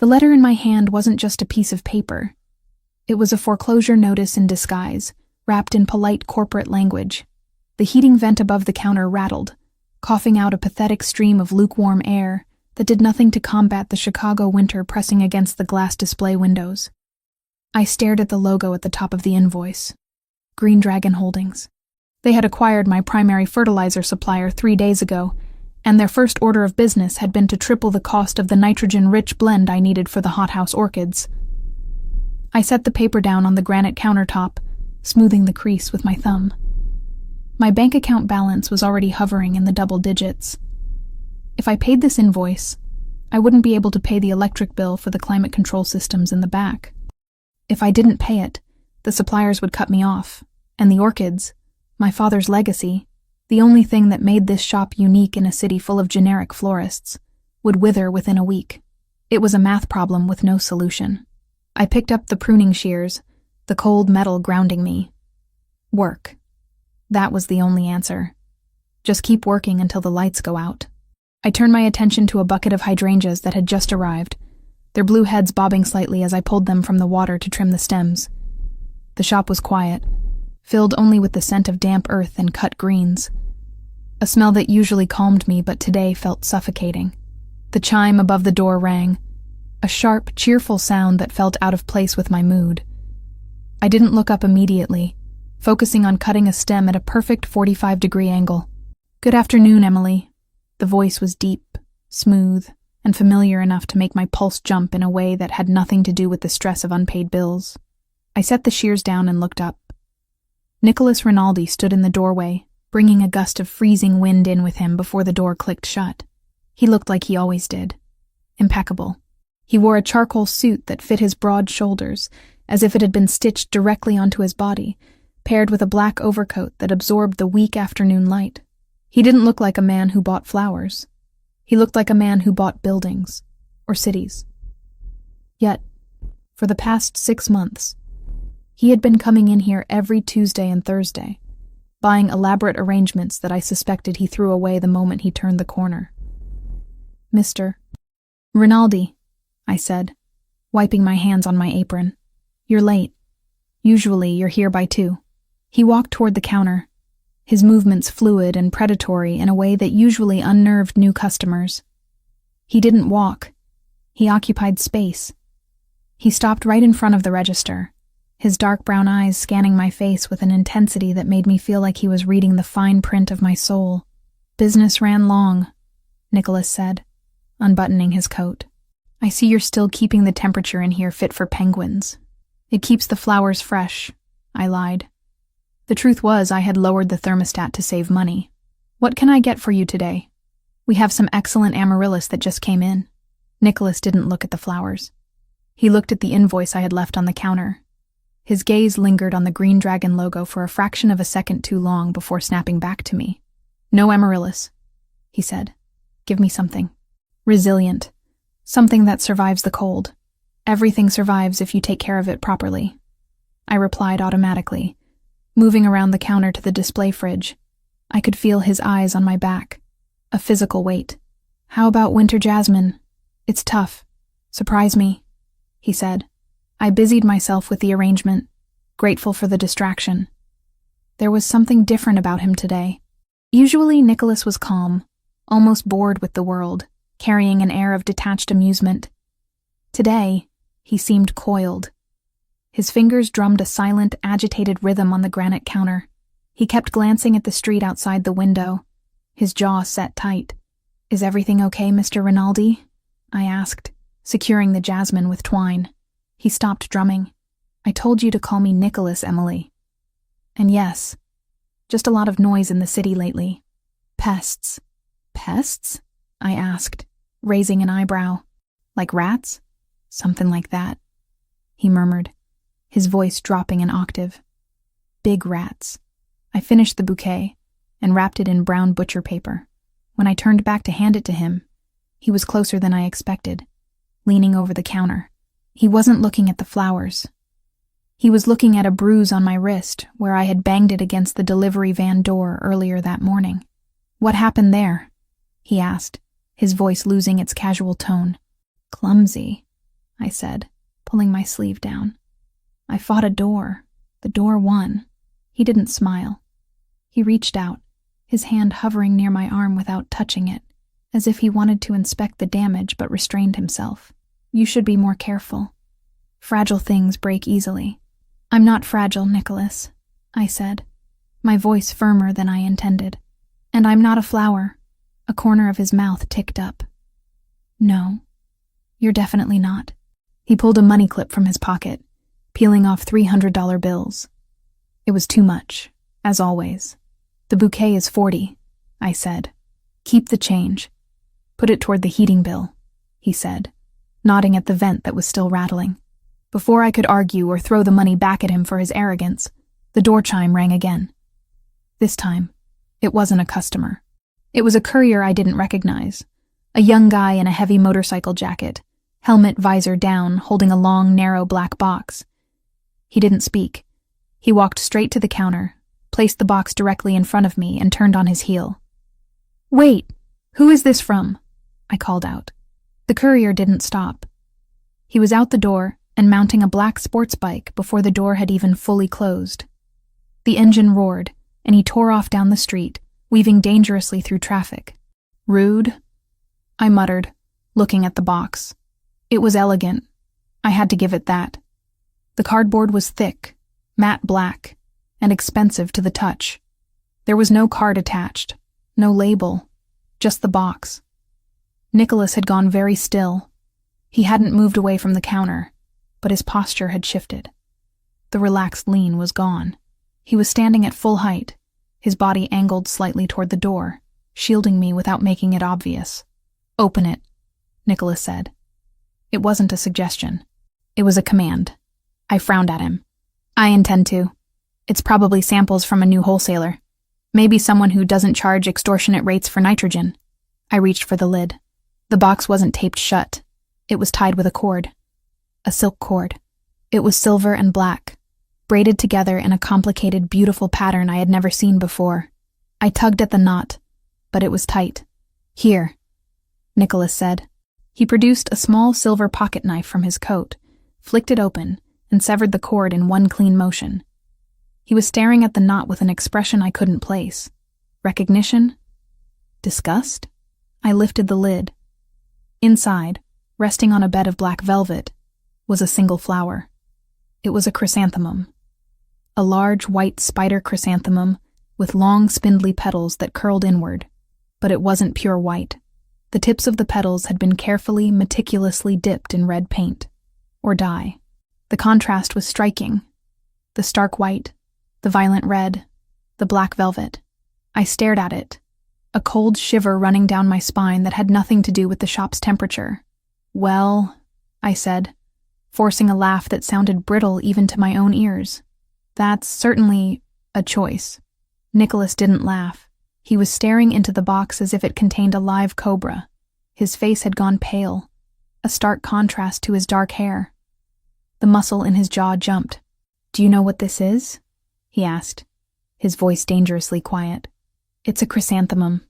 The letter in my hand wasn't just a piece of paper. It was a foreclosure notice in disguise, wrapped in polite corporate language. The heating vent above the counter rattled, coughing out a pathetic stream of lukewarm air that did nothing to combat the Chicago winter pressing against the glass display windows. I stared at the logo at the top of the invoice. Green Dragon Holdings. They had acquired my primary fertilizer supplier 3 days ago, and their first order of business had been to triple the cost of the nitrogen-rich blend I needed for the hothouse orchids. I set the paper down on the granite countertop, smoothing the crease with my thumb. My bank account balance was already hovering in the double digits. If I paid this invoice, I wouldn't be able to pay the electric bill for the climate control systems in the back. If I didn't pay it, the suppliers would cut me off, and the orchids, my father's legacy, the only thing that made this shop unique in a city full of generic florists, would wither within a week. It was a math problem with no solution. I picked up the pruning shears, the cold metal grounding me. Work. That was the only answer. Just keep working until the lights go out. I turned my attention to a bucket of hydrangeas that had just arrived, their blue heads bobbing slightly as I pulled them from the water to trim the stems. The shop was quiet, filled only with the scent of damp earth and cut greens. A smell that usually calmed me but today felt suffocating. The chime above the door rang, a sharp, cheerful sound that felt out of place with my mood. I didn't look up immediately, focusing on cutting a stem at a perfect 45-degree angle. "Good afternoon, Emily." The voice was deep, smooth, and familiar enough to make my pulse jump in a way that had nothing to do with the stress of unpaid bills. I set the shears down and looked up. Nicholas Rinaldi stood in the doorway, bringing a gust of freezing wind in with him before the door clicked shut. He looked like he always did. Impeccable. He wore a charcoal suit that fit his broad shoulders, as if it had been stitched directly onto his body, paired with a black overcoat that absorbed the weak afternoon light. He didn't look like a man who bought flowers. He looked like a man who bought buildings, or cities. Yet, for the past 6 months, he had been coming in here every Tuesday and Thursday, buying elaborate arrangements that I suspected he threw away the moment he turned the corner. "Mr. Rinaldi," I said, wiping my hands on my apron. "You're late. Usually you're here by 2. He walked toward the counter, his movements fluid and predatory in a way that usually unnerved new customers. He didn't walk. He occupied space. He stopped right in front of the register, his dark brown eyes scanning my face with an intensity that made me feel like he was reading the fine print of my soul. "Business ran long," Nicholas said, unbuttoning his coat. "I see you're still keeping the temperature in here fit for penguins." "It keeps the flowers fresh," I lied. The truth was I had lowered the thermostat to save money. "What can I get for you today? We have some excellent amaryllis that just came in." Nicholas didn't look at the flowers. He looked at the invoice I had left on the counter. His gaze lingered on the Green Dragon logo for a fraction of a second too long before snapping back to me. "No amaryllis," he said. "Give me something resilient, something that survives the cold. Everything survives if you take care of it properly," I replied automatically, moving around the counter to the display fridge. I could feel his eyes on my back, a physical weight. "How about winter jasmine? It's tough. Surprise me," he said. I busied myself with the arrangement, grateful for the distraction. There was something different about him today. Usually Nicholas was calm, almost bored with the world, carrying an air of detached amusement. Today, he seemed coiled. His fingers drummed a silent, agitated rhythm on the granite counter. He kept glancing at the street outside the window, his jaw set tight. "Is everything okay, Mr. Rinaldi?" I asked, securing the jasmine with twine. He stopped drumming. "I told you to call me Nicholas, Emily." "And yes, just a lot of noise in the city lately. Pests." "Pests?" I asked, raising an eyebrow. "Like rats?" "Something like that," he murmured, his voice dropping an octave. "Big rats." I finished the bouquet and wrapped it in brown butcher paper. When I turned back to hand it to him, he was closer than I expected, leaning over the counter. He wasn't looking at the flowers. He was looking at a bruise on my wrist where I had banged it against the delivery van door earlier that morning. "What happened there?" he asked, his voice losing its casual tone. "Clumsy," I said, pulling my sleeve down. I fought a door. The door won. He didn't smile. He reached out, his hand hovering near my arm without touching it, as if he wanted to inspect the damage but restrained himself. You should be more careful. Fragile things break easily. I'm not fragile, Nicholas, I said, my voice firmer than I intended. And I'm not a flower. A corner of his mouth ticked up. No, you're definitely not. He pulled a money clip from his pocket, peeling off $300 bills. It was too much, as always. The bouquet is $40, I said. Keep the change. Put it toward the heating bill, he said, nodding at the vent that was still rattling. Before I could argue or throw the money back at him for his arrogance, the door chime rang again. This time, it wasn't a customer. It was a courier I didn't recognize, a young guy in a heavy motorcycle jacket, helmet visor down, holding a long, narrow black box. He didn't speak. He walked straight to the counter, placed the box directly in front of me, and turned on his heel. Wait, who is this from? I called out. The courier didn't stop. He was out the door and mounting a black sports bike before the door had even fully closed. The engine roared, and he tore off down the street, weaving dangerously through traffic. Rude, I muttered, looking at the box. It was elegant. I had to give it that. The cardboard was thick, matte black, and expensive to the touch. There was no card attached, no label, just the box. Nicholas had gone very still. He hadn't moved away from the counter, but his posture had shifted. The relaxed lean was gone. He was standing at full height, his body angled slightly toward the door, shielding me without making it obvious. Open it, Nicholas said. It wasn't a suggestion. It was a command. I frowned at him. I intend to. It's probably samples from a new wholesaler. Maybe someone who doesn't charge extortionate rates for nitrogen. I reached for the lid. The box wasn't taped shut. It was tied with a cord. A silk cord. It was silver and black, braided together in a complicated, beautiful pattern I had never seen before. I tugged at the knot, but it was tight. Here, Nicholas said. He produced a small silver pocket knife from his coat, flicked it open, and severed the cord in one clean motion. He was staring at the knot with an expression I couldn't place. Recognition? Disgust? I lifted the lid. Inside, resting on a bed of black velvet, was a single flower. It was a chrysanthemum. A large white spider chrysanthemum with long spindly petals that curled inward, but it wasn't pure white. The tips of the petals had been carefully, meticulously dipped in red paint, or dye. The contrast was striking. The stark white, the violent red, the black velvet. I stared at it, a cold shiver running down my spine that had nothing to do with the shop's temperature. Well, I said, forcing a laugh that sounded brittle even to my own ears. That's certainly a choice. Nicholas didn't laugh. He was staring into the box as if it contained a live cobra. His face had gone pale, a stark contrast to his dark hair. The muscle in his jaw jumped. Do you know what this is? He asked, his voice dangerously quiet. It's a chrysanthemum,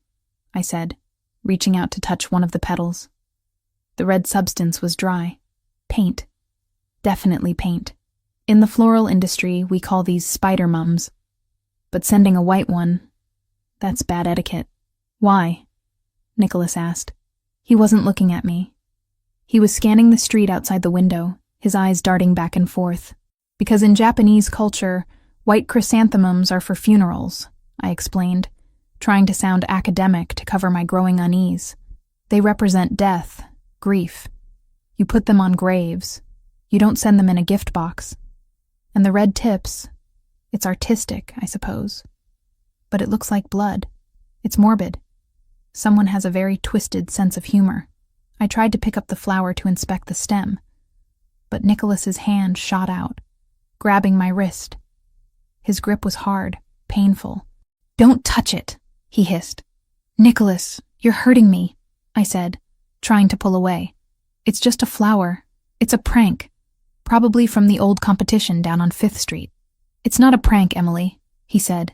I said, reaching out to touch one of the petals. The red substance was dry. Paint. Definitely paint. In the floral industry, we call these spider mums. But sending a white one, that's bad etiquette. Why? Nicholas asked. He wasn't looking at me. He was scanning the street outside the window, his eyes darting back and forth. Because in Japanese culture, white chrysanthemums are for funerals, I explained, trying to sound academic to cover my growing unease. They represent death, grief. You put them on graves. You don't send them in a gift box. And the red tips, it's artistic, I suppose. But it looks like blood. It's morbid. Someone has a very twisted sense of humor. I tried to pick up the flower to inspect the stem, but Nicholas's hand shot out, grabbing my wrist. His grip was hard, painful. Don't touch it, he hissed. Nicholas, you're hurting me, I said, trying to pull away. It's just a flower. It's a prank. Probably from the old competition down on 5th Street. It's not a prank, Emily, he said.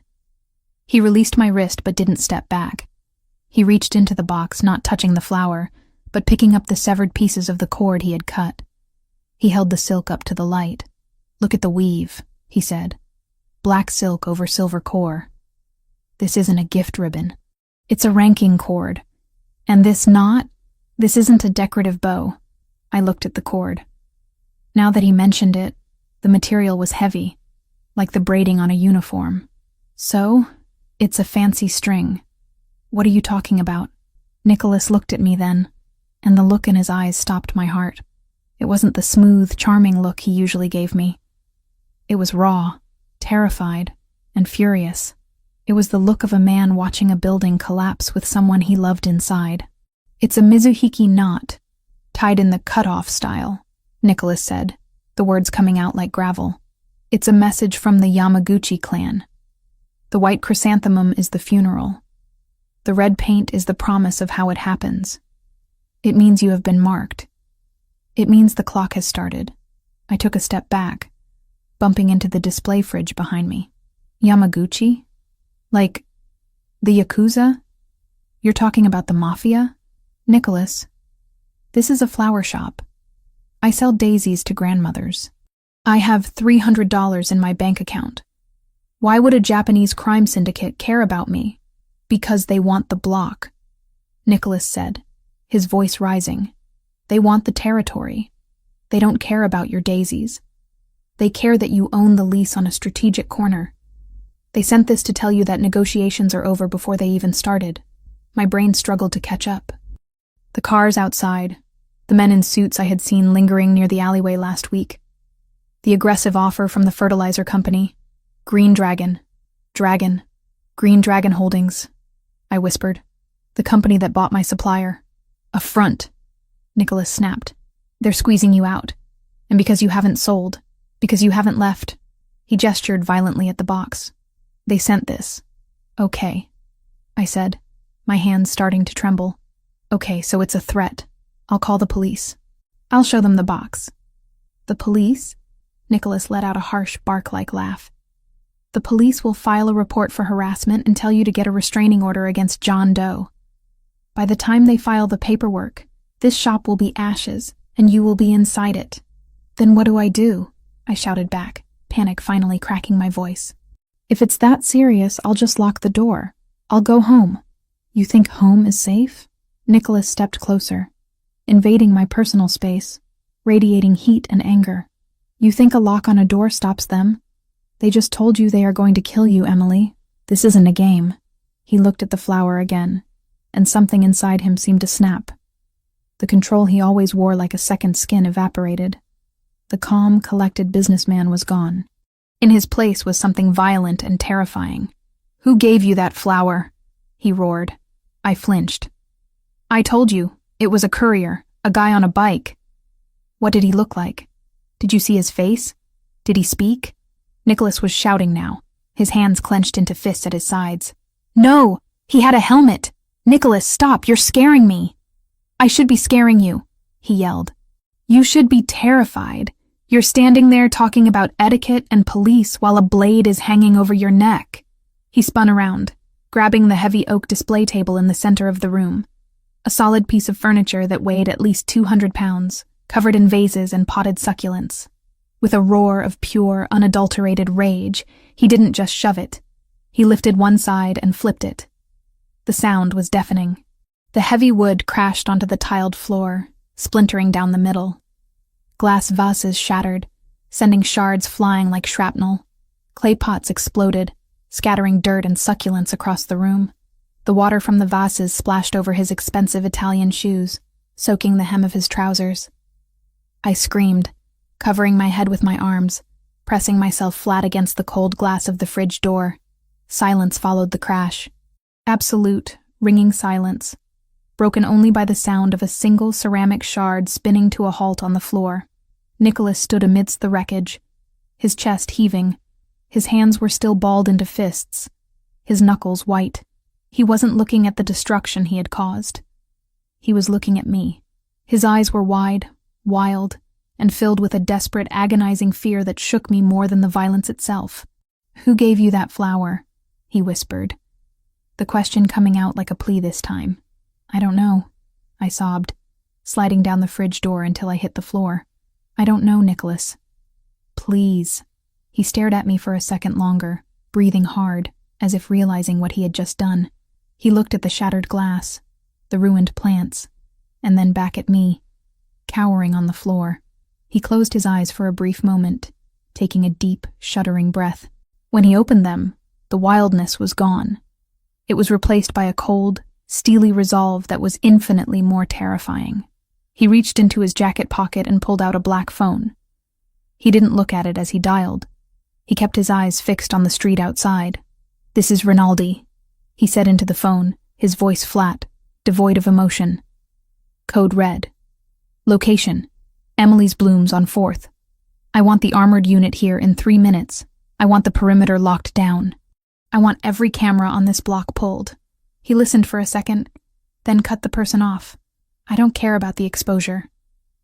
He released my wrist but didn't step back. He reached into the box, not touching the flower, but picking up the severed pieces of the cord he had cut. He held the silk up to the light. "Look at the weave," he said. "Black silk over silver core. This isn't a gift ribbon. It's a ranking cord. And this isn't a decorative bow." I looked at the cord. Now that he mentioned it, the material was heavy, like the braiding on a uniform. "So, it's a fancy string. What are you talking about?" Nicholas looked at me then, and the look in his eyes stopped my heart. It wasn't the smooth, charming look he usually gave me. It was raw, terrified, and furious. It was the look of a man watching a building collapse with someone he loved inside. "It's a Mizuhiki knot, tied in the cut-off style," Nicholas said, the words coming out like gravel. "It's a message from the Yamaguchi clan. The white chrysanthemum is the funeral. The red paint is the promise of how it happens. It means you have been marked. It means the clock has started." I took a step back, bumping into the display fridge behind me. "Yamaguchi? Like, the Yakuza? You're talking about the Mafia?" "Nicholas, this is a flower shop. I sell daisies to grandmothers. I have $300 in my bank account. Why would a Japanese crime syndicate care about me? Because they want the block," Nicholas said, his voice rising. "They want the territory. They don't care about your daisies. They care that you own the lease on a strategic corner. They sent this to tell you that negotiations are over before they even started." My brain struggled to catch up. The cars outside, the men in suits I had seen lingering near the alleyway last week, the aggressive offer from the fertilizer company. Green Dragon Holdings," I whispered. "The company that bought my supplier." "A front," Nicholas snapped. "They're squeezing you out. And because you haven't sold, because you haven't left," he gestured violently at the box. "They sent this." "Okay," I said, my hands starting to tremble. "Okay, so it's a threat. I'll call the police. I'll show them the box." "The police?" Nicholas let out a harsh, bark-like laugh. "The police will file a report for harassment and tell you to get a restraining order against John Doe. By the time they file the paperwork, this shop will be ashes, and you will be inside it." "Then what do I do?" I shouted back, panic finally cracking my voice. "If it's that serious, I'll just lock the door. I'll go home." "You think home is safe?" Nicholas stepped closer, invading my personal space, radiating heat and anger. "You think a lock on a door stops them? They just told you they are going to kill you, Emily. This isn't a game." He looked at the flower again, and something inside him seemed to snap. The control he always wore like a second skin evaporated. The calm, collected businessman was gone. In his place was something violent and terrifying. "Who gave you that flower?" he roared. I flinched. "I told you, it was a courier, a guy on a bike." "What did he look like? Did you see his face? Did he speak?" Nicholas was shouting now, his hands clenched into fists at his sides. "No, he had a helmet. Nicholas, stop, you're scaring me." "I should be scaring you," he yelled. "You should be terrified. You're standing there talking about etiquette and police while a blade is hanging over your neck." He spun around, grabbing the heavy oak display table in the center of the room, a solid piece of furniture that weighed at least 200 pounds, covered in vases and potted succulents. With a roar of pure, unadulterated rage, he didn't just shove it. He lifted one side and flipped it. The sound was deafening. The heavy wood crashed onto the tiled floor, splintering down the middle. Glass vases shattered, sending shards flying like shrapnel. Clay pots exploded, scattering dirt and succulents across the room. The water from the vases splashed over his expensive Italian shoes, soaking the hem of his trousers. I screamed, covering my head with my arms, pressing myself flat against the cold glass of the fridge door. Silence followed the crash. Absolute, ringing silence, broken only by the sound of a single ceramic shard spinning to a halt on the floor. Nicholas stood amidst the wreckage, his chest heaving. His hands were still balled into fists, his knuckles white. He wasn't looking at the destruction he had caused. He was looking at me. His eyes were wide, wild, and filled with a desperate, agonizing fear that shook me more than the violence itself. "Who gave you that flower?" he whispered, the question coming out like a plea this time. "I don't know," I sobbed, sliding down the fridge door until I hit the floor. I don't know, Nicholas. Please. He stared at me for a second longer, breathing hard, as if realizing what he had just done. He looked at the shattered glass, the ruined plants, and then back at me, cowering on the floor. He closed his eyes for a brief moment, taking a deep, shuddering breath. When he opened them, the wildness was gone. It was replaced by a cold, steely resolve that was infinitely more terrifying. He reached into his jacket pocket and pulled out a black phone. He didn't look at it as he dialed. He kept his eyes fixed on the street outside. "This is Rinaldi," he said into the phone, his voice flat, devoid of emotion. Code red. Location: Emily's Blooms on 4th. I want the armored unit here in 3 minutes. I want the perimeter locked down. I want every camera on this block pulled. He listened for a second, then cut the person off. I don't care about the exposure.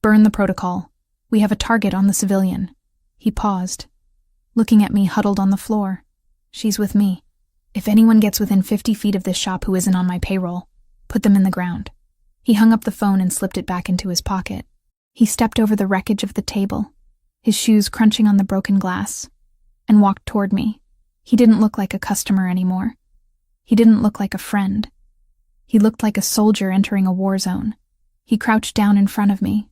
Burn the protocol. We have a target on the civilian. He paused, looking at me huddled on the floor. She's with me. If anyone gets within 50 feet of this shop who isn't on my payroll, put them in the ground. He hung up the phone and slipped it back into his pocket. He stepped over the wreckage of the table, his shoes crunching on the broken glass, and walked toward me. He didn't look like a customer anymore. He didn't look like a friend. He looked like a soldier entering a war zone. He crouched down in front of me,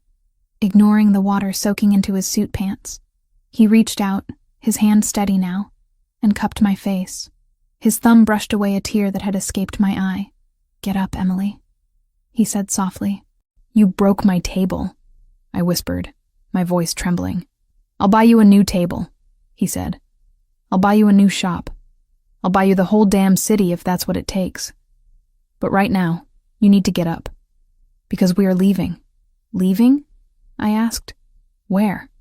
ignoring the water soaking into his suit pants. He reached out, his hand steady now, and cupped my face. His thumb brushed away a tear that had escaped my eye. "Get up, Emily," he said softly. "You broke my table," I whispered, my voice trembling. "I'll buy you a new table," he said. "I'll buy you a new shop. I'll buy you the whole damn city if that's what it takes. But right now, you need to get up. Because we are leaving." "Leaving?" I asked. "Where?"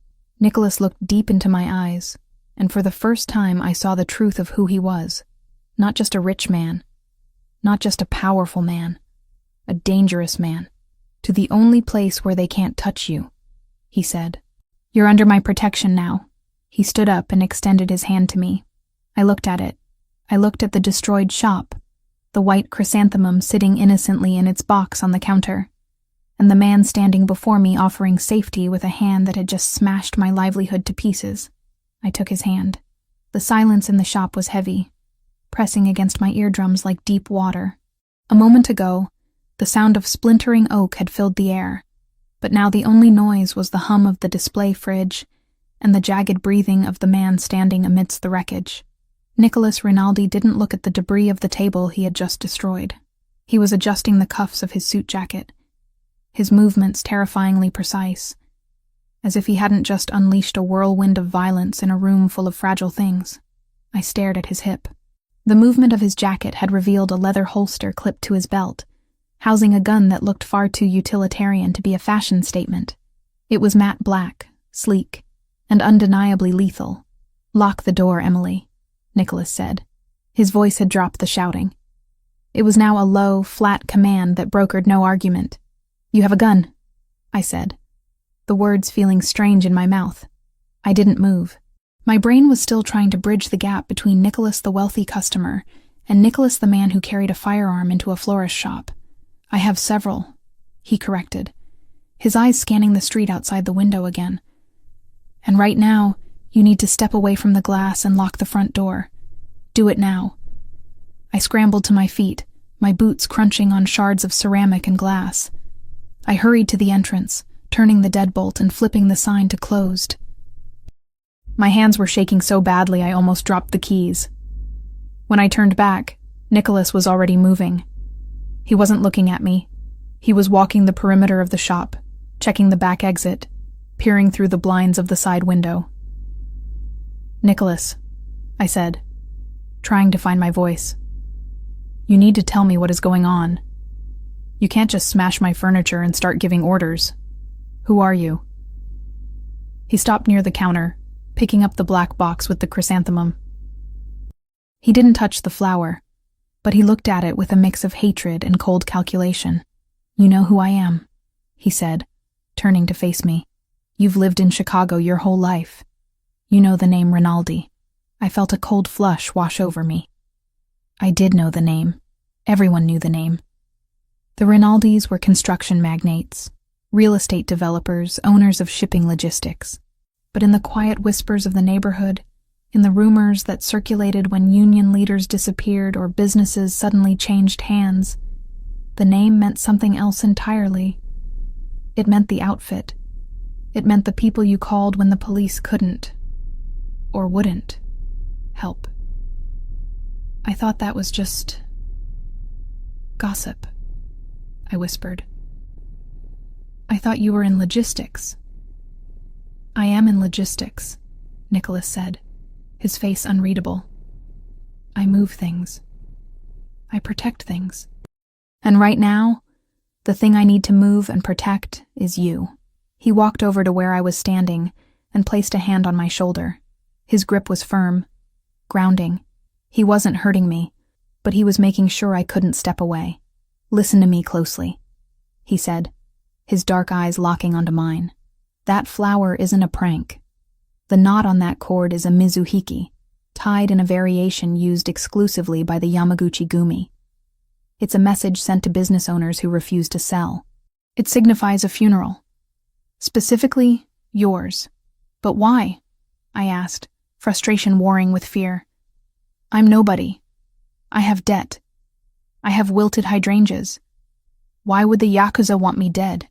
Nicholas looked deep into my eyes, and for the first time I saw the truth of who he was. Not just a rich man. Not just a powerful man. A dangerous man. "To the only place where they can't touch you," he said. "You're under my protection now." He stood up and extended his hand to me. I looked at it. I looked at the destroyed shop, the white chrysanthemum sitting innocently in its box on the counter, and the man standing before me offering safety with a hand that had just smashed my livelihood to pieces. I took his hand. The silence in the shop was heavy, pressing against my eardrums like deep water. A moment ago, the sound of splintering oak had filled the air, but now the only noise was the hum of the display fridge and the jagged breathing of the man standing amidst the wreckage. Nicholas Rinaldi didn't look at the debris of the table he had just destroyed. He was adjusting the cuffs of his suit jacket, his movements terrifyingly precise, as if he hadn't just unleashed a whirlwind of violence in a room full of fragile things. I stared at his hip. The movement of his jacket had revealed a leather holster clipped to his belt, housing a gun that looked far too utilitarian to be a fashion statement. It was matte black, sleek, and undeniably lethal. "Lock the door, Emily," Nicholas said. His voice had dropped the shouting. It was now a low, flat command that brokered no argument. "You have a gun," I said, the words feeling strange in my mouth. I didn't move. My brain was still trying to bridge the gap between Nicholas the wealthy customer and Nicholas the man who carried a firearm into a florist shop. "I have several," he corrected, his eyes scanning the street outside the window again. "And right now, you need to step away from the glass and lock the front door. Do it now." I scrambled to my feet, my boots crunching on shards of ceramic and glass. I hurried to the entrance, turning the deadbolt and flipping the sign to closed. My hands were shaking so badly I almost dropped the keys. When I turned back, Nicholas was already moving. He wasn't looking at me. He was walking the perimeter of the shop, checking the back exit, peering through the blinds of the side window. "Nicholas," I said, trying to find my voice. "You need to tell me what is going on. You can't just smash my furniture and start giving orders. Who are you?" He stopped near the counter, picking up the black box with the chrysanthemum. He didn't touch the flower, but he looked at it with a mix of hatred and cold calculation. "You know who I am," he said, turning to face me. "You've lived in Chicago your whole life. You know the name Rinaldi." I felt a cold flush wash over me. I did know the name. Everyone knew the name. The Rinaldis were construction magnates, real estate developers, owners of shipping logistics. But in the quiet whispers of the neighborhood, in the rumors that circulated when union leaders disappeared or businesses suddenly changed hands, the name meant something else entirely. It meant the outfit. It meant the people you called when the police couldn't, or wouldn't, help. I thought that was just gossip, I whispered. I thought you were in logistics. I am in logistics, Nicholas said, his face unreadable. I move things. I protect things. And right now, the thing I need to move and protect is you. He walked over to where I was standing and placed a hand on my shoulder. His grip was firm, grounding. He wasn't hurting me, but he was making sure I couldn't step away. Listen to me closely, he said, his dark eyes locking onto mine. That flower isn't a prank. The knot on that cord is a mizuhiki, tied in a variation used exclusively by the Yamaguchi-gumi. It's a message sent to business owners who refuse to sell. It signifies a funeral. Specifically, yours. But why? I asked, frustration warring with fear. I'm nobody. I have debt. I have wilted hydrangeas. Why would the Yakuza want me dead?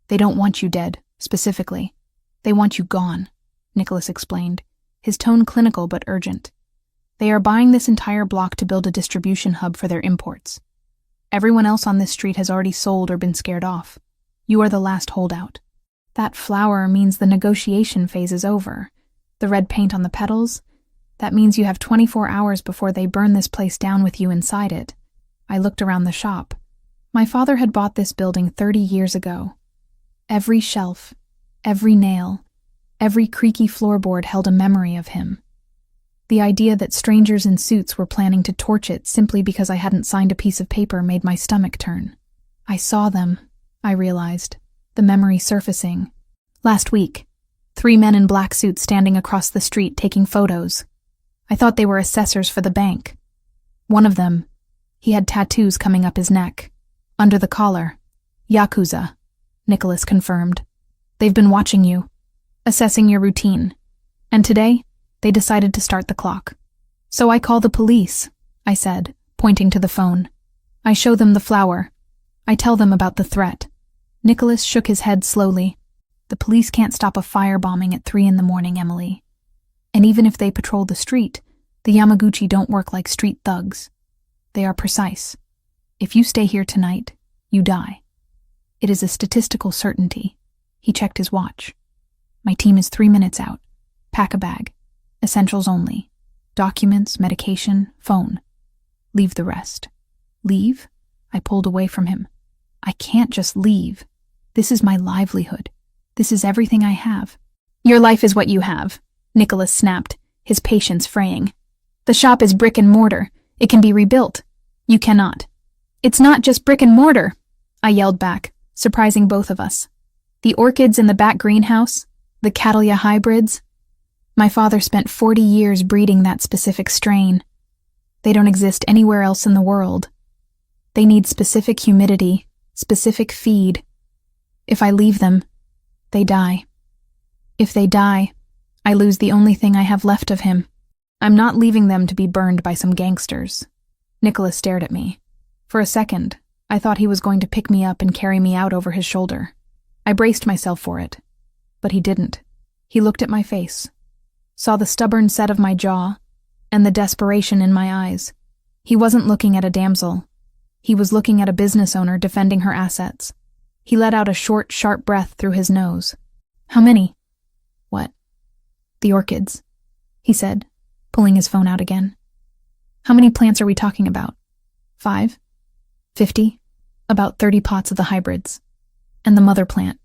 They don't want you dead, specifically. They want you gone, Nicholas explained, his tone clinical but urgent. They are buying this entire block to build a distribution hub for their imports. Everyone else on this street has already sold or been scared off. You are the last holdout. That flower means the negotiation phase is over. The red paint on the petals, that means you have 24 hours before they burn this place down with you inside it. I looked around the shop. My father had bought this building 30 years ago. Every shelf, every nail, every creaky floorboard held a memory of him. The idea that strangers in suits were planning to torch it simply because I hadn't signed a piece of paper made my stomach turn. I saw them, I realized, the memory surfacing. Last week, 3 men in black suits standing across the street taking photos. I thought they were assessors for the bank. One of them, he had tattoos coming up his neck. Under the collar. Yakuza, Nicholas confirmed. They've been watching you, assessing your routine. And today, they decided to start the clock. So I call the police, I said, pointing to the phone. I show them the flower. I tell them about the threat. Nicholas shook his head slowly. The police can't stop a firebombing at 3 a.m, Emily. And even if they patrol the street, the Yamaguchi don't work like street thugs. They are precise. If you stay here tonight, you die. It is a statistical certainty. He checked his watch. My team is 3 minutes out. Pack a bag. Essentials only. Documents, medication, phone. Leave the rest. Leave? I pulled away from him. I can't just leave. This is my livelihood. This is everything I have. Your life is what you have, Nicholas snapped, his patience fraying. The shop is brick and mortar. It can be rebuilt. You cannot. It's not just brick and mortar, I yelled back, surprising both of us. The orchids in the back greenhouse, the Catalia hybrids. My father spent 40 years breeding that specific strain. They don't exist anywhere else in the world. They need specific humidity, specific feed. If I leave them, they die. If they die, I lose the only thing I have left of him. I'm not leaving them to be burned by some gangsters. Nicholas stared at me. For a second, I thought he was going to pick me up and carry me out over his shoulder. I braced myself for it, but he didn't. He looked at my face, saw the stubborn set of my jaw, and the desperation in my eyes. He wasn't looking at a damsel. He was looking at a business owner defending her assets. He let out a short, sharp breath through his nose. How many? What? The orchids, he said, pulling his phone out again. How many plants are we talking about? 5? 50? About 30 pots of the hybrids. And the mother plant,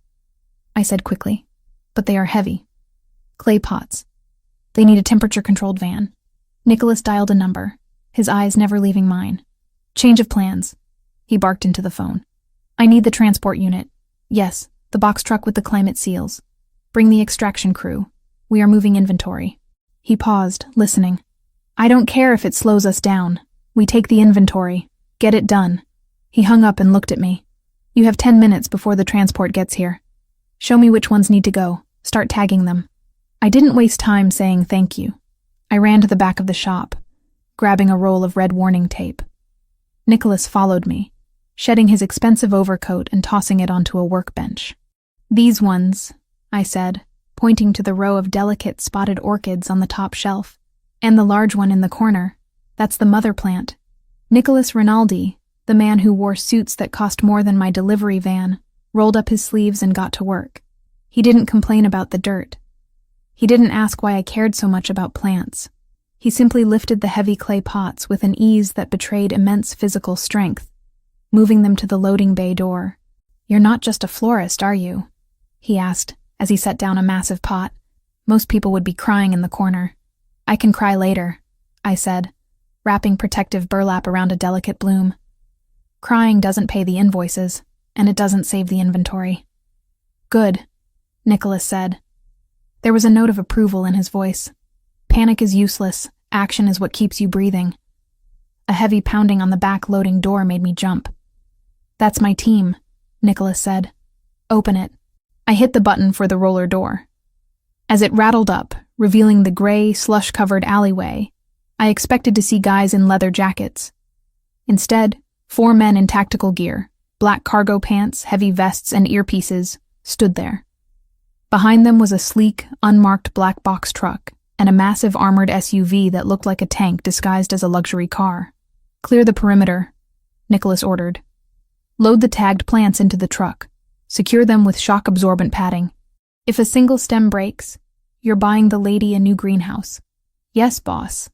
I said quickly. But they are heavy. Clay pots. They need a temperature-controlled van. Nicholas dialed a number, his eyes never leaving mine. Change of plans. He barked into the phone. I need the transport unit. Yes, the box truck with the climate seals. Bring the extraction crew. We are moving inventory. He paused, listening. I don't care if it slows us down. We take the inventory. Get it done. He hung up and looked at me. You have 10 minutes before the transport gets here. Show me which ones need to go. Start tagging them. I didn't waste time saying thank you. I ran to the back of the shop, grabbing a roll of red warning tape. Nicholas followed me, shedding his expensive overcoat and tossing it onto a workbench. These ones, I said, pointing to the row of delicate spotted orchids on the top shelf, and the large one in the corner. That's the mother plant. Nicholas Rinaldi, the man who wore suits that cost more than my delivery van, rolled up his sleeves and got to work. He didn't complain about the dirt. He didn't ask why I cared so much about plants. He simply lifted the heavy clay pots with an ease that betrayed immense physical strength, moving them to the loading bay door. "You're not just a florist, are you?" he asked as he set down a massive pot. Most people would be crying in the corner. "I can cry later," I said, wrapping protective burlap around a delicate bloom. "Crying doesn't pay the invoices, and it doesn't save the inventory." "Good," Nicholas said. There was a note of approval in his voice. Panic is useless. Action is what keeps you breathing. A heavy pounding on the back loading door made me jump. "That's my team," Nicholas said. "Open it." I hit the button for the roller door. As it rattled up, revealing the gray, slush-covered alleyway, I expected to see guys in leather jackets. Instead, 4 men in tactical gear, black cargo pants, heavy vests, and earpieces, stood there. Behind them was a sleek, unmarked black box truck and a massive armored SUV that looked like a tank disguised as a luxury car. "Clear the perimeter," Nicholas ordered. "Load the tagged plants into the truck. Secure them with shock-absorbent padding. If a single stem breaks, you're buying the lady a new greenhouse." "Yes, boss,"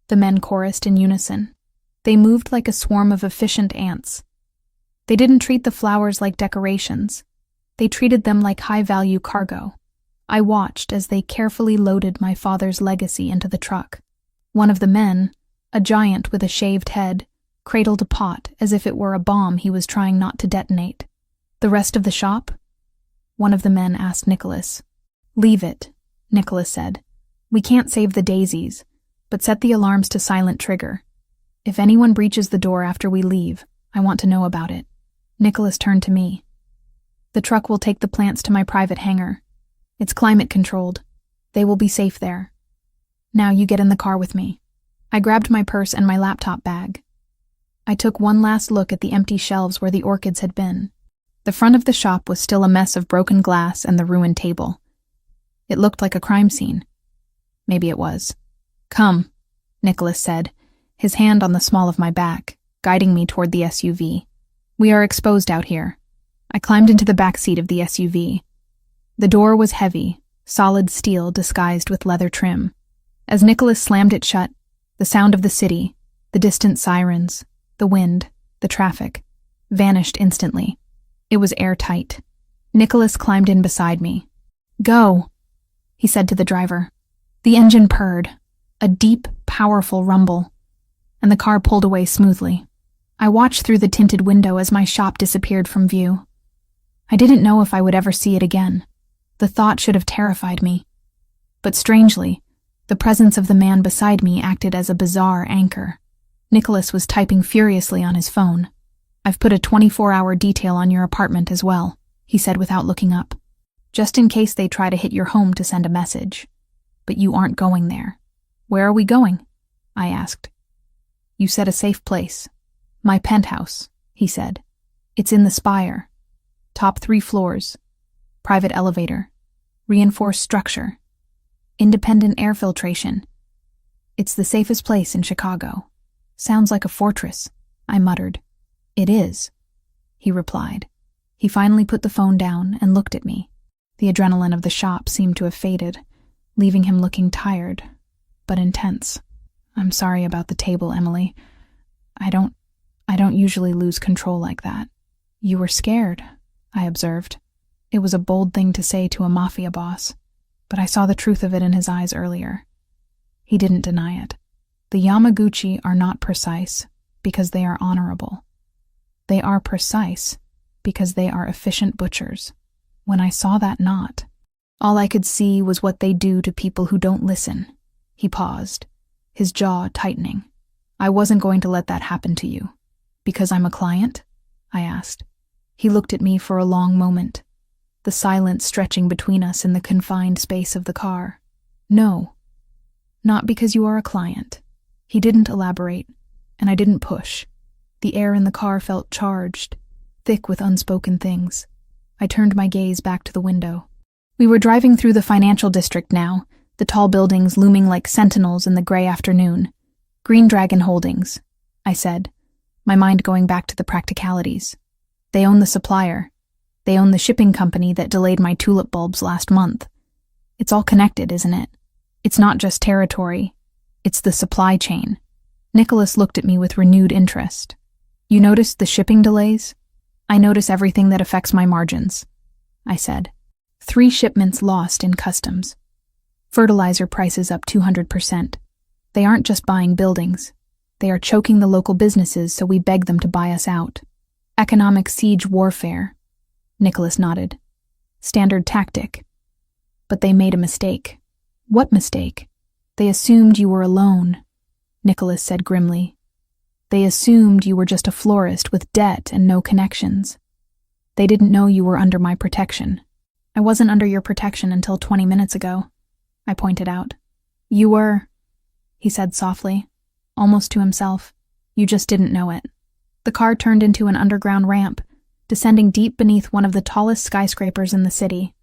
the men chorused in unison. They moved like a swarm of efficient ants. They didn't treat the flowers like decorations. They treated them like high-value cargo. I watched as they carefully loaded my father's legacy into the truck. One of the men, a giant with a shaved head, cradled a pot as if it were a bomb he was trying not to detonate. "The rest of the shop?" one of the men asked Nicholas. "Leave it," Nicholas said. "We can't save the daisies, but set the alarms to silent trigger. If anyone breaches the door after we leave, I want to know about it." Nicholas turned to me. "The truck will take the plants to my private hangar. It's climate-controlled. They will be safe there. Now you get in the car with me." I grabbed my purse and my laptop bag. I took one last look at the empty shelves where the orchids had been. The front of the shop was still a mess of broken glass and the ruined table. It looked like a crime scene. Maybe it was. "Come," Nicholas said, his hand on the small of my back, guiding me toward the SUV. "We are exposed out here." I climbed into the back seat of the SUV. The door was heavy, solid steel disguised with leather trim. As Nicholas slammed it shut, the sound of the city, the distant sirens, the wind, the traffic, vanished instantly. It was airtight. Nicholas climbed in beside me. "Go," he said to the driver. The engine purred, a deep, powerful rumble, and the car pulled away smoothly. I watched through the tinted window as my shop disappeared from view. I didn't know if I would ever see it again. The thought should have terrified me. But strangely, the presence of the man beside me acted as a bizarre anchor. Nicholas was typing furiously on his phone. "I've put a 24-hour detail on your apartment as well," he said without looking up. "Just in case they try to hit your home to send a message. But you aren't going there." "Where are we going?" I asked. "You said a safe place." "My penthouse," he said. "It's in the spire. Top 3 floors. Private elevator. Reinforced structure. Independent air filtration. It's the safest place in Chicago." "Sounds like a fortress," I muttered. "It is," he replied. He finally put the phone down and looked at me. The adrenaline of the shop seemed to have faded, leaving him looking tired, but intense. "I'm sorry about the table, Emily. I don't usually lose control like that." "You were scared," I observed. It was a bold thing to say to a mafia boss, but I saw the truth of it in his eyes earlier. He didn't deny it. The Yamaguchi are not precise because they are honorable. They are precise because they are efficient butchers. When I saw that knot, all I could see was what they do to people who don't listen. He paused, his jaw tightening. "I wasn't going to let that happen to you." "Because I'm a client?" I asked. He looked at me for a long moment. the silence stretching between us in the confined space of the car. No, not because you are a client. He didn't elaborate, and I didn't push. The air in the car felt charged, thick with unspoken things. I turned my gaze back to the window. We were driving through the financial district now, the tall buildings looming like sentinels in the gray afternoon. Green Dragon Holdings, I said, my mind going back to the practicalities. They own the supplier. They own the shipping company that delayed my tulip bulbs last month. It's all connected, isn't it? It's not just territory. It's the supply chain. Nicholas looked at me with renewed interest. You noticed the shipping delays? I notice everything that affects my margins, I said. 3 shipments lost in customs. Fertilizer prices up 200%. They aren't just buying buildings. They are choking the local businesses, so we beg them to buy us out. Economic siege warfare. Nicholas nodded. Standard tactic. But they made a mistake. What mistake? They assumed you were alone, Nicholas said grimly. They assumed you were just a florist with debt and no connections. They didn't know you were under my protection. I wasn't under your protection until 20 minutes ago, I pointed out. You were, he said softly, almost to himself. You just didn't know it. The car turned into an underground ramp, descending deep beneath one of the tallest skyscrapers in the city.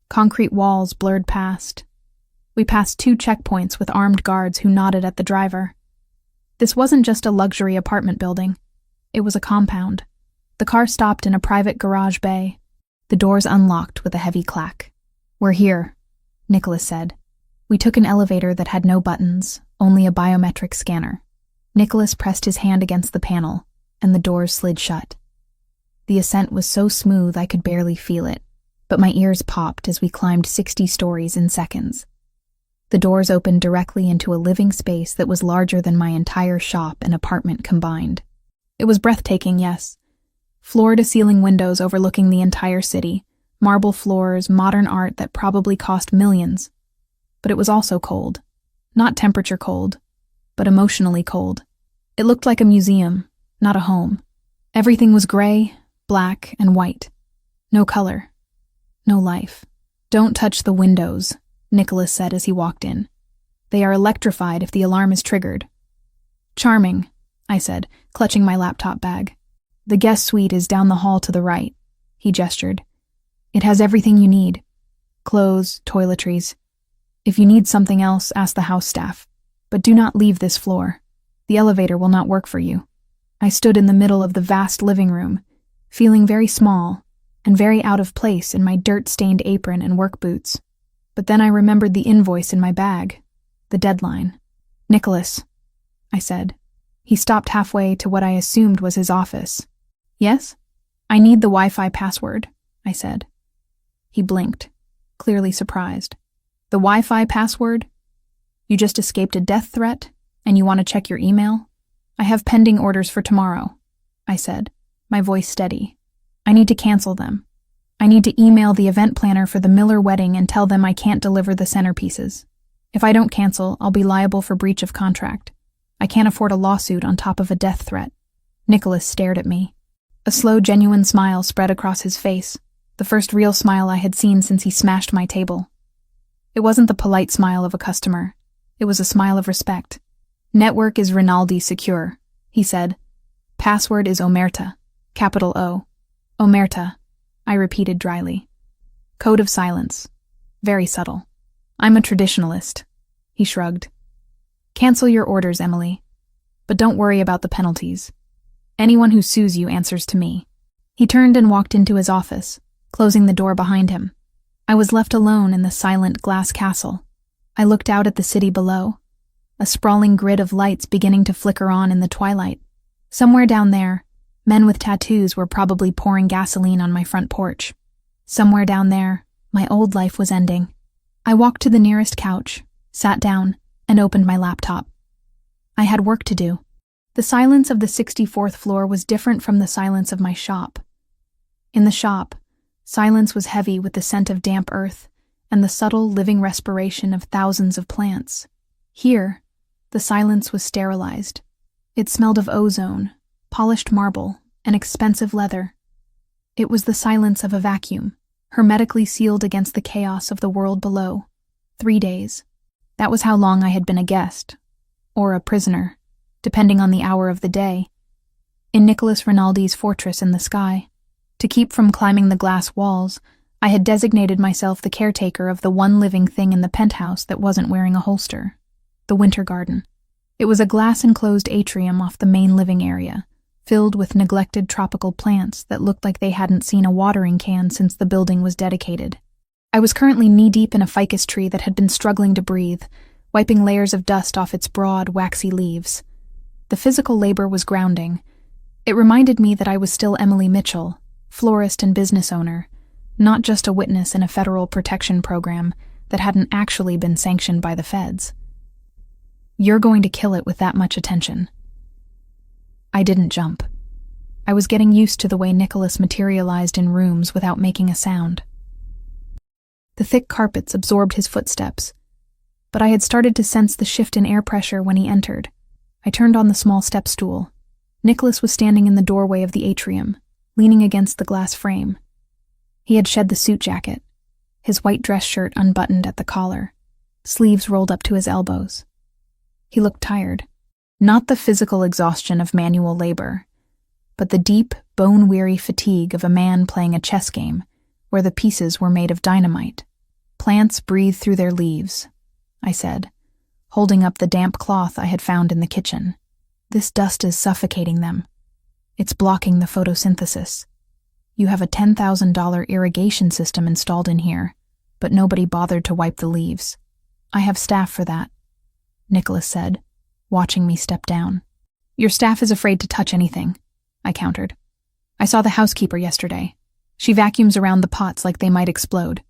Concrete walls blurred past. We passed 2 checkpoints with armed guards who nodded at the driver. This wasn't just a luxury apartment building. It was a compound. The car stopped in a private garage bay. The doors unlocked with a heavy clack. We're here, Nicholas said. We took an elevator that had no buttons, only a biometric scanner. Nicholas pressed his hand against the panel, and the doors slid shut. The ascent was so smooth I could barely feel it, but my ears popped as we climbed 60 stories in seconds. The doors opened directly into a living space that was larger than my entire shop and apartment combined. It was breathtaking, yes. Floor-to-ceiling windows overlooking the entire city, marble floors, modern art that probably cost millions. But it was also cold. Not temperature cold, but emotionally cold. It looked like a museum, not a home. Everything was gray, black, and white. No color. No life. Don't touch the windows, Nicholas said as he walked in. They are electrified if the alarm is triggered. Charming, I said, clutching my laptop bag. The guest suite is down the hall to the right, he gestured. It has everything you need. Clothes, toiletries. If you need something else, ask the house staff. But do not leave this floor. The elevator will not work for you. I stood in the middle of the vast living room, feeling very small and very out of place in my dirt-stained apron and work boots. But then I remembered the invoice in my bag, the deadline. Nicholas, I said. He stopped halfway to what I assumed was his office. Yes? I need the Wi-Fi password, I said. He blinked, clearly surprised. The Wi-Fi password? You just escaped a death threat, and you want to check your email? I have pending orders for tomorrow, I said, my voice steady. I need to cancel them. I need to email the event planner for the Miller wedding and tell them I can't deliver the centerpieces. If I don't cancel, I'll be liable for breach of contract. I can't afford a lawsuit on top of a death threat. Nicholas stared at me. A slow, genuine smile spread across his face, the first real smile I had seen since he smashed my table. It wasn't the polite smile of a customer. It was a smile of respect. Network is Rinaldi secure, he said. Password is Omerta, capital O. Omerta, I repeated dryly. Code of silence. Very subtle. I'm a traditionalist, he shrugged. Cancel your orders, Emily. But don't worry about the penalties. Anyone who sues you answers to me. He turned and walked into his office, closing the door behind him. I was left alone in the silent glass castle. I looked out at the city below, a sprawling grid of lights beginning to flicker on in the twilight. Somewhere down there, men with tattoos were probably pouring gasoline on my front porch. Somewhere down there, my old life was ending. I walked to the nearest couch, sat down, and opened my laptop. I had work to do. The silence of the 64th floor was different from the silence of my shop. In the shop, silence was heavy with the scent of damp earth and the subtle living respiration of thousands of plants. Here, the silence was sterilized. It smelled of ozone, polished marble, and expensive leather. It was the silence of a vacuum. hermetically sealed against the chaos of the world below. 3 days. That was how long I had been a guest, or a prisoner, depending on the hour of the day, in Nicholas Rinaldi's fortress in the sky. To keep from climbing the glass walls, I had designated myself the caretaker of the one living thing in the penthouse that wasn't wearing a holster, the winter garden. It was a glass-enclosed atrium off the main living area, filled with neglected tropical plants that looked like they hadn't seen a watering can since the building was dedicated. I was currently knee-deep in a ficus tree that had been struggling to breathe, wiping layers of dust off its broad, waxy leaves. The physical labor was grounding. It reminded me that I was still Emily Mitchell, florist and business owner, not just a witness in a federal protection program that hadn't actually been sanctioned by the feds. You're going to kill it with that much attention. I didn't jump. I was getting used to the way Nicholas materialized in rooms without making a sound. The thick carpets absorbed his footsteps, but I had started to sense the shift in air pressure when he entered. I turned on the small step stool. Nicholas was standing in the doorway of the atrium, leaning against the glass frame. He had shed the suit jacket, his white dress shirt unbuttoned at the collar, sleeves rolled up to his elbows. He looked tired. Not the physical exhaustion of manual labor, but the deep, bone-weary fatigue of a man playing a chess game where the pieces were made of dynamite. Plants breathe through their leaves, I said, holding up the damp cloth I had found in the kitchen. This dust is suffocating them. It's blocking the photosynthesis. You have a $10,000 irrigation system installed in here, but nobody bothered to wipe the leaves. I have staff for that, Nicholas said, watching me step down. Your staff is afraid to touch anything, I countered. I saw the housekeeper yesterday. She vacuums around the pots like they might explode.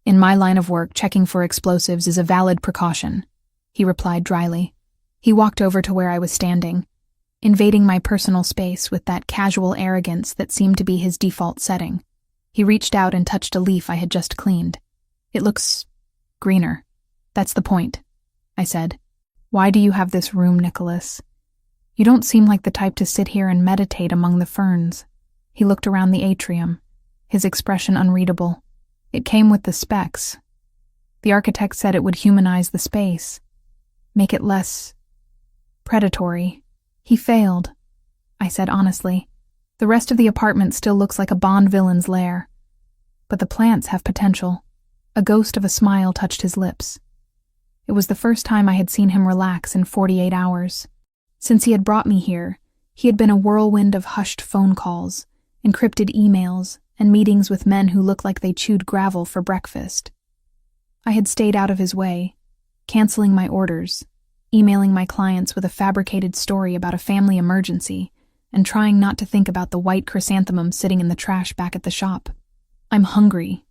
In my line of work, checking for explosives is a valid precaution, he replied dryly. He walked over to where I was standing, invading my personal space with that casual arrogance that seemed to be his default setting. He reached out and touched a leaf I had just cleaned. It looks greener. That's the point, I said. Why do you have this room, Nicholas? You don't seem like the type to sit here and meditate among the ferns. He looked around the atrium, his expression unreadable. It came with the specs. The architect said it would humanize the space, make it less predatory. He failed, I said honestly. The rest of the apartment still looks like a Bond villain's lair. But the plants have potential. A ghost of a smile touched his lips. It was the first time I had seen him relax in 48 hours. Since he had brought me here, he had been a whirlwind of hushed phone calls, encrypted emails, and meetings with men who looked like they chewed gravel for breakfast. I had stayed out of his way, canceling my orders, emailing my clients with a fabricated story about a family emergency, and trying not to think about the white chrysanthemum sitting in the trash back at the shop. I'm hungry,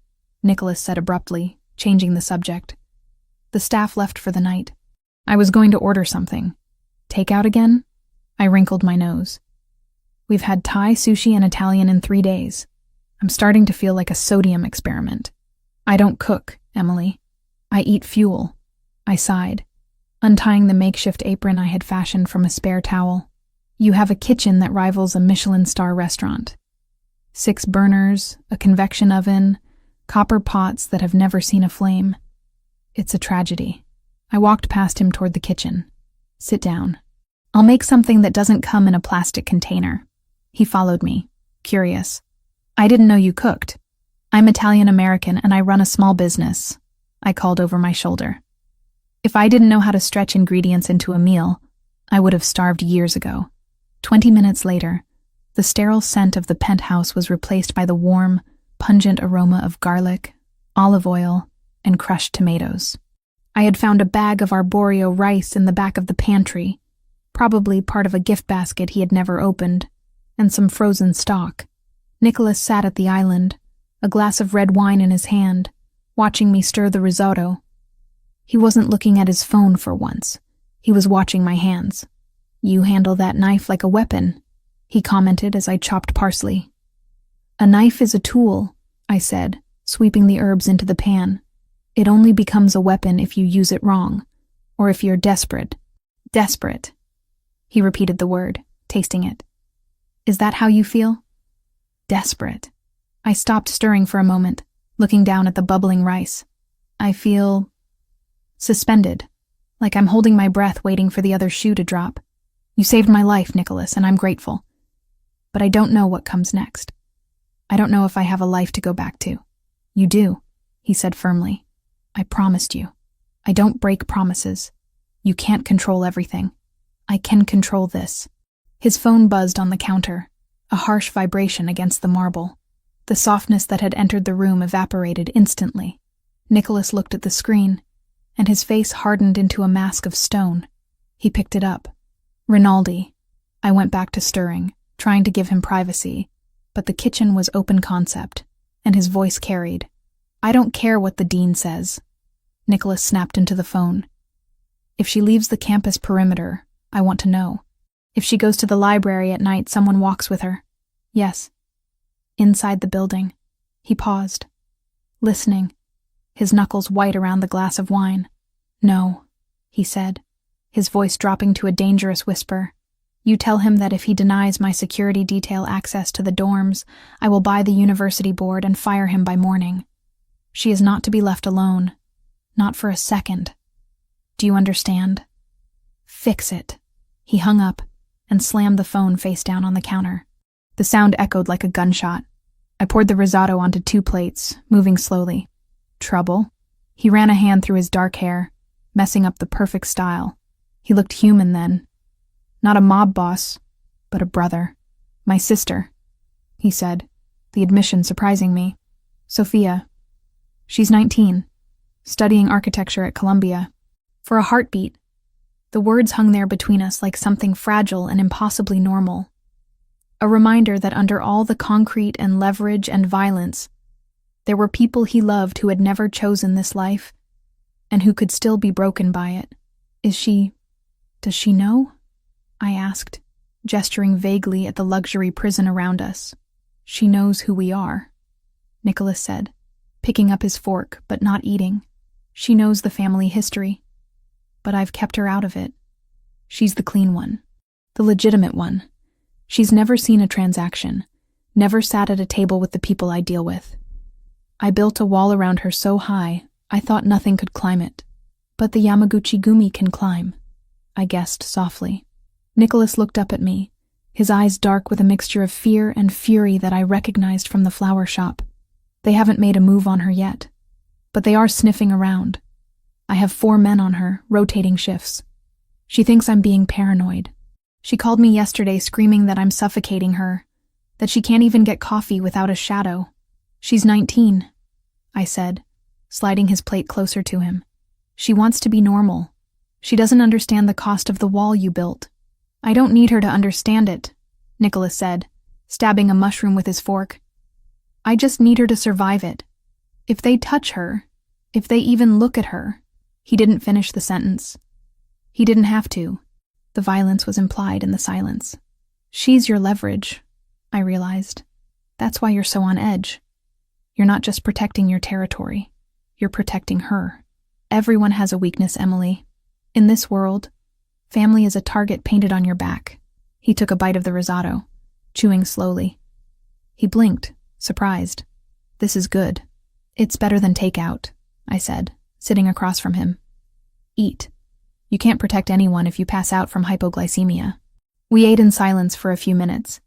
Nicholas said abruptly, changing the subject. The staff left for the night. I was going to order something. Takeout again? I wrinkled my nose. We've had Thai, sushi, and Italian in 3 days. I'm starting to feel like a sodium experiment. I don't cook, Emily. I eat fuel. I sighed, untying the makeshift apron I had fashioned from a spare towel. You have a kitchen that rivals a Michelin star restaurant. 6 burners, a convection oven, copper pots that have never seen a flame. It's a tragedy. I walked past him toward the kitchen. Sit down. I'll make something that doesn't come in a plastic container. He followed me, curious. I didn't know you cooked. I'm Italian-American and I run a small business, I called over my shoulder. If I didn't know how to stretch ingredients into a meal, I would have starved years ago. 20 minutes later, the sterile scent of the penthouse was replaced by the warm, pungent aroma of garlic, olive oil, and crushed tomatoes. I had found a bag of arborio rice in the back of the pantry, probably part of a gift basket he had never opened, and some frozen stock. Nicholas sat at the island, a glass of red wine in his hand, watching me stir the risotto. He wasn't looking at his phone for once. He was watching my hands. You handle that knife like a weapon, he commented as I chopped parsley. A knife is a tool, I said, sweeping the herbs into the pan. It only becomes a weapon if you use it wrong, or if you're desperate. Desperate. He repeated the word, tasting it. Is that how you feel? Desperate. I stopped stirring for a moment, looking down at the bubbling rice. I feel suspended, like I'm holding my breath waiting for the other shoe to drop. You saved my life, Nicholas, and I'm grateful. But I don't know what comes next. I don't know if I have a life to go back to. You do, he said firmly. I promised you. I don't break promises. You can't control everything. I can control this. His phone buzzed on the counter, a harsh vibration against the marble. The softness that had entered the room evaporated instantly. Nicholas looked at the screen, and his face hardened into a mask of stone. He picked it up. Rinaldi. I went back to stirring, trying to give him privacy, but the kitchen was open concept, and his voice carried. I don't care what the dean says. Nicholas snapped into the phone. If she leaves the campus perimeter, I want to know. If she goes to the library at night, someone walks with her. Yes. Inside the building. He paused, listening, his knuckles white around the glass of wine. No, he said, his voice dropping to a dangerous whisper. You tell him that if he denies my security detail access to the dorms, I will buy the university board and fire him by morning. She is not to be left alone. Not for a second. Do you understand? Fix it. He hung up and slammed the phone face down on the counter. The sound echoed like a gunshot. I poured the risotto onto 2 plates, moving slowly. Trouble? He ran a hand through his dark hair, messing up the perfect style. He looked human then. Not a mob boss, but a brother. My sister, he said, the admission surprising me. Sophia. She's 19, studying architecture at Columbia. For a heartbeat, the words hung there between us like something fragile and impossibly normal. A reminder that under all the concrete and leverage and violence, there were people he loved who had never chosen this life, and who could still be broken by it. Does she know? I asked, gesturing vaguely at the luxury prison around us. She knows who we are, Nicholas said, picking up his fork but not eating. She knows the family history, but I've kept her out of it. She's the clean one, the legitimate one. She's never seen a transaction, never sat at a table with the people I deal with. I built a wall around her so high, I thought nothing could climb it. But the Yamaguchi-gumi can climb, I guessed softly. Nicholas looked up at me, his eyes dark with a mixture of fear and fury that I recognized from the flower shop. They haven't made a move on her yet, but they are sniffing around. I have 4 men on her, rotating shifts. She thinks I'm being paranoid. She called me yesterday screaming that I'm suffocating her, that she can't even get coffee without a shadow. She's 19, I said, sliding his plate closer to him. She wants to be normal. She doesn't understand the cost of the wall you built. I don't need her to understand it, Nicholas said, stabbing a mushroom with his fork. I just need her to survive it. If they touch her, if they even look at her. He didn't finish the sentence. He didn't have to. The violence was implied in the silence. She's your leverage, I realized. That's why you're so on edge. You're not just protecting your territory. You're protecting her. Everyone has a weakness, Emily. In this world, family is a target painted on your back. He took a bite of the risotto, chewing slowly. He blinked, surprised. This is good. It's better than takeout, I said, sitting across from him. Eat. You can't protect anyone if you pass out from hypoglycemia. We ate in silence for a few minutes.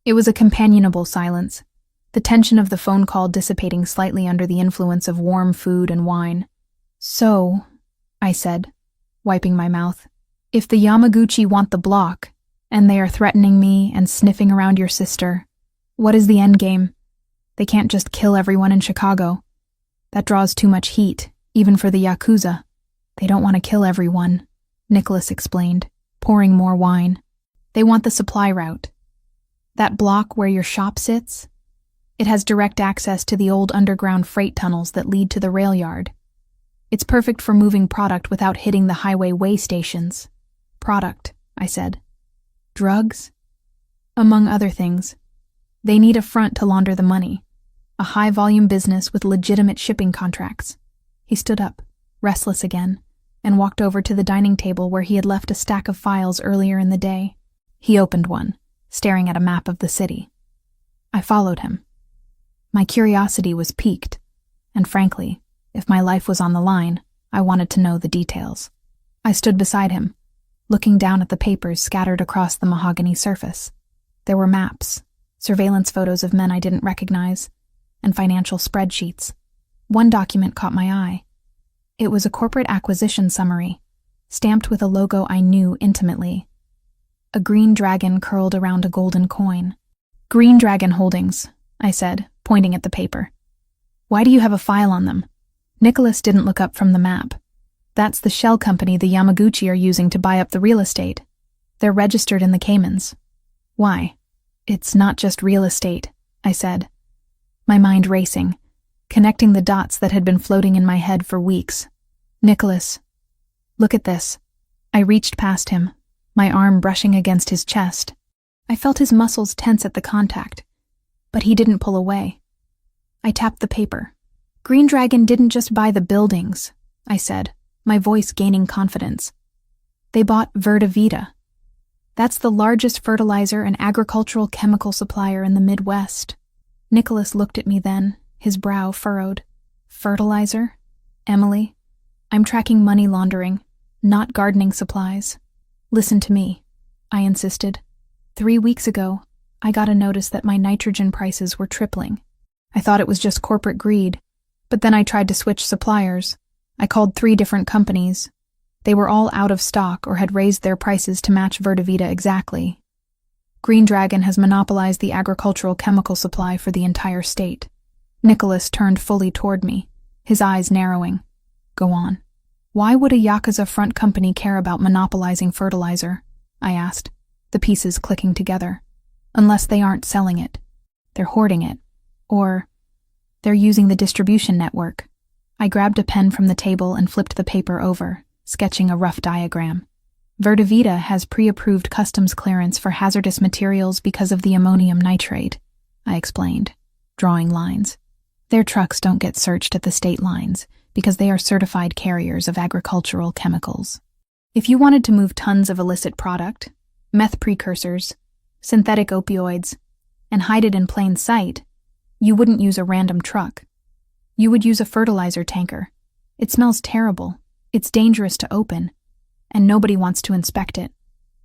It was a companionable silence, the tension of the phone call dissipating slightly under the influence of warm food and wine. So, I said, wiping my mouth, if the Yamaguchi want the block, and they are threatening me and sniffing around your sister, what is the end game? They can't just kill everyone in Chicago. That draws too much heat, even for the Yakuza. They don't want to kill everyone, Nicholas explained, pouring more wine. They want the supply route. That block where your shop sits? It has direct access to the old underground freight tunnels that lead to the rail yard. It's perfect for moving product without hitting the highway way stations. Product, I said. Drugs? Among other things. They need a front to launder the money. A high-volume business with legitimate shipping contracts. He stood up, restless again, and walked over to the dining table where he had left a stack of files earlier in the day. He opened one, staring at a map of the city. I followed him. My curiosity was piqued, And frankly, if my life was on the line, I wanted to know the details. I stood beside him, looking down at the papers scattered across the mahogany surface. There were maps, surveillance photos of men I didn't recognize, and financial spreadsheets. One document caught my eye. It was a corporate acquisition summary, stamped with a logo I knew intimately. A green dragon curled around a golden coin. "Green Dragon Holdings," I said, pointing at the paper. "Why do you have a file on them?" Nicholas didn't look up from the map. "That's the shell company the Yamaguchi are using to buy up the real estate. They're registered in the Caymans." "Why?" "It's not just real estate," I said, my mind racing, connecting the dots that had been floating in my head for weeks. "Nicholas, look at this." I reached past him, my arm brushing against his chest. I felt his muscles tense at the contact, but he didn't pull away. I tapped the paper. "Green Dragon didn't just buy the buildings," I said, my voice gaining confidence. "They bought Verda Vita. That's the largest fertilizer and agricultural chemical supplier in the Midwest." Nicholas looked at me then, his brow furrowed. "Fertilizer? Emily, I'm tracking money laundering, not gardening supplies." "Listen to me," I insisted. 3 weeks ago, I got a notice that my nitrogen prices were tripling. I thought it was just corporate greed, but then I tried to switch suppliers. I called 3 different companies. They were all out of stock or had raised their prices to match Verda Vita exactly. Green Dragon has monopolized the agricultural chemical supply for the entire state. Nicholas turned fully toward me, his eyes narrowing. "Go on." "Why would a Yakuza front company care about monopolizing fertilizer?" I asked, the pieces clicking together. "Unless they aren't selling it. They're hoarding it. Or they're using the distribution network." I grabbed a pen from the table and flipped the paper over, sketching a rough diagram. "Verda Vita has pre-approved customs clearance for hazardous materials because of the ammonium nitrate," I explained, drawing lines. "Their trucks don't get searched at the state lines because they are certified carriers of agricultural chemicals. If you wanted to move tons of illicit product, meth precursors, synthetic opioids, and hide it in plain sight, you wouldn't use a random truck. You would use a fertilizer tanker. It smells terrible, it's dangerous to open, and nobody wants to inspect it."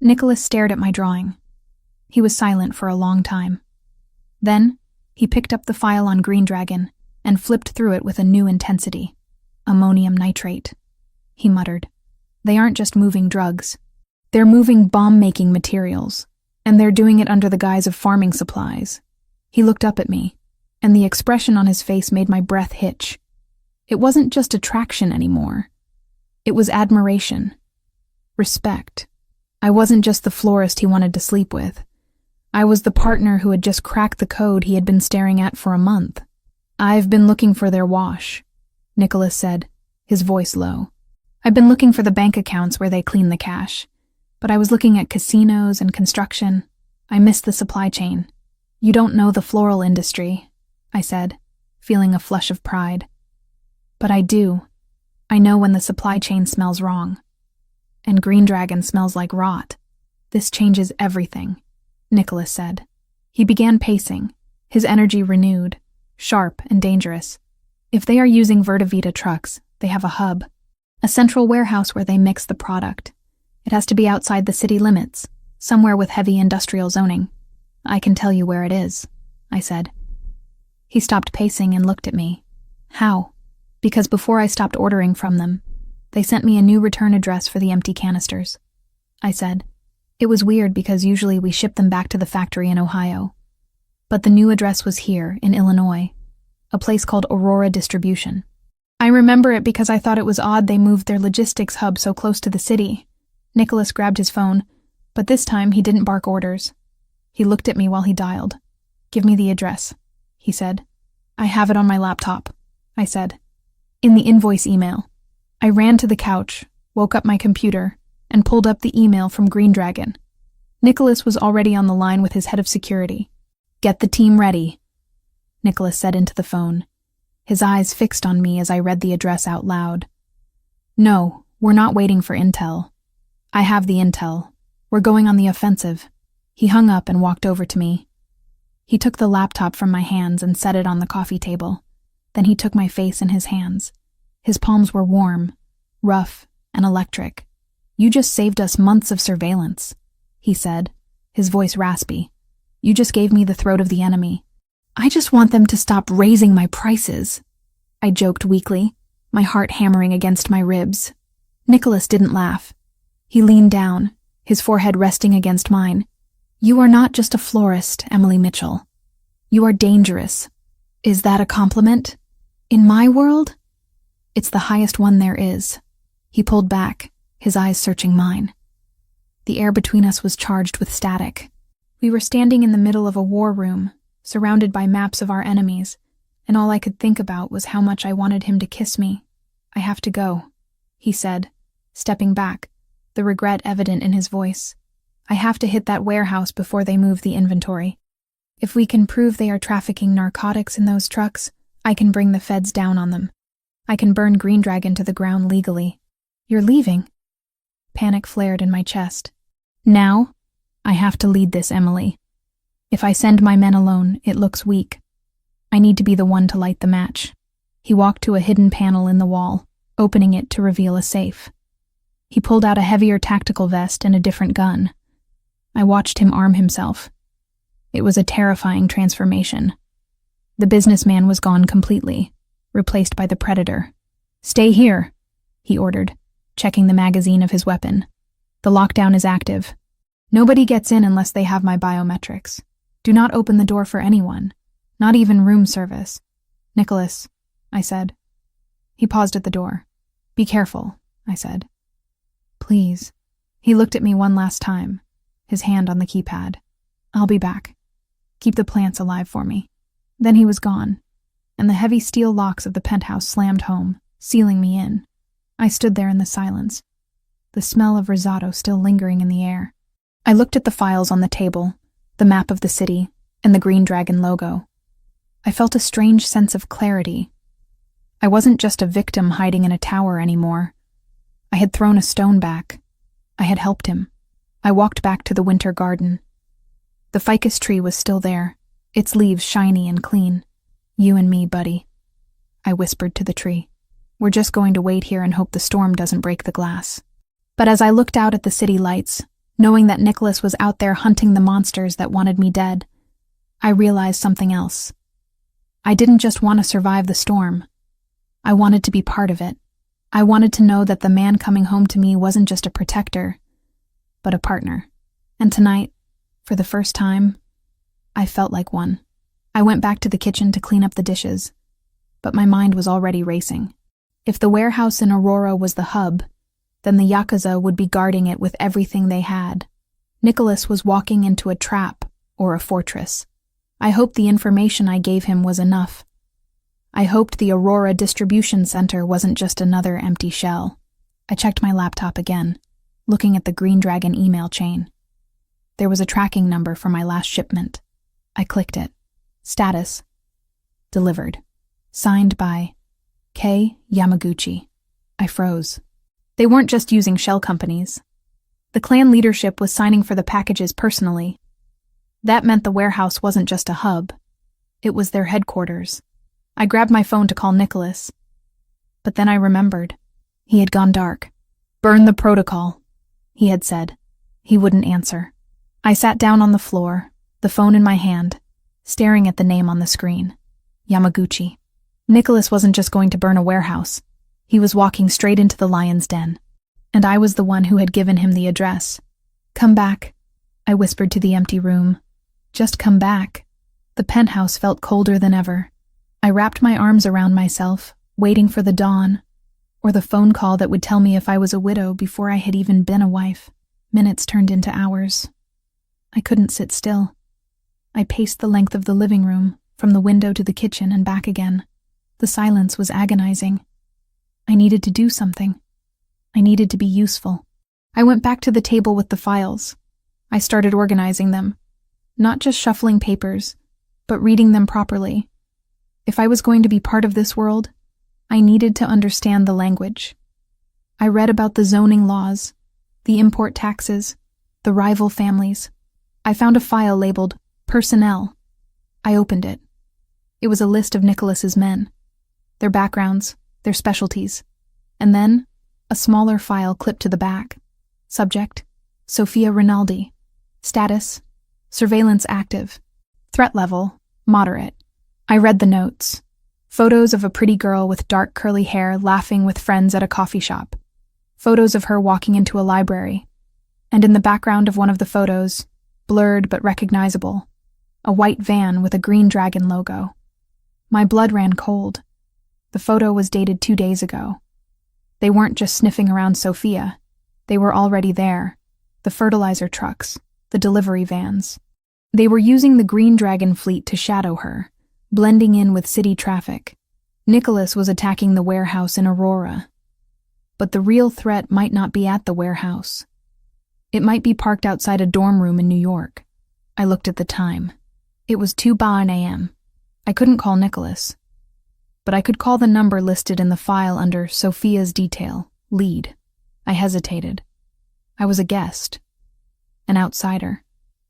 Nicholas stared at my drawing. He was silent for a long time. Then, he picked up the file on Green Dragon and flipped through it with a new intensity. "Ammonium nitrate," he muttered. "They aren't just moving drugs. They're moving bomb-making materials, and they're doing it under the guise of farming supplies." He looked up at me, and the expression on his face made my breath hitch. It wasn't just attraction anymore. It was admiration. Respect. I wasn't just the florist he wanted to sleep with. I was the partner who had just cracked the code he had been staring at for a month. "I've been looking for their wash," Nicholas said, his voice low. "I've been looking for the bank accounts where they clean the cash, but I was looking at casinos and construction. I missed the supply chain." "You don't know the floral industry," I said, feeling a flush of pride. "But I do. I know when the supply chain smells wrong. And Green Dragon smells like rot. This changes everything," Nicholas said. He began pacing, his energy renewed, sharp and dangerous. "If they are using Verda Vita trucks, they have a hub, a central warehouse where they mix the product. It has to be outside the city limits, somewhere with heavy industrial zoning. I can tell you where it is," I said. He stopped pacing and looked at me. "How?" "Because before I stopped ordering from them, they sent me a new return address for the empty canisters," I said. "It was weird because usually we ship them back to the factory in Ohio. But the new address was here, in Illinois, a place called Aurora Distribution. I remember it because I thought it was odd they moved their logistics hub so close to the city." Nicholas grabbed his phone, but this time he didn't bark orders. He looked at me while he dialed. "Give me the address," he said. "I have it on my laptop," I said. "In the invoice email." I ran to the couch, woke up my computer, and pulled up the email from Green Dragon. Nicholas was already on the line with his head of security. "Get the team ready," Nicholas said into the phone, his eyes fixed on me as I read the address out loud. "No, we're not waiting for intel. I have the intel. We're going on the offensive." He hung up and walked over to me. He took the laptop from my hands and set it on the coffee table. Then he took my face in his hands. His palms were warm, rough, and electric. "You just saved us months of surveillance," he said, his voice raspy. "You just gave me the throat of the enemy. I just want them to stop raising my prices," I joked weakly, my heart hammering against my ribs. Nicholas didn't laugh. He leaned down, his forehead resting against mine. "You are not just a florist, Emily Mitchell. You are dangerous. Is that a compliment? In my world? It's the highest one there is." He pulled back, his eyes searching mine. The air between us was charged with static. We were standing in the middle of a war room, surrounded by maps of our enemies, and all I could think about was how much I wanted him to kiss me. "I have to go," he said, stepping back, the regret evident in his voice. "I have to hit that warehouse before they move the inventory. If we can prove they are trafficking narcotics in those trucks, I can bring the feds down on them. I can burn Green Dragon to the ground legally." "You're leaving?" Panic flared in my chest. "Now, I have to lead this, Emily. If I send my men alone, it looks weak. I need to be the one to light the match." He walked to a hidden panel in the wall, opening it to reveal a safe. He pulled out a heavier tactical vest and a different gun. I watched him arm himself. It was a terrifying transformation. The businessman was gone completely, replaced by the predator. "Stay here," he ordered, checking the magazine of his weapon. "The lockdown is active. Nobody gets in unless they have my biometrics. Do not open the door for anyone, not even room service." "Nicholas," I said. He paused at the door. "Be careful," I said. "Please." He looked at me one last time, his hand on the keypad. "I'll be back. Keep the plants alive for me." Then he was gone, and the heavy steel locks of the penthouse slammed home, sealing me in. I stood there in the silence, the smell of risotto still lingering in the air. I looked at the files on the table, the map of the city, and the Green Dragon logo. I felt a strange sense of clarity. I wasn't just a victim hiding in a tower anymore. I had thrown a stone back. I had helped him. I walked back to the winter garden. The ficus tree was still there, its leaves shiny and clean. "You and me, buddy," I whispered to the tree. "We're just going to wait here and hope the storm doesn't break the glass." But as I looked out at the city lights, knowing that Nicholas was out there hunting the monsters that wanted me dead, I realized something else. I didn't just want to survive the storm. I wanted to be part of it. I wanted to know that the man coming home to me wasn't just a protector, but a partner. And tonight, for the first time, I felt like one. I went back to the kitchen to clean up the dishes, but my mind was already racing. If the warehouse in Aurora was the hub, then the Yakuza would be guarding it with everything they had. Nicholas was walking into a trap or a fortress. I hoped the information I gave him was enough. I hoped the Aurora distribution center wasn't just another empty shell. I checked my laptop again, looking at the Green Dragon email chain. There was a tracking number for my last shipment. I clicked it. Status: delivered. Signed by K. Yamaguchi. I froze. They weren't just using shell companies. The clan leadership was signing for the packages personally. That meant the warehouse wasn't just a hub. It was their headquarters. I grabbed my phone to call Nicholas. But then I remembered. He had gone dark. "Burn the protocol," he had said. He wouldn't answer. I sat down on the floor, the phone in my hand, staring at the name on the screen. Yamaguchi. Nicholas wasn't just going to burn a warehouse. He was walking straight into the lion's den. And I was the one who had given him the address. "Come back," I whispered to the empty room. "Just come back." The penthouse felt colder than ever. I wrapped my arms around myself, waiting for the dawn, or the phone call that would tell me if I was a widow before I had even been a wife. Minutes turned into hours. I couldn't sit still. I paced the length of the living room, from the window to the kitchen and back again. The silence was agonizing. I needed to do something. I needed to be useful. I went back to the table with the files. I started organizing them. Not just shuffling papers, but reading them properly. If I was going to be part of this world, I needed to understand the language. I read about the zoning laws, the import taxes, the rival families. I found a file labeled Personnel. I opened it. It was a list of Nicholas's men. their backgrounds, their specialties. And then, a smaller file clipped to the back. Subject, Sofia Rinaldi. Status, surveillance active. Threat level, moderate. I read the notes. Photos of a pretty girl with dark curly hair laughing with friends at a coffee shop. Photos of her walking into a library. And in the background of one of the photos, blurred but recognizable, a white van with a green dragon logo. My blood ran cold. The photo was dated 2 days ago. They weren't just sniffing around Sofia. They were already there. The fertilizer trucks, the delivery vans. They were using the green dragon fleet to shadow her, blending in with city traffic. Nicholas was attacking the warehouse in Aurora. But the real threat might not be at the warehouse. It might be parked outside a dorm room in New York. I looked at the time. It was 2:00 a.m. I couldn't call Nicholas. But I could call the number listed in the file under Sofia's detail, lead. I hesitated. I was a guest. An outsider.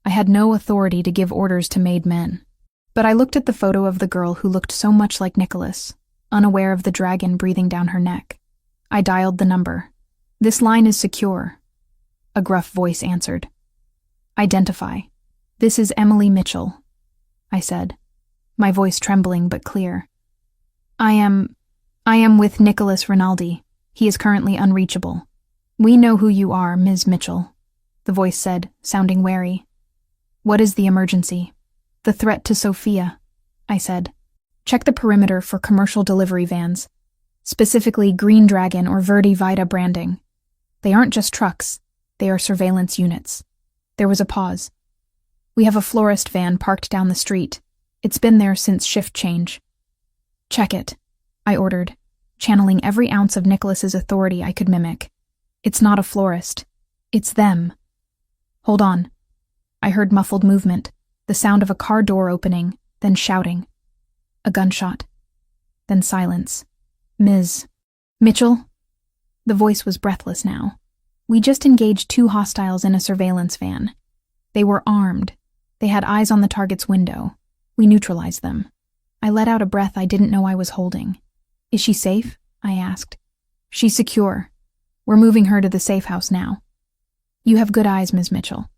I had no authority to give orders to made men. But I looked at the photo of the girl who looked so much like Nicholas, unaware of the dragon breathing down her neck. I dialed the number. "This line is secure," a gruff voice answered. "Identify. This is Emily Mitchell," I said, my voice trembling but clear. I am with Nicholas Rinaldi. He is currently unreachable." "We know who you are, Ms. Mitchell," the voice said, sounding wary. "What is the emergency?" "The threat to Sofia," I said. "Check the perimeter for commercial delivery vans, specifically Green Dragon or Verdi Vita branding. They aren't just trucks, they are surveillance units." There was a pause. "We have a florist van parked down the street. It's been there since shift change." "Check it," I ordered, channeling every ounce of Nicholas's authority I could mimic. "It's not a florist. It's them." "Hold on." I heard muffled movement, the sound of a car door opening, then shouting. A gunshot. Then silence. "Ms. Mitchell?" The voice was breathless now. "We just engaged 2 hostiles in a surveillance van. They were armed. They had eyes on the target's window. We neutralized them." I let out a breath I didn't know I was holding. "Is she safe?" I asked. "She's secure. We're moving her to the safe house now." "You have good eyes, Ms. Mitchell.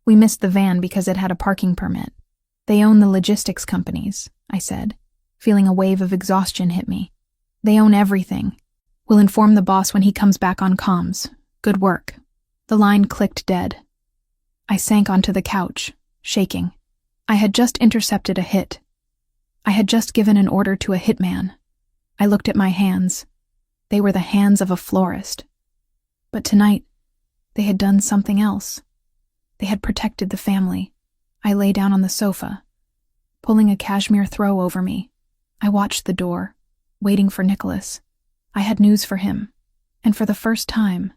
We missed the van because it had a parking permit. They own the logistics companies," I said, feeling a wave of exhaustion hit me. "They own everything. We'll inform the boss when he comes back on comms. Good work." The line clicked dead. I sank onto the couch, shaking. I had just intercepted a hit. I had just given an order to a hitman. I looked at my hands. They were the hands of a florist. But tonight, they had done something else. They had protected the family. I lay down on the sofa, pulling a cashmere throw over me. I watched the door, waiting for Nicholas. I had news for him, and for the first time,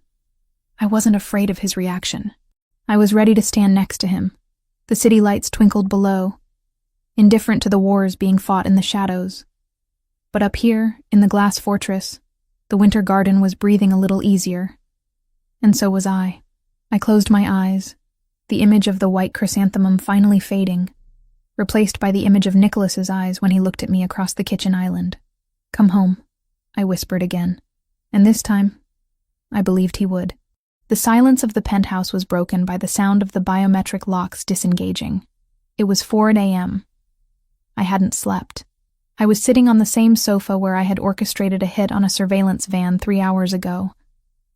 I wasn't afraid of his reaction. I was ready to stand next to him. The city lights twinkled below, indifferent to the wars being fought in the shadows. But up here, in the glass fortress, the winter garden was breathing a little easier. And so was I. I closed my eyes, the image of the white chrysanthemum finally fading, replaced by the image of Nicholas's eyes when he looked at me across the kitchen island. "Come home," I whispered again. And this time, I believed he would. The silence of the penthouse was broken by the sound of the biometric locks disengaging. It was 4 a.m. I hadn't slept. I was sitting on the same sofa where I had orchestrated a hit on a surveillance van 3 hours ago,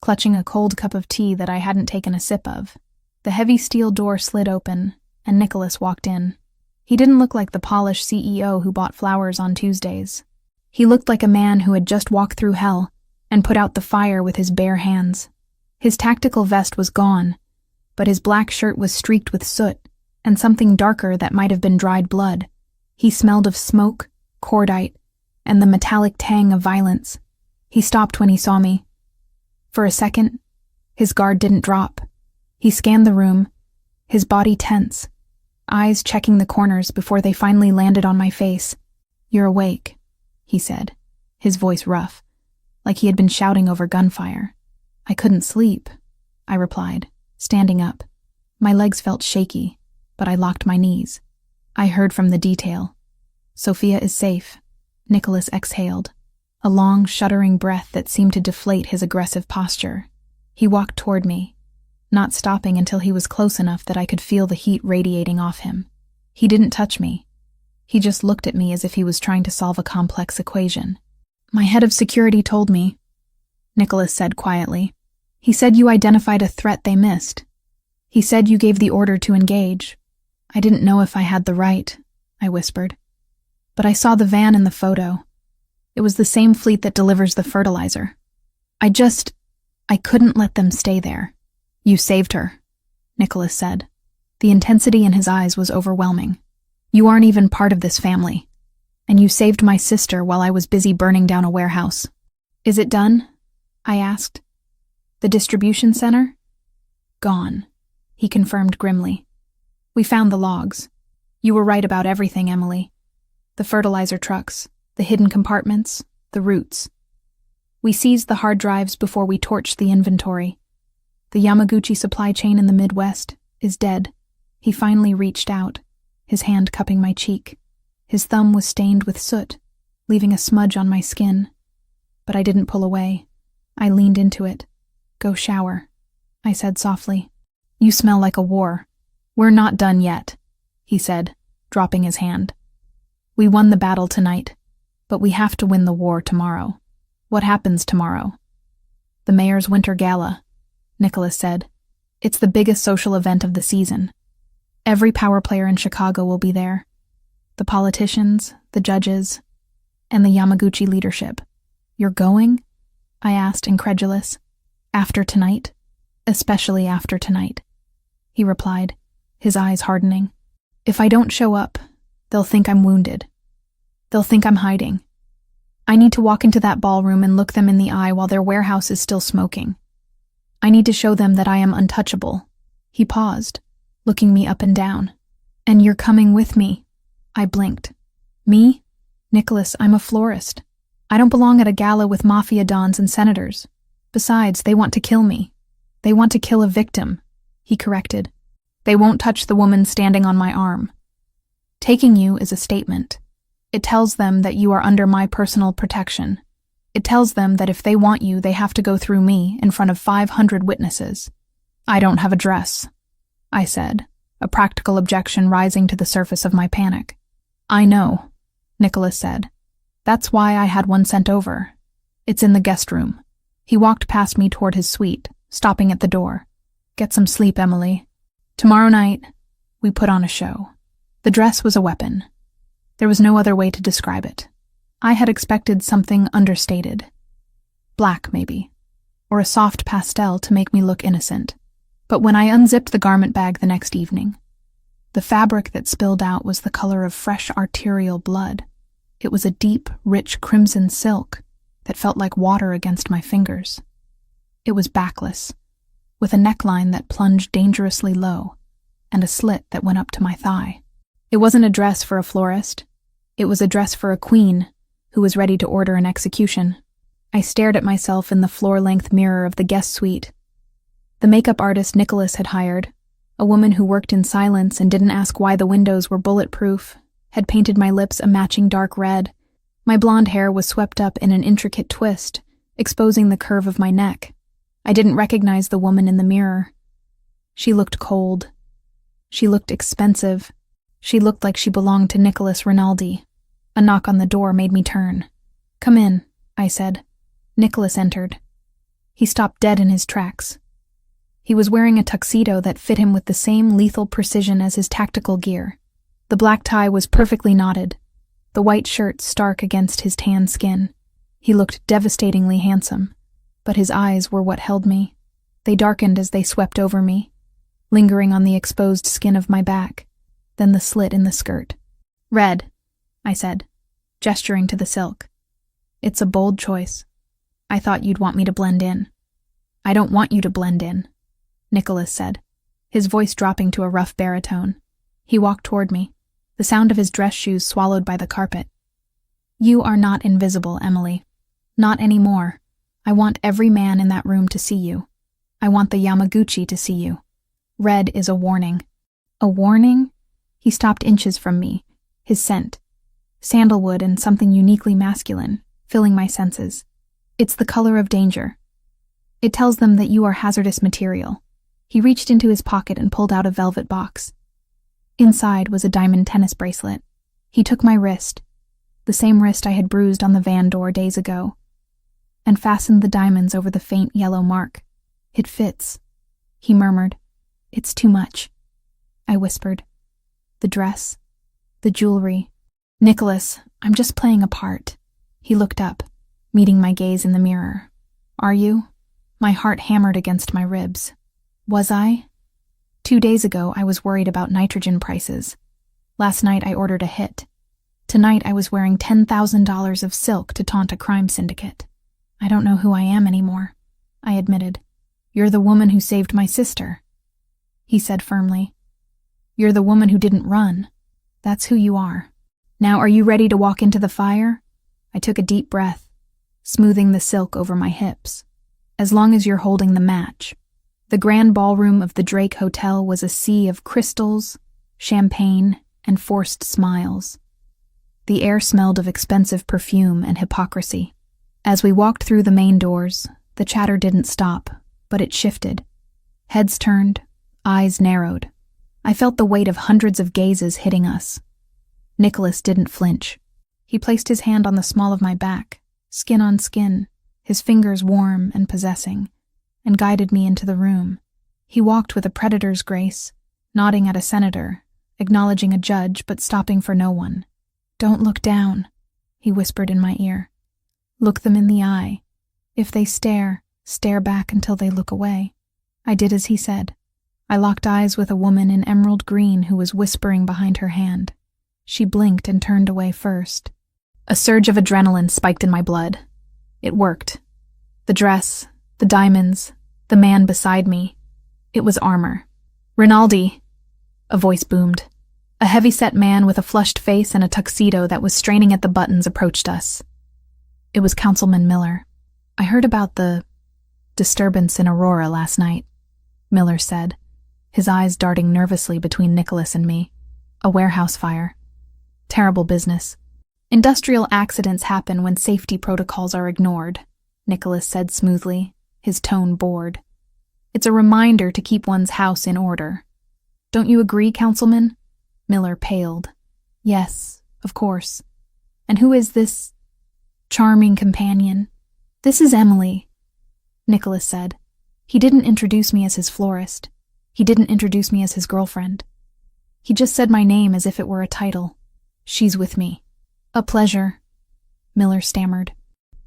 clutching a cold cup of tea that I hadn't taken a sip of. The heavy steel door slid open, and Nicholas walked in. He didn't look like the polished CEO who bought flowers on Tuesdays. He looked like a man who had just walked through hell and put out the fire with his bare hands. His tactical vest was gone, but his black shirt was streaked with soot and something darker that might have been dried blood. He smelled of smoke, cordite, and the metallic tang of violence. He stopped when he saw me. For a second, his guard didn't drop. He scanned the room, his body tense, eyes checking the corners before they finally landed on my face. "You're awake," he said, his voice rough, like he had been shouting over gunfire. "I couldn't sleep," I replied, standing up. My legs felt shaky, but I locked my knees. "I heard from the detail. Sofia is safe," Nicholas exhaled. a long, shuddering breath that seemed to deflate his aggressive posture. He walked toward me, not stopping until he was close enough that I could feel the heat radiating off him. He didn't touch me. He just looked at me as if he was trying to solve a complex equation. "My head of security told me," Nicholas said quietly. "He said you identified a threat they missed. He said you gave the order to engage." "I didn't know if I had the right," I whispered. "But I saw the van in the photo. It was the same fleet that delivers the fertilizer. I couldn't let them stay there." "You saved her," Nicholas said. The intensity in his eyes was overwhelming. "You aren't even part of this family. And you saved my sister while I was busy burning down a warehouse." "Is it done?" I asked. "The distribution center?" "Gone," he confirmed grimly. "We found the logs. You were right about everything, Emily. The fertilizer trucks, the hidden compartments, the routes. We seized the hard drives before we torched the inventory. The Yamaguchi supply chain in the Midwest is dead." He finally reached out, his hand cupping my cheek. His thumb was stained with soot, leaving a smudge on my skin. But I didn't pull away. I leaned into it. "Go shower," I said softly. "You smell like a war." "We're not done yet," he said, dropping his hand. "We won the battle tonight, but we have to win the war tomorrow." "What happens tomorrow?" "The mayor's winter gala," Nicholas said. "It's the biggest social event of the season. Every power player in Chicago will be there. The politicians, the judges, and the Yamaguchi leadership." "You're going?" I asked, incredulous. "After tonight? Especially after tonight," he replied, his eyes hardening. "If I don't show up, they'll think I'm wounded. They'll think I'm hiding. I need to walk into that ballroom and look them in the eye while their warehouse is still smoking. I need to show them that I am untouchable." He paused, looking me up and down. "And you're coming with me?" I blinked. "Me? Nicholas, I'm a florist. I don't belong at a gala with Mafia dons and senators. Besides, they want to kill me. They want to kill a victim," he corrected. "They won't touch the woman standing on my arm. Taking you is a statement. It tells them that you are under my personal protection. It tells them that if they want you, they have to go through me in front of 500 witnesses." "I don't have a dress," I said, a practical objection rising to the surface of my panic. "I know," Nicholas said. "That's why I had one sent over. It's in the guest room." He walked past me toward his suite, stopping at the door. "Get some sleep, Emily. Tomorrow night, we put on a show." The dress was a weapon. There was no other way to describe it. I had expected something understated. Black, maybe, or a soft pastel to make me look innocent. But when I unzipped the garment bag the next evening, the fabric that spilled out was the color of fresh arterial blood. It was a deep, rich crimson silk that felt like water against my fingers. It was backless, with a neckline that plunged dangerously low, and a slit that went up to my thigh. It wasn't a dress for a florist. It was a dress for a queen who was ready to order an execution. I stared at myself in the floor-length mirror of the guest suite. The makeup artist Nicholas had hired, a woman who worked in silence and didn't ask why the windows were bulletproof, had painted my lips a matching dark red. My blonde hair was swept up in an intricate twist, exposing the curve of my neck. I didn't recognize the woman in the mirror. She looked cold. She looked expensive. She looked like she belonged to Nicholas Rinaldi. A knock on the door made me turn. "Come in," I said. Nicholas entered. He stopped dead in his tracks. He was wearing a tuxedo that fit him with the same lethal precision as his tactical gear. The black tie was perfectly knotted, the white shirt stark against his tan skin. He looked devastatingly handsome, but his eyes were what held me. They darkened as they swept over me, lingering on the exposed skin of my back, then the slit in the skirt. "Red," I said, gesturing to the silk. "It's a bold choice. I thought you'd want me to blend in." "I don't want you to blend in," Nicholas said, his voice dropping to a rough baritone. He walked toward me, the sound of his dress shoes swallowed by the carpet. "You are not invisible, Emily. Not anymore. I want every man in that room to see you. I want the Yamaguchi to see you. Red is a warning." "A warning?" He stopped inches from me, his scent. Sandalwood and something uniquely masculine, filling my senses. It's the color of danger. It tells them that you are hazardous material. He reached into his pocket and pulled out a velvet box. Inside was a diamond tennis bracelet. He took my wrist, the same wrist I had bruised on the van door days ago, and fastened the diamonds over the faint yellow mark. It fits, he murmured. It's too much, I whispered. The dress, the jewelry. Nicholas, I'm just playing a part. He looked up, meeting my gaze in the mirror. Are you? My heart hammered against my ribs. Was I? 2 days ago, I was worried about nitrogen prices. Last night, I ordered a hit. Tonight, I was wearing $10,000 of silk to taunt a crime syndicate. I don't know who I am anymore, I admitted. You're the woman who saved my sister, he said firmly. You're the woman who didn't run. That's who you are. Now, are you ready to walk into the fire? I took a deep breath, smoothing the silk over my hips. As long as you're holding the match. The grand ballroom of the Drake Hotel was a sea of crystals, champagne, and forced smiles. The air smelled of expensive perfume and hypocrisy. As we walked through the main doors, the chatter didn't stop, but it shifted. Heads turned, eyes narrowed. I felt the weight of hundreds of gazes hitting us. Nicholas didn't flinch. He placed his hand on the small of my back, skin on skin, his fingers warm and possessing, and guided me into the room. He walked with a predator's grace, nodding at a senator, acknowledging a judge but stopping for no one. Don't look down, he whispered in my ear. Look them in the eye. If they stare, stare back until they look away. I did as he said. I locked eyes with a woman in emerald green who was whispering behind her hand. She blinked and turned away first. A surge of adrenaline spiked in my blood. It worked. The dress, the diamonds, the man beside me. It was armor. Rinaldi, a voice boomed. A heavy-set man with a flushed face and a tuxedo that was straining at the buttons approached us. It was Councilman Miller. I heard about the disturbance in Aurora last night, Miller said, his eyes darting nervously between Nicholas and me. A warehouse fire. Terrible business. Industrial accidents happen when safety protocols are ignored, Nicholas said smoothly, his tone bored. It's a reminder to keep one's house in order. Don't you agree, Councilman? Miller paled. Yes, of course. And who is this charming companion? This is Emily, Nicholas said. He didn't introduce me as his florist. He didn't introduce me as his girlfriend. He just said my name as if it were a title. She's with me. A pleasure, Miller stammered.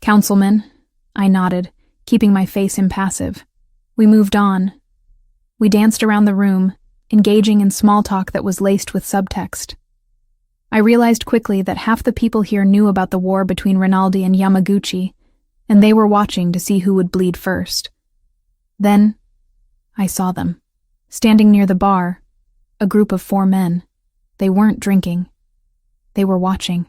Councilman, I nodded, keeping my face impassive. We moved on. We danced around the room, engaging in small talk that was laced with subtext. I realized quickly that half the people here knew about the war between Rinaldi and Yamaguchi, and they were watching to see who would bleed first. Then, I saw them. Standing near the bar, a group of 4 men. They weren't drinking. They were watching.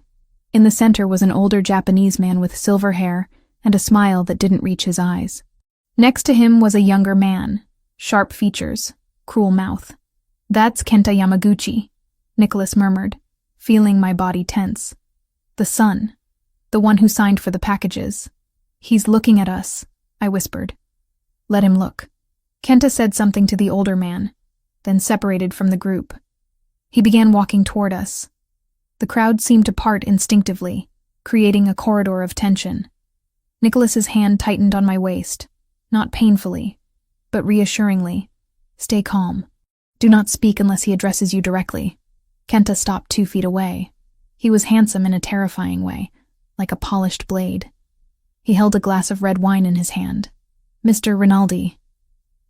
In the center was an older Japanese man with silver hair and a smile that didn't reach his eyes. Next to him was a younger man, sharp features, cruel mouth. That's Kenta Yamaguchi, Nicholas murmured, feeling my body tense. The son, the one who signed for the packages. He's looking at us, I whispered. Let him look. Kenta said something to the older man, then separated from the group. He began walking toward us. The crowd seemed to part instinctively, creating a corridor of tension. Nicholas's hand tightened on my waist, not painfully, but reassuringly. Stay calm. Do not speak unless he addresses you directly. Kenta stopped 2 feet away. He was handsome in a terrifying way, like a polished blade. He held a glass of red wine in his hand. Mr. Rinaldi,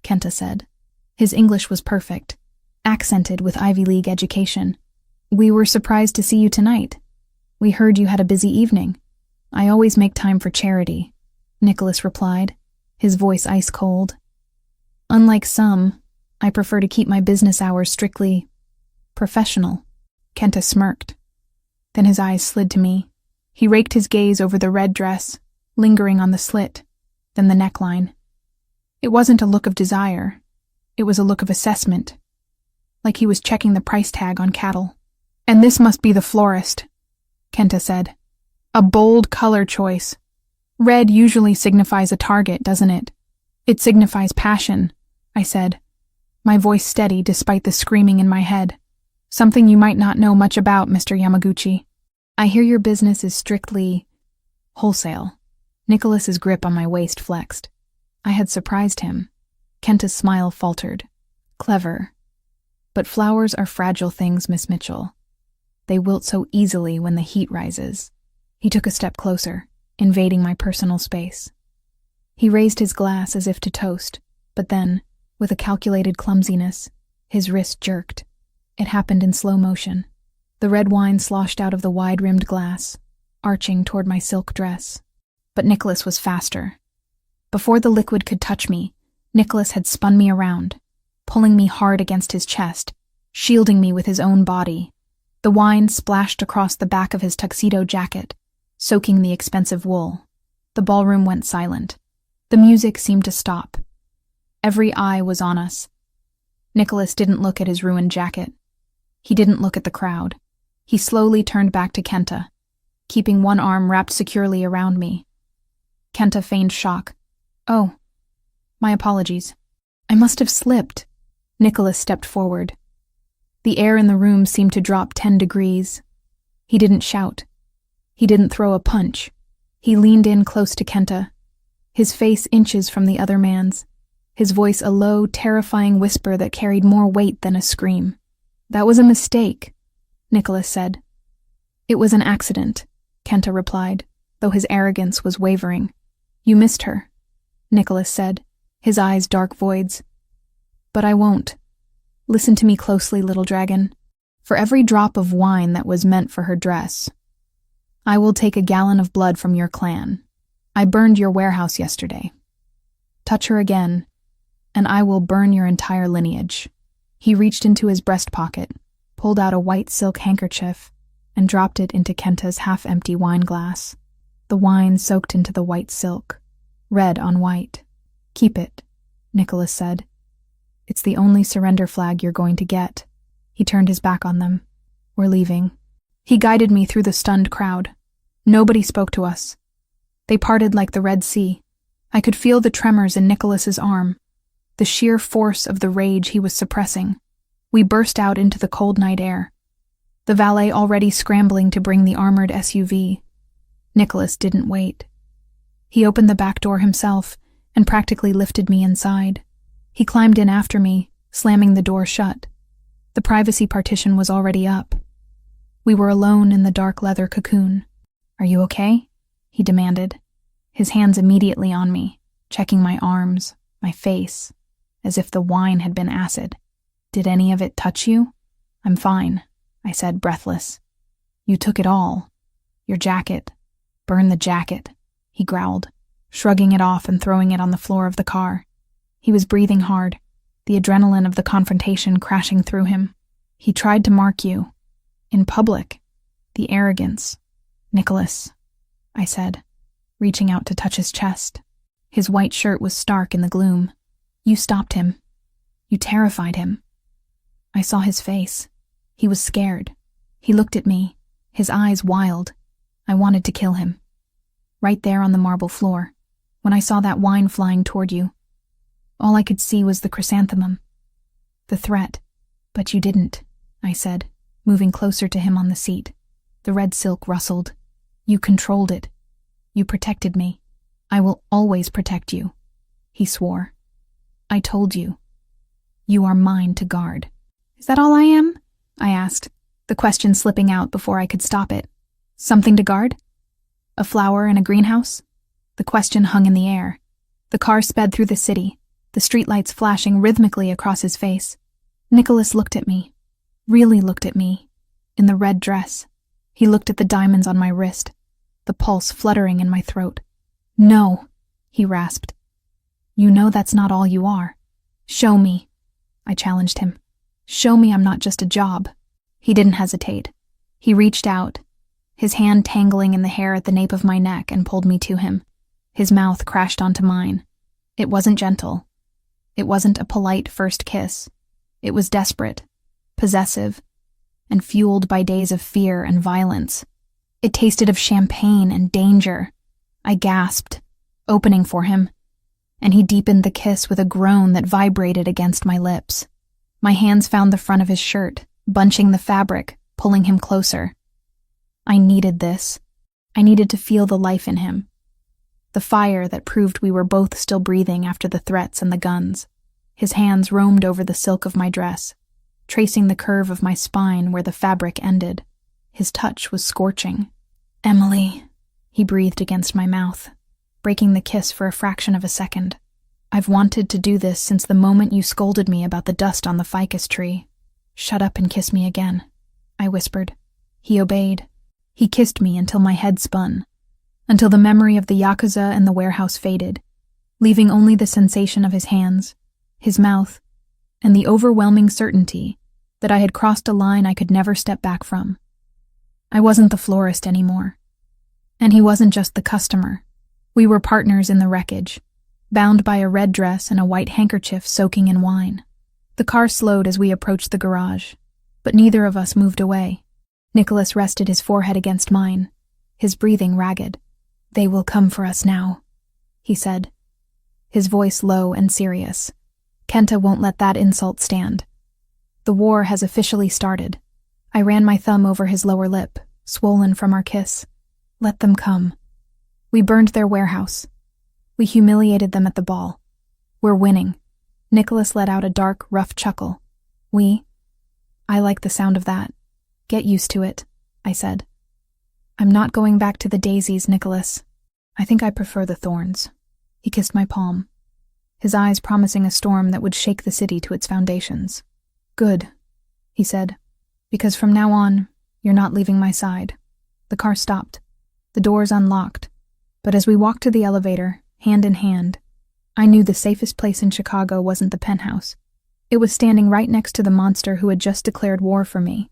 Kenta said. His English was perfect, accented with Ivy League education. We were surprised to see you tonight. We heard you had a busy evening. I always make time for charity, Nicholas replied, his voice ice cold. Unlike some, I prefer to keep my business hours strictly professional. Kenta smirked. Then his eyes slid to me. He raked his gaze over the red dress, lingering on the slit, then the neckline. It wasn't a look of desire. It was a look of assessment, like he was checking the price tag on cattle. And this must be the florist, Kenta said. A bold color choice. Red usually signifies a target, doesn't it? It signifies passion, I said, my voice steady despite the screaming in my head. Something you might not know much about, Mr. Yamaguchi. I hear your business is strictly wholesale. Nicholas's grip on my waist flexed. I had surprised him. Kenta's smile faltered. Clever. But flowers are fragile things, Miss Mitchell. They wilt so easily when the heat rises. He took a step closer, invading my personal space. He raised his glass as if to toast, but then, with a calculated clumsiness, his wrist jerked. It happened in slow motion. The red wine sloshed out of the wide-rimmed glass, arching toward my silk dress. But Nicholas was faster. Before the liquid could touch me, Nicholas had spun me around, pulling me hard against his chest, shielding me with his own body. The wine splashed across the back of his tuxedo jacket, soaking the expensive wool. The ballroom went silent. The music seemed to stop. Every eye was on us. Nicholas didn't look at his ruined jacket. He didn't look at the crowd. He slowly turned back to Kenta, keeping one arm wrapped securely around me. Kenta feigned shock. Oh, my apologies. I must have slipped. Nicholas stepped forward. The air in the room seemed to drop 10 degrees. He didn't shout. He didn't throw a punch. He leaned in close to Kenta, his face inches from the other man's, his voice a low, terrifying whisper that carried more weight than a scream. That was a mistake, Nicholas said. It was an accident, Kenta replied, though his arrogance was wavering. You missed her, Nicholas said, his eyes dark voids. But I won't. Listen to me closely, little dragon. For every drop of wine that was meant for her dress, I will take a gallon of blood from your clan. I burned your warehouse yesterday. Touch her again, and I will burn your entire lineage. He reached into his breast pocket, pulled out a white silk handkerchief, and dropped it into Kenta's half-empty wine glass. The wine soaked into the white silk, red on white. Keep it, Nicholas said. It's the only surrender flag you're going to get. He turned his back on them. We're leaving. He guided me through the stunned crowd. Nobody spoke to us. They parted like the Red Sea. I could feel the tremors in Nicholas's arm, the sheer force of the rage he was suppressing. We burst out into the cold night air, the valet already scrambling to bring the armored SUV. Nicholas didn't wait. He opened the back door himself and practically lifted me inside. He climbed in after me, slamming the door shut. The privacy partition was already up. We were alone in the dark leather cocoon. Are you okay? He demanded, his hands immediately on me, checking my arms, my face, as if the wine had been acid. Did any of it touch you? I'm fine, I said, breathless. You took it all. Your jacket. Burn the jacket, he growled, shrugging it off and throwing it on the floor of the car. He was breathing hard, the adrenaline of the confrontation crashing through him. He tried to mark you. In public. The arrogance. Nicholas, I said, reaching out to touch his chest. His white shirt was stark in the gloom. You stopped him. You terrified him. I saw his face. He was scared. He looked at me, his eyes wild. I wanted to kill him. Right there on the marble floor, when I saw that wine flying toward you. All I could see was the chrysanthemum. The threat. But you didn't, I said, moving closer to him on the seat. The red silk rustled. You controlled it. You protected me. I will always protect you, he swore. I told you. You are mine to guard. Is that all I am? I asked, the question slipping out before I could stop it. Something to guard? A flower in a greenhouse? The question hung in the air. The car sped through the city, the streetlights flashing rhythmically across his face. Nicholas looked at me. Really looked at me. In the red dress. He looked at the diamonds on my wrist, the pulse fluttering in my throat. No, he rasped. You know that's not all you are. Show me, I challenged him. Show me I'm not just a job. He didn't hesitate. He reached out, his hand tangling in the hair at the nape of my neck, and pulled me to him. His mouth crashed onto mine. It wasn't gentle. It wasn't a polite first kiss. It was desperate, possessive, and fueled by days of fear and violence. It tasted of champagne and danger. I gasped, opening for him, and he deepened the kiss with a groan that vibrated against my lips. My hands found the front of his shirt, bunching the fabric, pulling him closer. I needed this. I needed to feel the life in him. The fire that proved we were both still breathing after the threats and the guns. His hands roamed over the silk of my dress, tracing the curve of my spine where the fabric ended. His touch was scorching. "Emily," he breathed against my mouth, breaking the kiss for a fraction of a second. "I've wanted to do this since the moment you scolded me about the dust on the ficus tree. Shut up and kiss me again," I whispered. He obeyed. He kissed me until my head spun, until the memory of the Yakuza and the warehouse faded, leaving only the sensation of his hands, his mouth, and the overwhelming certainty that I had crossed a line I could never step back from. I wasn't the florist anymore. And he wasn't just the customer. We were partners in the wreckage, bound by a red dress and a white handkerchief soaking in wine. The car slowed as we approached the garage, but neither of us moved away. Nicholas rested his forehead against mine, his breathing ragged. "They will come for us now," he said, his voice low and serious. "Kenta won't let that insult stand. The war has officially started." I ran my thumb over his lower lip, swollen from our kiss. "Let them come. We burned their warehouse. We humiliated them at the ball. We're winning." Nicholas let out a dark, rough chuckle. I like the sound of that. "Get used to it," I said. "I'm not going back to the daisies, Nicholas. I think I prefer the thorns." He kissed my palm, his eyes promising a storm that would shake the city to its foundations. "Good," he said, "because from now on, you're not leaving my side." The car stopped. The doors unlocked. But as we walked to the elevator, hand in hand, I knew the safest place in Chicago wasn't the penthouse. It was standing right next to the monster who had just declared war for me.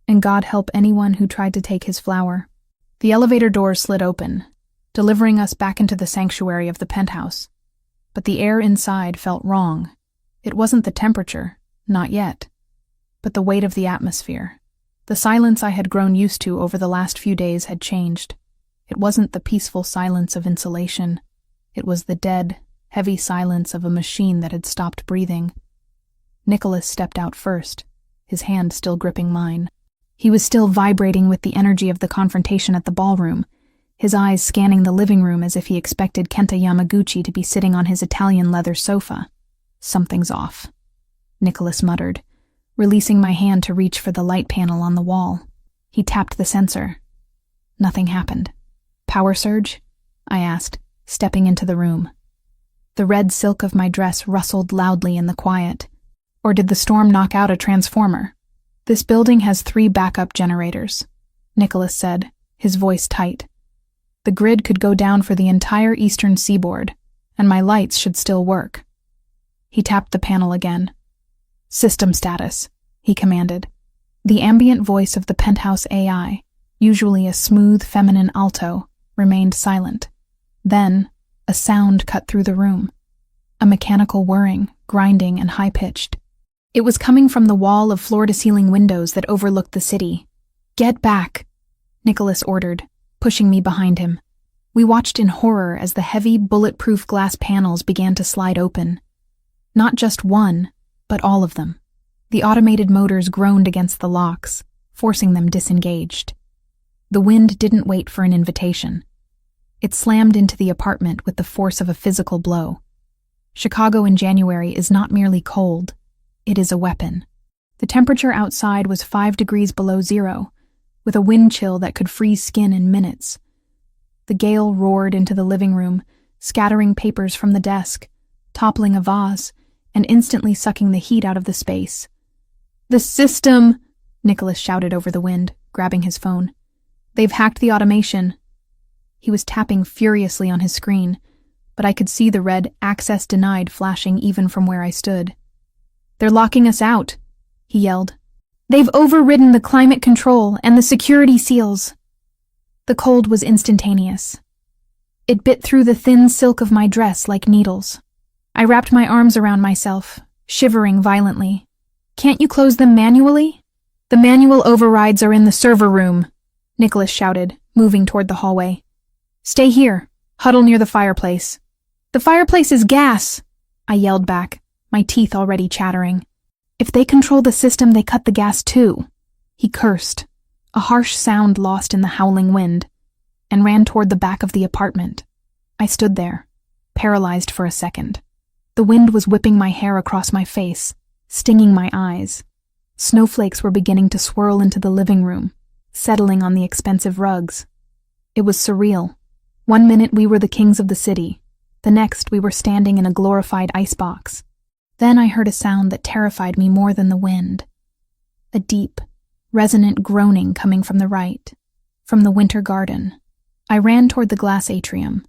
And God help anyone who tried to take his flower. The elevator doors slid open, delivering us back into the sanctuary of the penthouse. But the air inside felt wrong. It wasn't the temperature, not yet, but the weight of the atmosphere. The silence I had grown used to over the last few days had changed. It wasn't the peaceful silence of insulation. It was the dead, heavy silence of a machine that had stopped breathing. Nicholas stepped out first, his hand still gripping mine. He was still vibrating with the energy of the confrontation at the ballroom, his eyes scanning the living room as if he expected Kenta Yamaguchi to be sitting on his Italian leather sofa. "Something's off," Nicholas muttered, releasing my hand to reach for the light panel on the wall. He tapped the sensor. Nothing happened. "Power surge?" I asked, stepping into the room. The red silk of my dress rustled loudly in the quiet. Or did the storm knock out a transformer? "This building has 3 backup generators," Nicholas said, his voice tight. "The grid could go down for the entire eastern seaboard, and my lights should still work." He tapped the panel again. "System status," he commanded. The ambient voice of the penthouse AI, usually a smooth feminine alto, remained silent. Then, a sound cut through the room. A mechanical whirring, grinding and high-pitched. It was coming from the wall of floor-to-ceiling windows that overlooked the city. "Get back," Nicholas ordered, pushing me behind him. We watched in horror as the heavy, bulletproof glass panels began to slide open. Not just one, but all of them. The automated motors groaned against the locks, forcing them disengaged. The wind didn't wait for an invitation. It slammed into the apartment with the force of a physical blow. Chicago in January is not merely cold. It is a weapon. The temperature outside was 5 degrees below zero, with a wind chill that could freeze skin in minutes. The gale roared into the living room, scattering papers from the desk, toppling a vase, and instantly sucking the heat out of the space. "The system!" Nicholas shouted over the wind, grabbing his phone. "They've hacked the automation." He was tapping furiously on his screen, but I could see the red "access denied" flashing even from where I stood. "They're locking us out," he yelled. "They've overridden the climate control and the security seals." The cold was instantaneous. It bit through the thin silk of my dress like needles. I wrapped my arms around myself, shivering violently. "Can't you close them manually?" "The manual overrides are in the server room," Nicholas shouted, moving toward the hallway. "Stay here. Huddle near the fireplace." "The fireplace is gas," I yelled back, my teeth already chattering. "If they control the system, they cut the gas too." He cursed, a harsh sound lost in the howling wind, and ran toward the back of the apartment. I stood there, paralyzed for a second. The wind was whipping my hair across my face, stinging my eyes. Snowflakes were beginning to swirl into the living room, settling on the expensive rugs. It was surreal. One minute we were the kings of the city. The next we were standing in a glorified icebox. Then I heard a sound that terrified me more than the wind. A deep, resonant groaning coming from the right, from the winter garden. I ran toward the glass atrium.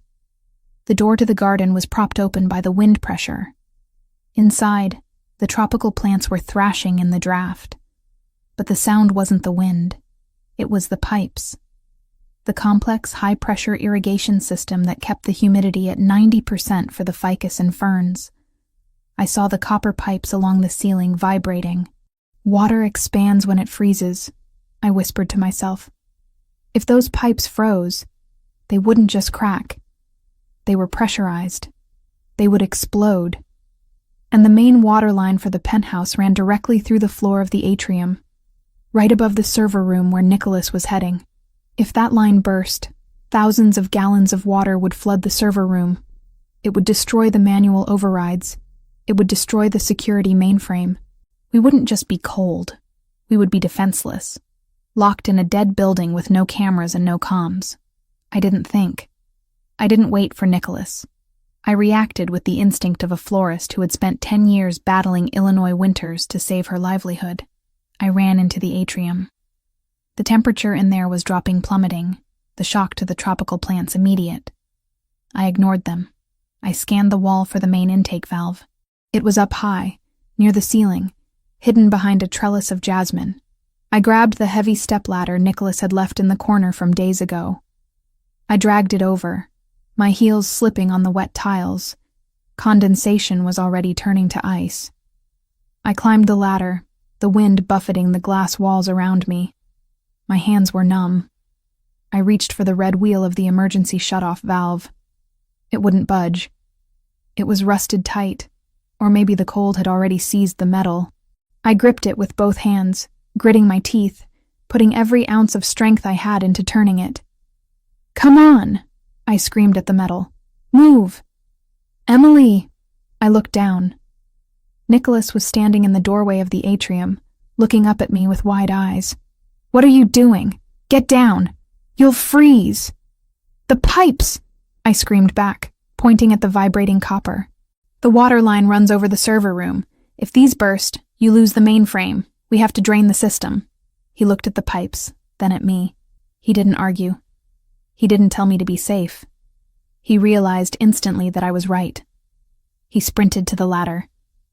The door to the garden was propped open by the wind pressure. Inside, the tropical plants were thrashing in the draft. But the sound wasn't the wind. It was the pipes. The complex, high-pressure irrigation system that kept the humidity at 90% for the ficus and ferns. I saw the copper pipes along the ceiling vibrating. "Water expands when it freezes," I whispered to myself. If those pipes froze, they wouldn't just crack. They were pressurized. They would explode. And the main water line for the penthouse ran directly through the floor of the atrium, right above the server room where Nicholas was heading. If that line burst, thousands of gallons of water would flood the server room. It would destroy the manual overrides. It would destroy the security mainframe. We wouldn't just be cold. We would be defenseless, locked in a dead building with no cameras and no comms. I didn't think. I didn't wait for Nicholas. I reacted with the instinct of a florist who had spent 10 years battling Illinois winters to save her livelihood. I ran into the atrium. The temperature in there was plummeting, the shock to the tropical plants immediate. I ignored them. I scanned the wall for the main intake valve. It was up high, near the ceiling, hidden behind a trellis of jasmine. I grabbed the heavy stepladder Nicholas had left in the corner from days ago. I dragged it over, my heels slipping on the wet tiles. Condensation was already turning to ice. I climbed the ladder, the wind buffeting the glass walls around me. My hands were numb. I reached for the red wheel of the emergency shutoff valve. It wouldn't budge. It was rusted tight, or maybe the cold had already seized the metal. I gripped it with both hands, gritting my teeth, putting every ounce of strength I had into turning it. "Come on!" I screamed at the metal. "Move!" "Emily!" I looked down. Nicholas was standing in the doorway of the atrium, looking up at me with wide eyes. "What are you doing? Get down! You'll freeze!" "The pipes!" I screamed back, pointing at the vibrating copper. "The water line runs over the server room. If these burst, you lose the mainframe. We have to drain the system." He looked at the pipes, then at me. He didn't argue. He didn't tell me to be safe. He realized instantly that I was right. He sprinted to the ladder.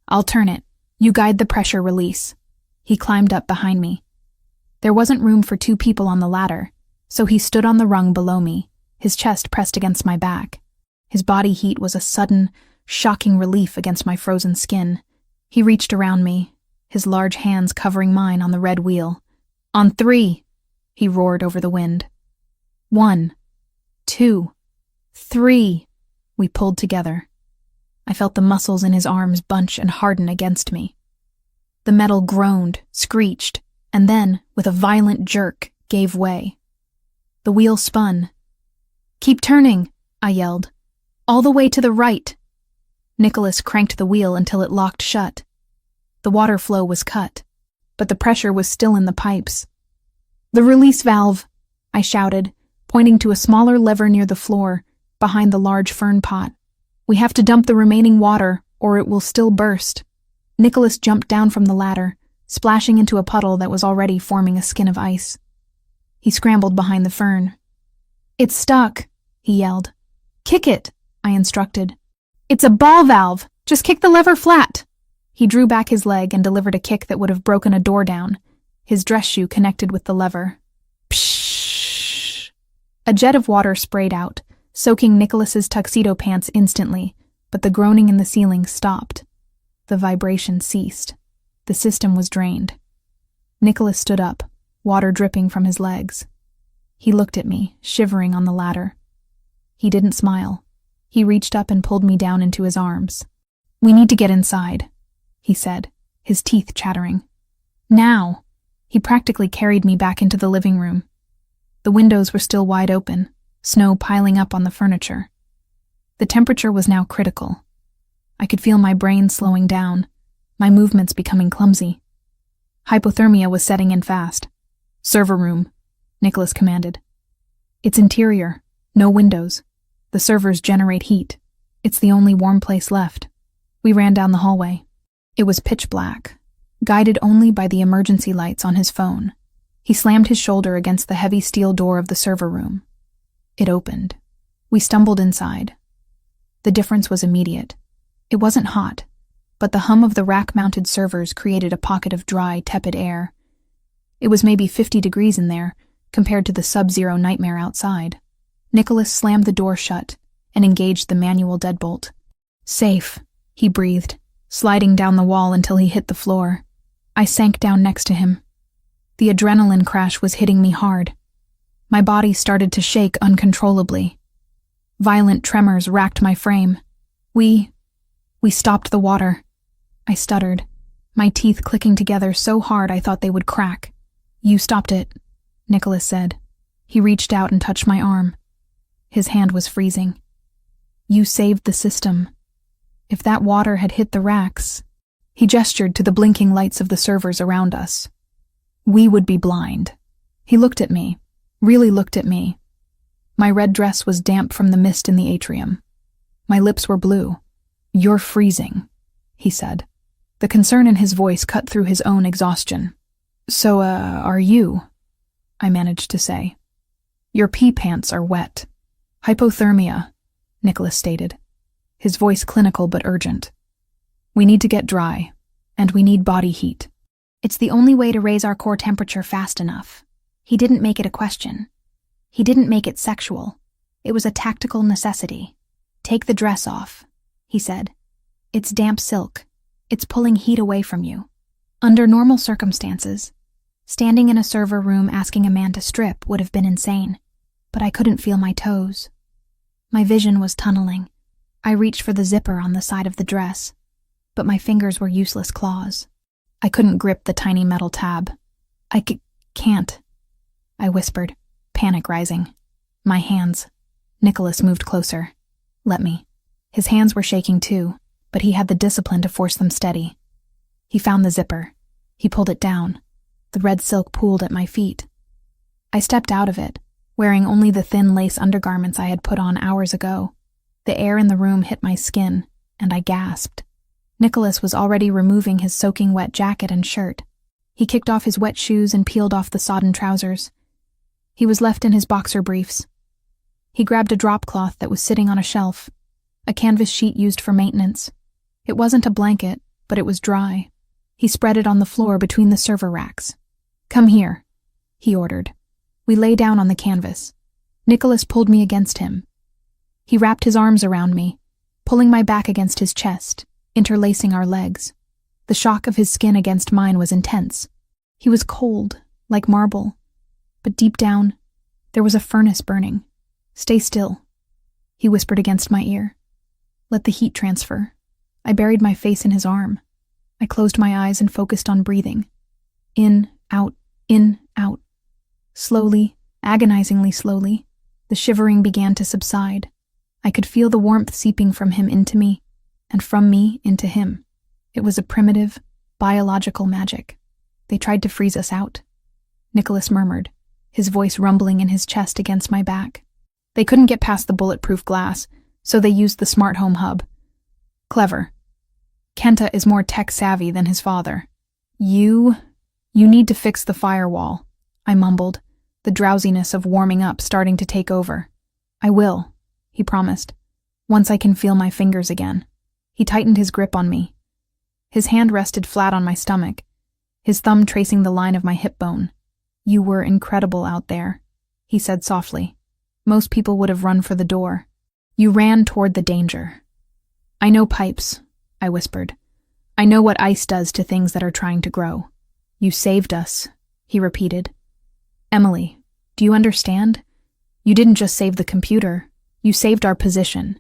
"I'll turn it. You guide the pressure release." He climbed up behind me. There wasn't room for 2 people on the ladder, so he stood on the rung below me, his chest pressed against my back. His body heat was a sudden, shocking relief against my frozen skin. He reached around me, his large hands covering mine on the red wheel. "On 3, he roared over the wind. 1, 2, 3, we pulled together. I felt the muscles in his arms bunch and harden against me. The metal groaned, screeched, and then, with a violent jerk, gave way. The wheel spun. "Keep turning," I yelled. "All the way to the right." Nicholas cranked the wheel until it locked shut. The water flow was cut, but the pressure was still in the pipes. "The release valve," I shouted, pointing to a smaller lever near the floor, behind the large fern pot. "We have to dump the remaining water, or it will still burst." Nicholas jumped down from the ladder, splashing into a puddle that was already forming a skin of ice. He scrambled behind the fern. "It's stuck," he yelled. "Kick it," I instructed. "It's a ball valve. Just kick the lever flat." He drew back his leg and delivered a kick that would have broken a door down. His dress shoe connected with the lever. Pshh! A jet of water sprayed out, soaking Nicholas's tuxedo pants instantly, but the groaning in the ceiling stopped. The vibration ceased. The system was drained. Nicholas stood up, water dripping from his legs. He looked at me, shivering on the ladder. He didn't smile. He reached up and pulled me down into his arms. "We need to get inside," he said, his teeth chattering. "Now!" He practically carried me back into the living room. The windows were still wide open, snow piling up on the furniture. The temperature was now critical. I could feel my brain slowing down, my movements becoming clumsy. Hypothermia was setting in fast. "Server room," Nicholas commanded. "It's interior, no windows. The servers generate heat. It's the only warm place left." We ran down the hallway. It was pitch black, guided only by the emergency lights on his phone. He slammed his shoulder against the heavy steel door of the server room. It opened. We stumbled inside. The difference was immediate. It wasn't hot, but the hum of the rack-mounted servers created a pocket of dry, tepid air. It was maybe 50 degrees in there, compared to the sub-zero nightmare outside. Nicholas slammed the door shut and engaged the manual deadbolt. "Safe," he breathed, sliding down the wall until he hit the floor. I sank down next to him. The adrenaline crash was hitting me hard. My body started to shake uncontrollably. Violent tremors racked my frame. We stopped the water. I stuttered, my teeth clicking together so hard I thought they would crack. "You stopped it," Nicholas said. He reached out and touched my arm. His hand was freezing. "You saved the system. If that water had hit the racks," he gestured to the blinking lights of the servers around us, "we would be blind." He looked at me, really looked at me. My red dress was damp from the mist in the atrium. My lips were blue. "You're freezing," he said. The concern in his voice cut through his own exhaustion. "So, are you?" I managed to say. "Your pee pants are wet." "Hypothermia," Nicholas stated, his voice clinical but urgent. "We need to get dry, and we need body heat." "It's the only way to raise our core temperature fast enough." He didn't make it a question. He didn't make it sexual. It was a tactical necessity. "Take the dress off," he said. "It's damp silk. It's pulling heat away from you." Under normal circumstances, standing in a server room asking a man to strip would have been insane, but I couldn't feel my toes. My vision was tunneling. I reached for the zipper on the side of the dress, but my fingers were useless claws. I couldn't grip the tiny metal tab. "I can't," I whispered, panic rising. "My hands." Nicholas moved closer. "Let me." His hands were shaking too, but he had the discipline to force them steady. He found the zipper. He pulled it down. The red silk pooled at my feet. I stepped out of it, wearing only the thin lace undergarments I had put on hours ago. The air in the room hit my skin, and I gasped. Nicholas was already removing his soaking wet jacket and shirt. He kicked off his wet shoes and peeled off the sodden trousers. He was left in his boxer briefs. He grabbed a drop cloth that was sitting on a shelf, a canvas sheet used for maintenance. It wasn't a blanket, but it was dry. He spread it on the floor between the server racks. "Come here," he ordered. We lay down on the canvas. Nicholas pulled me against him. He wrapped his arms around me, pulling my back against his chest, interlacing our legs. The shock of his skin against mine was intense. He was cold, like marble, but deep down, there was a furnace burning. "Stay still," he whispered against my ear. "Let the heat transfer." I buried my face in his arm. I closed my eyes and focused on breathing. In, out, in, out. Slowly, agonizingly slowly, the shivering began to subside. I could feel the warmth seeping from him into me, and from me into him. It was a primitive, biological magic. "They tried to freeze us out," Nicholas murmured, his voice rumbling in his chest against my back. "They couldn't get past the bulletproof glass, so they used the smart home hub. Clever. Kenta is more tech-savvy than his father. You need to fix the firewall," I mumbled, the drowsiness of warming up starting to take over. "I will," he promised, "once I can feel my fingers again." He tightened his grip on me. His hand rested flat on my stomach, his thumb tracing the line of my hip bone. "You were incredible out there," he said softly. "Most people would have run for the door. You ran toward the danger." "I know pipes," I whispered. "I know what ice does to things that are trying to grow." "You saved us," he repeated. "Emily, Do you understand? You didn't just save the computer. You saved our position.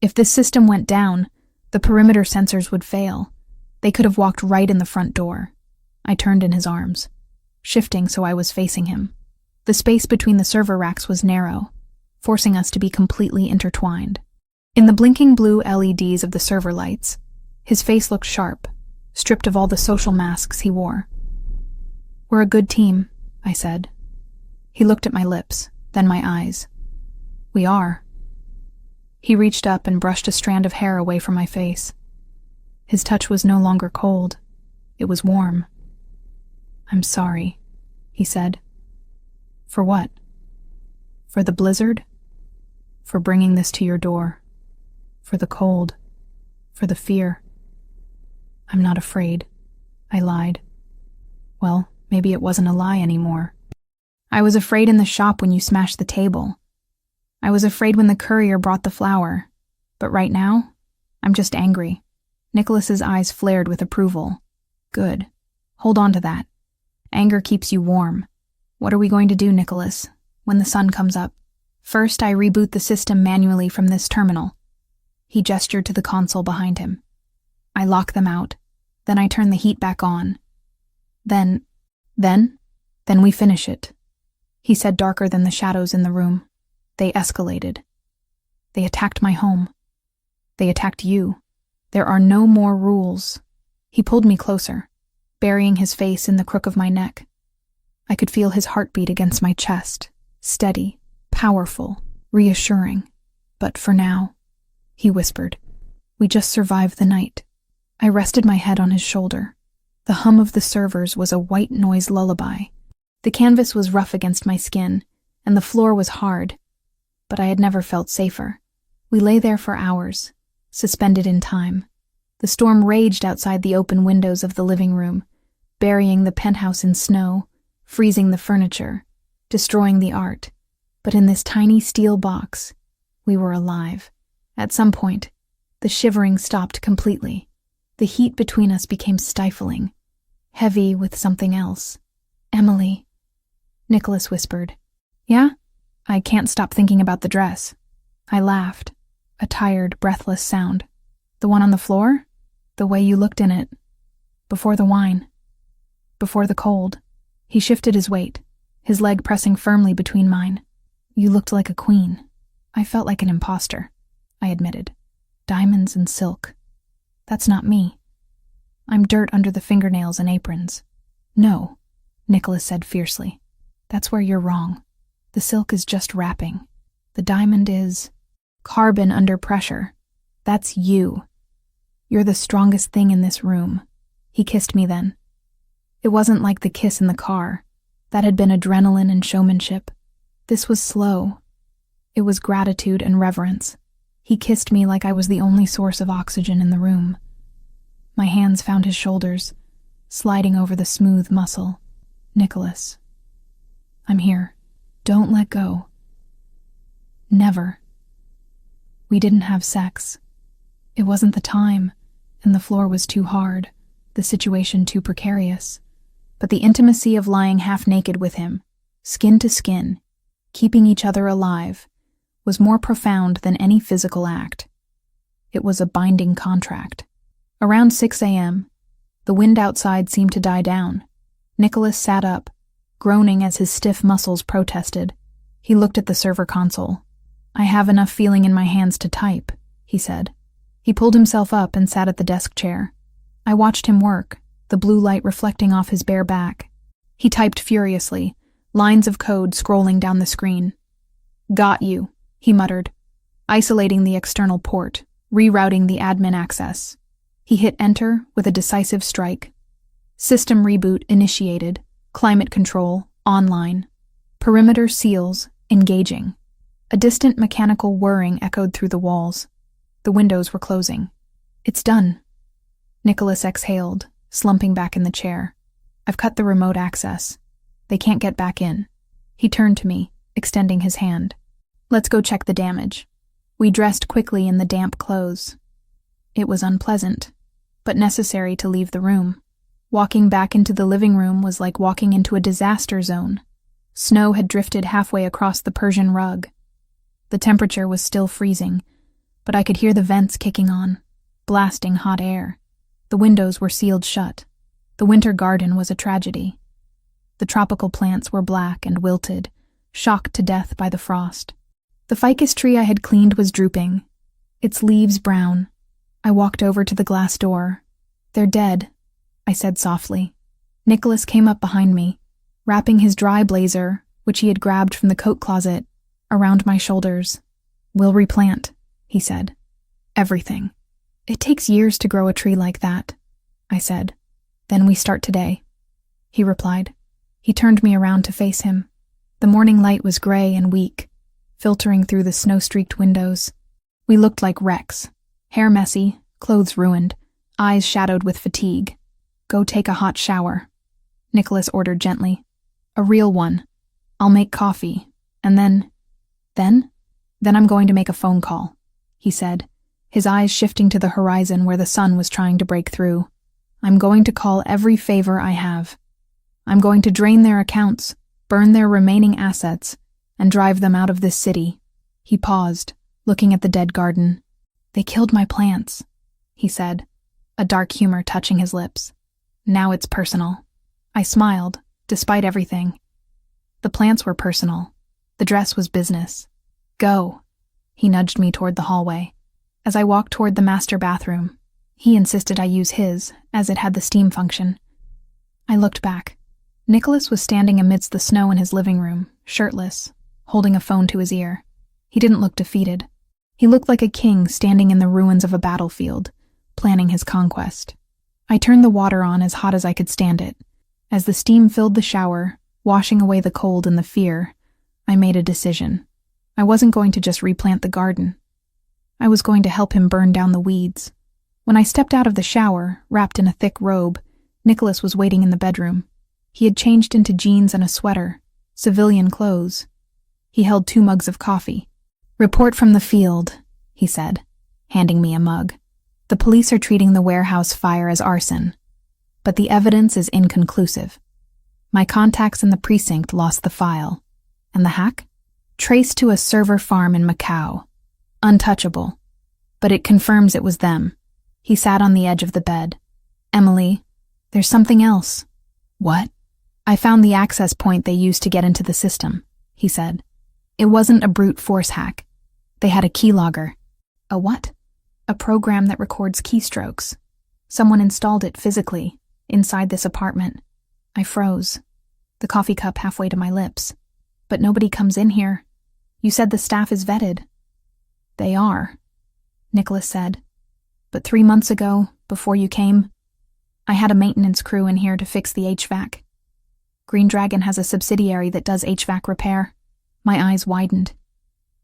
If this system went down, the perimeter sensors would fail. They could have walked right in the front door. I turned in his arms, shifting so I was facing him. The space between the server racks was narrow, forcing us to be completely intertwined. In the blinking blue LEDs of the server lights, his face looked sharp, stripped of all the social masks he wore. "We're a good team," I said. He looked at my lips, then my eyes. "We are." He reached up and brushed a strand of hair away from my face. His touch was no longer cold. It was warm. "I'm sorry," he said. "For what?" "For the blizzard? For bringing this to your door? For the cold? For the fear?" "I'm not afraid," I lied. Well, maybe it wasn't a lie anymore. "I was afraid in the shop when you smashed the table. I was afraid when the courier brought the flour. But right now, I'm just angry." Nicholas's eyes flared with approval. "Good. Hold on to that. Anger keeps you warm. What are we going to do, Nicholas, when the sun comes up?" "First, I reboot the system manually from this terminal." He gestured to the console behind him. "I lock them out. Then I turn the heat back on. Then we finish it," he said, darker than the shadows in the room. "They escalated. They attacked my home. They attacked you. There are no more rules." He pulled me closer, burying his face in the crook of my neck. I could feel his heartbeat against my chest, steady, powerful, reassuring. "But for now," he whispered, "we just survived the night." I rested my head on his shoulder. The hum of the servers was a white noise lullaby. The canvas was rough against my skin, and the floor was hard, but I had never felt safer. We lay there for hours, suspended in time. The storm raged outside the open windows of the living room, burying the penthouse in snow, freezing the furniture, destroying the art. But in this tiny steel box, we were alive. At some point, the shivering stopped completely. The heat between us became stifling, heavy with something else. "Emily," Nicholas whispered. "Yeah?" "I can't stop thinking about the dress." I laughed, a tired, breathless sound. "The one on the floor? The way you looked in it. Before the wine. Before the cold." He shifted his weight, his leg pressing firmly between mine. "You looked like a queen." "I felt like an imposter," I admitted. "Diamonds and silk. That's not me. I'm dirt under the fingernails and aprons." "No," Nicholas said fiercely. "That's where you're wrong. The silk is just wrapping. The diamond is carbon under pressure. That's you. You're the strongest thing in this room." He kissed me then. It wasn't like the kiss in the car. That had been adrenaline and showmanship. This was slow. It was gratitude and reverence. He kissed me like I was the only source of oxygen in the room. My hands found his shoulders, sliding over the smooth muscle. "Nicholas, I'm here. Don't let go." Never. We didn't have sex. It wasn't the time, and the floor was too hard, the situation too precarious. But the intimacy of lying half naked with him, skin to skin, keeping each other alive, was more profound than any physical act. It was a binding contract. Around 6 a.m., the wind outside seemed to die down. Nicholas sat up, groaning as his stiff muscles protested. He looked at the server console. "I have enough feeling in my hands to type," he said. He pulled himself up and sat at the desk chair. I watched him work, the blue light reflecting off his bare back. He typed furiously, lines of code scrolling down the screen. "Got you," he muttered, isolating the external port, rerouting the admin access. He hit enter with a decisive strike. System reboot initiated. Climate control online. Perimeter seals engaging. A distant mechanical whirring echoed through the walls. The windows were closing. "It's done." Nicholas exhaled, slumping back in the chair. "I've cut the remote access. They can't get back in." He turned to me, extending his hand. "Let's go check the damage." We dressed quickly in the damp clothes. It was unpleasant, but necessary to leave the room. Walking back into the living room was like walking into a disaster zone. Snow had drifted halfway across the Persian rug. The temperature was still freezing, but I could hear the vents kicking on, blasting hot air. The windows were sealed shut. The winter garden was a tragedy. The tropical plants were black and wilted, shocked to death by the frost. The ficus tree I had cleaned was drooping, its leaves brown. I walked over to the glass door. "They're dead," I said softly. Nicholas came up behind me, wrapping his dry blazer, which he had grabbed from the coat closet, around my shoulders. "We'll replant," he said. "Everything. It takes years to grow a tree like that," I said. "Then we start today," he replied. He turned me around to face him. The morning light was gray and weak, filtering through the snow-streaked windows. We looked like wrecks, hair messy, clothes ruined, eyes shadowed with fatigue. "Go take a hot shower," Nicholas ordered gently. "A real one. I'll make coffee, and then I'm going to make a phone call," he said, his eyes shifting to the horizon where the sun was trying to break through. "I'm going to call every favor I have. I'm going to drain their accounts, burn their remaining assets, and drive them out of this city." He paused, looking at the dead garden. "They killed my plants," he said, a dark humor touching his lips. "Now it's personal." I smiled, despite everything. The plants were personal. The dress was business. "Go." He nudged me toward the hallway. As I walked toward the master bathroom, he insisted I use his, as it had the steam function. I looked back. Nicholas was standing amidst the snow in his living room, shirtless, holding a phone to his ear. He didn't look defeated. He looked like a king standing in the ruins of a battlefield, planning his conquest. I turned the water on as hot as I could stand it. As the steam filled the shower, washing away the cold and the fear, I made a decision. I wasn't going to just replant the garden. I was going to help him burn down the weeds. When I stepped out of the shower, wrapped in a thick robe, Nicholas was waiting in the bedroom. He had changed into jeans and a sweater, civilian clothes. He held 2 mugs of coffee. "Report from the field," he said, handing me a mug. "The police are treating the warehouse fire as arson, but the evidence is inconclusive. My contacts in the precinct lost the file, and the hack? Traced to a server farm in Macau. Untouchable, but it confirms it was them." He sat on the edge of the bed. "Emily, there's something else." "What?" "I found the access point they used to get into the system," he said. "It wasn't a brute force hack. They had a keylogger." "A what?" "A program that records keystrokes. Someone installed it physically, inside this apartment." I froze, the coffee cup halfway to my lips. "But nobody comes in here. You said the staff is vetted." "They are," Nicholas said. "But 3 months ago, before you came, I had a maintenance crew in here to fix the HVAC. Green Dragon has a subsidiary that does HVAC repair." My eyes widened.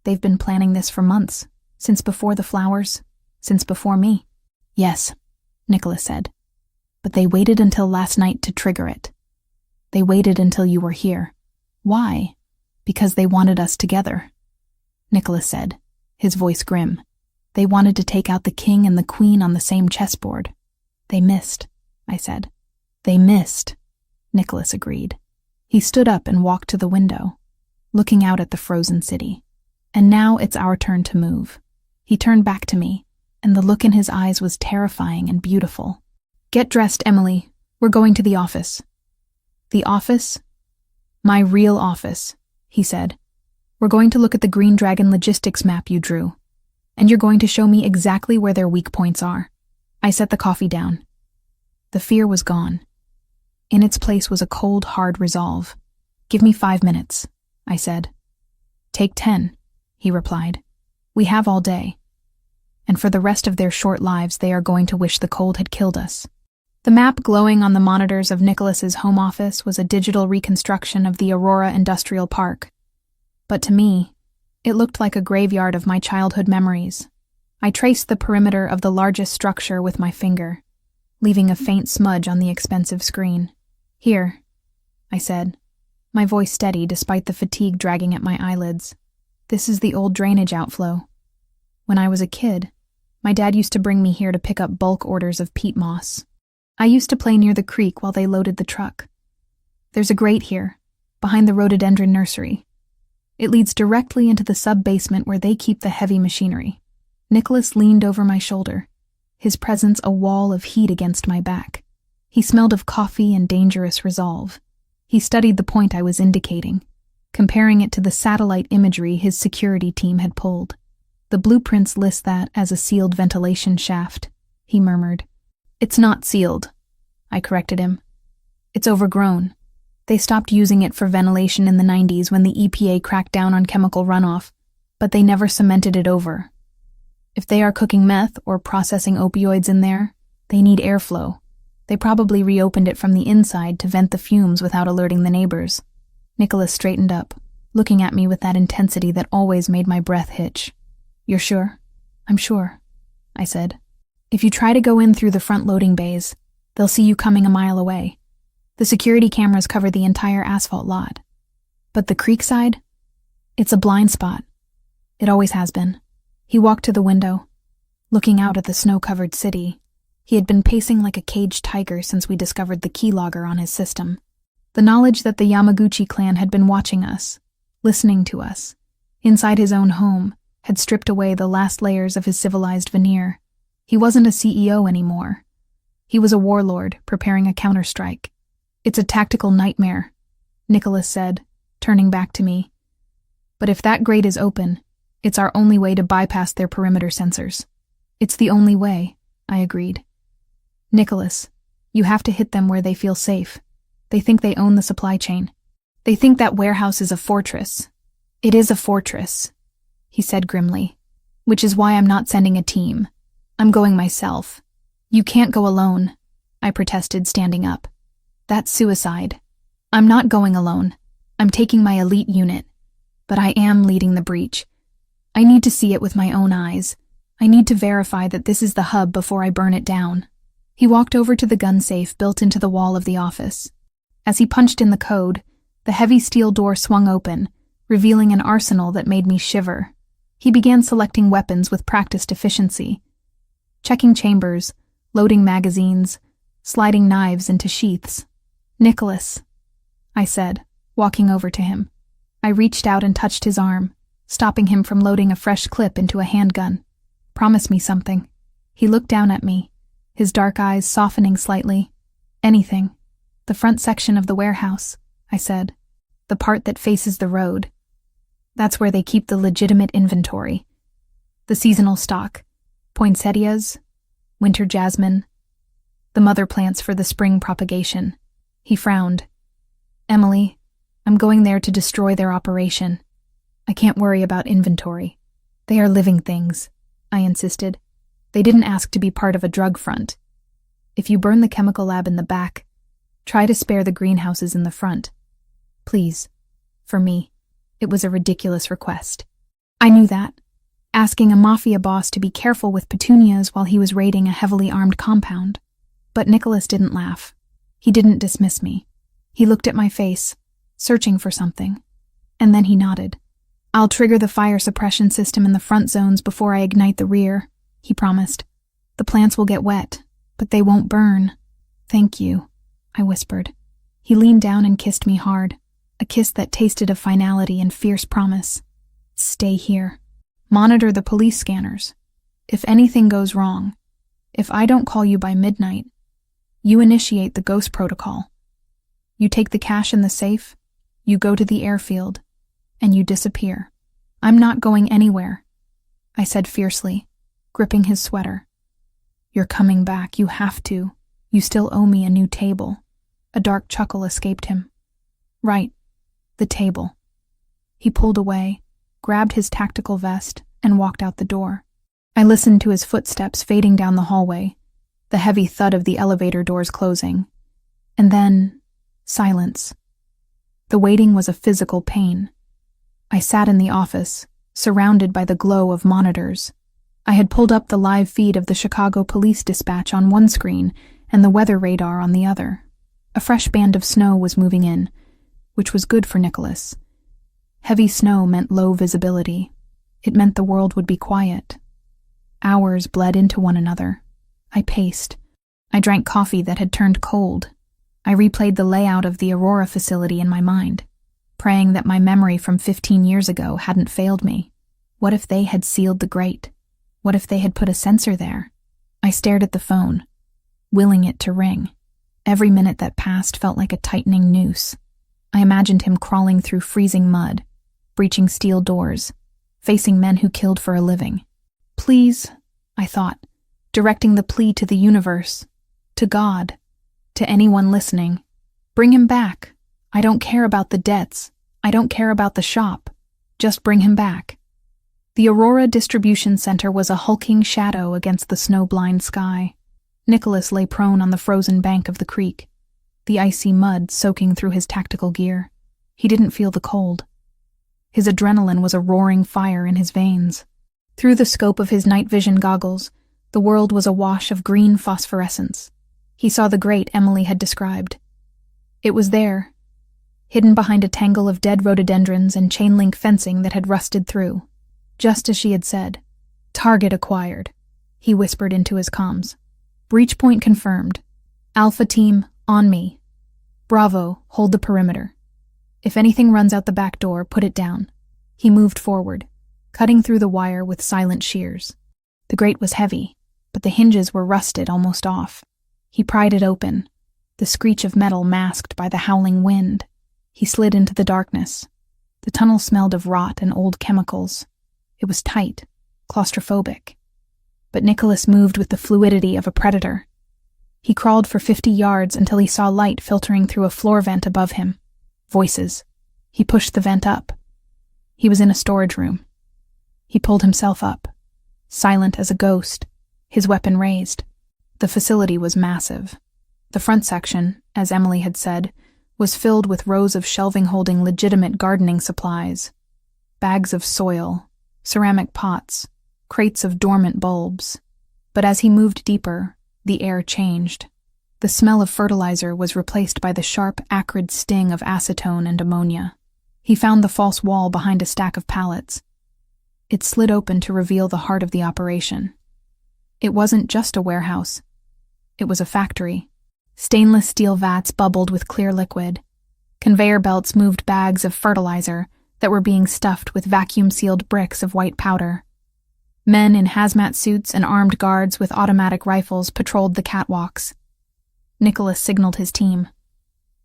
"They've been planning this for months, since before the flowers, since before me." "Yes," Nicholas said. "But they waited until last night to trigger it. They waited until you were here." "Why?" "Because they wanted us together," Nicholas said, his voice grim. "They wanted to take out the king and the queen on the same chessboard." "They missed," I said. "They missed," Nicholas agreed. He stood up and walked to the window, looking out at the frozen city. "And now it's our turn to move." He turned back to me, and the look in his eyes was terrifying and beautiful. "Get dressed, Emily. We're going to the office." "The office?" "My real office," he said. "We're going to look at the Green Dragon logistics map you drew, and you're going to show me exactly where their weak points are." I set the coffee down. The fear was gone. In its place was a cold, hard resolve. "Give me 5 minutes," I said. "Take 10, he replied. "We have all day. And for the rest of their short lives, they are going to wish the cold had killed us." The map glowing on the monitors of Nicholas's home office was a digital reconstruction of the Aurora Industrial Park. But to me, it looked like a graveyard of my childhood memories. I traced the perimeter of the largest structure with my finger, leaving a faint smudge on the expensive screen. "Here," I said, my voice steady despite the fatigue dragging at my eyelids. "This is the old drainage outflow. When I was a kid, my dad used to bring me here to pick up bulk orders of peat moss. I used to play near the creek while they loaded the truck. There's a grate here. behind the rhododendron nursery. It leads directly into the sub-basement where they keep the heavy machinery. Nicholas leaned over my shoulder, his presence a wall of heat against my back. He smelled of coffee and dangerous resolve. He studied the point I was indicating, comparing it to the satellite imagery his security team had pulled. The blueprints list that as a sealed ventilation shaft, he murmured. It's not sealed, I corrected him. It's overgrown. They stopped using it for ventilation in the 90s when the EPA cracked down on chemical runoff, but they never cemented it over. If they are cooking meth or processing opioids in there, they need airflow. They probably reopened it from the inside to vent the fumes without alerting the neighbors. Nicholas straightened up, looking at me with that intensity that always made my breath hitch. You're sure? I'm sure, I said. If you try to go in through the front loading bays, they'll see you coming a mile away. The security cameras cover the entire asphalt lot. But the creek side? It's a blind spot. It always has been. He walked to the window, looking out at the snow-covered city. He had been pacing like a caged tiger since we discovered the keylogger on his system. The knowledge that the Yamaguchi clan had been watching us, listening to us, inside his own home, had stripped away the last layers of his civilized veneer. He wasn't a CEO anymore. He was a warlord preparing a counterstrike. It's a tactical nightmare, Nicholas said, turning back to me. But if that grate is open, it's our only way to bypass their perimeter sensors. It's the only way, I agreed. Nicholas, you have to hit them where they feel safe. They think they own the supply chain. They think that warehouse is a fortress. It is a fortress, he said grimly, which is why I'm not sending a team. I'm going myself. You can't go alone, I protested, standing up. That's suicide. I'm not going alone. I'm taking my elite unit. But I am leading the breach. I need to see it with my own eyes. I need to verify that this is the hub before I burn it down. He walked over to the gun safe built into the wall of the office. As he punched in the code, the heavy steel door swung open, revealing an arsenal that made me shiver. He began selecting weapons with practiced efficiency, checking chambers, loading magazines, sliding knives into sheaths. Nicholas, I said, walking over to him. I reached out and touched his arm, stopping him from loading a fresh clip into a handgun. Promise me something. He looked down at me, his dark eyes softening slightly. Anything. The front section of the warehouse, I said. The part that faces the road. That's where they keep the legitimate inventory. The seasonal stock. Poinsettias, winter jasmine, the mother plants for the spring propagation. He frowned. Emily, I'm going there to destroy their operation. I can't worry about inventory. They are living things, I insisted. They didn't ask to be part of a drug front. If you burn the chemical lab in the back, try to spare the greenhouses in the front. Please. For me. It was a ridiculous request. I knew that. Asking a Mafia boss to be careful with petunias while he was raiding a heavily armed compound. But Nicholas didn't laugh. He didn't dismiss me. He looked at my face, searching for something. And then he nodded. I'll trigger the fire suppression system in the front zones before I ignite the rear, he promised. The plants will get wet, but they won't burn. Thank you, I whispered. He leaned down and kissed me hard, a kiss that tasted of finality and fierce promise. Stay here. Monitor the police scanners. If anything goes wrong, if I don't call you by midnight, you initiate the ghost protocol. You take the cash in the safe, you go to the airfield, and you disappear. I'm not going anywhere, I said fiercely, gripping his sweater. You're coming back, you have to. You still owe me a new table. A dark chuckle escaped him. Right, the table. He pulled away, grabbed his tactical vest, and walked out the door. I listened to his footsteps fading down the hallway, the heavy thud of the elevator doors closing. And then, silence. The waiting was a physical pain. I sat in the office, surrounded by the glow of monitors. I had pulled up the live feed of the Chicago Police Dispatch on one screen and the weather radar on the other. A fresh band of snow was moving in, which was good for Nicholas. Heavy snow meant low visibility. It meant the world would be quiet. Hours bled into one another. I paced. I drank coffee that had turned cold. I replayed the layout of the Aurora facility in my mind. praying that my memory from 15 years ago hadn't failed me. What if they had sealed the grate? What if they had put a sensor there? I stared at the phone, willing it to ring. Every minute that passed felt like a tightening noose. I imagined him crawling through freezing mud, breaching steel doors, facing men who killed for a living. Please, I thought, directing the plea to the universe, to God, to anyone listening. Bring him back. I don't care about the debts. I don't care about the shop. Just bring him back. The Aurora Distribution Center was a hulking shadow against the snow-blind sky. Nicholas lay prone on the frozen bank of the creek, the icy mud soaking through his tactical gear. He didn't feel the cold. His adrenaline was a roaring fire in his veins. Through the scope of his night vision goggles, the world was a wash of green phosphorescence. He saw the grate Emily had described. It was there, hidden behind a tangle of dead rhododendrons and chain-link fencing that had rusted through. Just as she had said. Target acquired, he whispered into his comms. Breach point confirmed. Alpha team, on me. Bravo, hold the perimeter. If anything runs out the back door, put it down. He moved forward, cutting through the wire with silent shears. The grate was heavy, but the hinges were rusted almost off. He pried it open, the screech of metal masked by the howling wind. He slid into the darkness. The tunnel smelled of rot and old chemicals. It was tight, claustrophobic. But Nicholas moved with the fluidity of a predator. He crawled for 50 yards until he saw light filtering through a floor vent above him. Voices. He pushed the vent up. He was in a storage room. He pulled himself up, silent as a ghost, his weapon raised. The facility was massive. The front section, as Emily had said, was filled with rows of shelving holding legitimate gardening supplies. Bags of soil, ceramic pots, crates of dormant bulbs. But as he moved deeper, the air changed. The smell of fertilizer was replaced by the sharp, acrid sting of acetone and ammonia. He found the false wall behind a stack of pallets. It slid open to reveal the heart of the operation. It wasn't just a warehouse. It was a factory. Stainless steel vats bubbled with clear liquid. Conveyor belts moved bags of fertilizer that were being stuffed with vacuum-sealed bricks of white powder. Men in hazmat suits and armed guards with automatic rifles patrolled the catwalks. Nicholas signaled his team.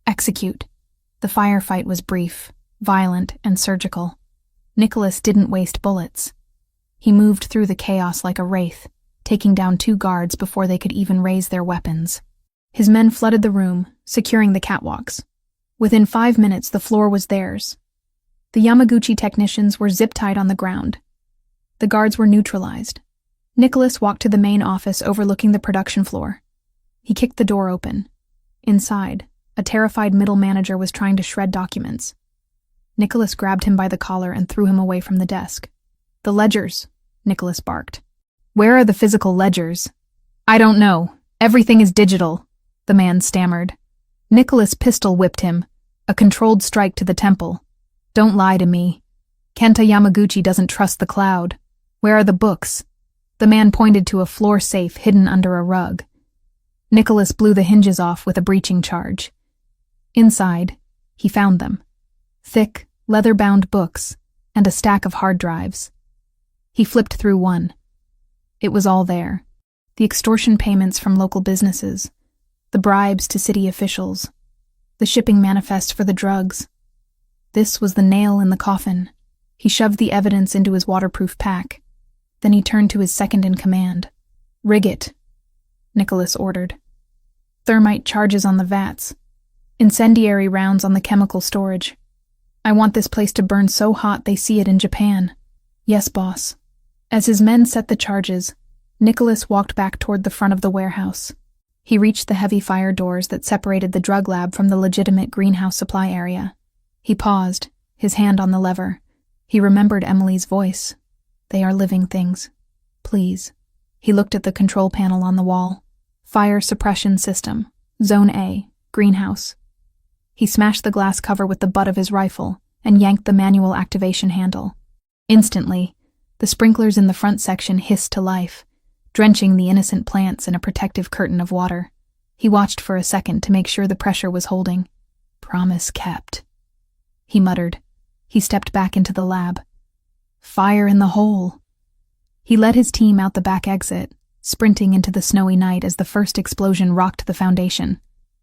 Execute. The firefight was brief, violent, and surgical. Nicholas didn't waste bullets. He moved through the chaos like a wraith, taking down 2 guards before they could even raise their weapons. His men flooded the room, securing the catwalks. Within 5 minutes, the floor was theirs. The Yamaguchi technicians were zip-tied on the ground. The guards were neutralized. Nicholas walked to the main office overlooking the production floor. He kicked the door open. Inside, a terrified middle manager was trying to shred documents. Nicholas grabbed him by the collar and threw him away from the desk. The ledgers, Nicholas barked. Where are the physical ledgers? I don't know. Everything is digital, the man stammered. Nicholas pistol whipped him, a controlled strike to the temple. Don't lie to me. Kenta Yamaguchi doesn't trust the cloud. Where are the books? The man pointed to a floor safe hidden under a rug. Nicholas blew the hinges off with a breaching charge. Inside, he found them. Thick, leather-bound books, and a stack of hard drives. He flipped through one. It was all there. The extortion payments from local businesses, the bribes to city officials, the shipping manifest for the drugs. This was the nail in the coffin. He shoved the evidence into his waterproof pack. Then he turned to his second-in-command. Rig it, Nicholas ordered. Thermite charges on the vats. Incendiary rounds on the chemical storage. I want this place to burn so hot they see it in Japan. Yes, boss. As his men set the charges, Nicholas walked back toward the front of the warehouse. He reached the heavy fire doors that separated the drug lab from the legitimate greenhouse supply area. He paused, his hand on the lever. He remembered Emily's voice. They are living things. Please. He looked at the control panel on the wall. Fire suppression system. Zone A. Greenhouse. He smashed the glass cover with the butt of his rifle and yanked the manual activation handle. Instantly, the sprinklers in the front section hissed to life, drenching the innocent plants in a protective curtain of water. He watched for a second to make sure the pressure was holding. Promise kept. he muttered. He stepped back into the lab. Fire in the hole. He led his team out the back exit, sprinting into the snowy night as the first explosion rocked the foundation.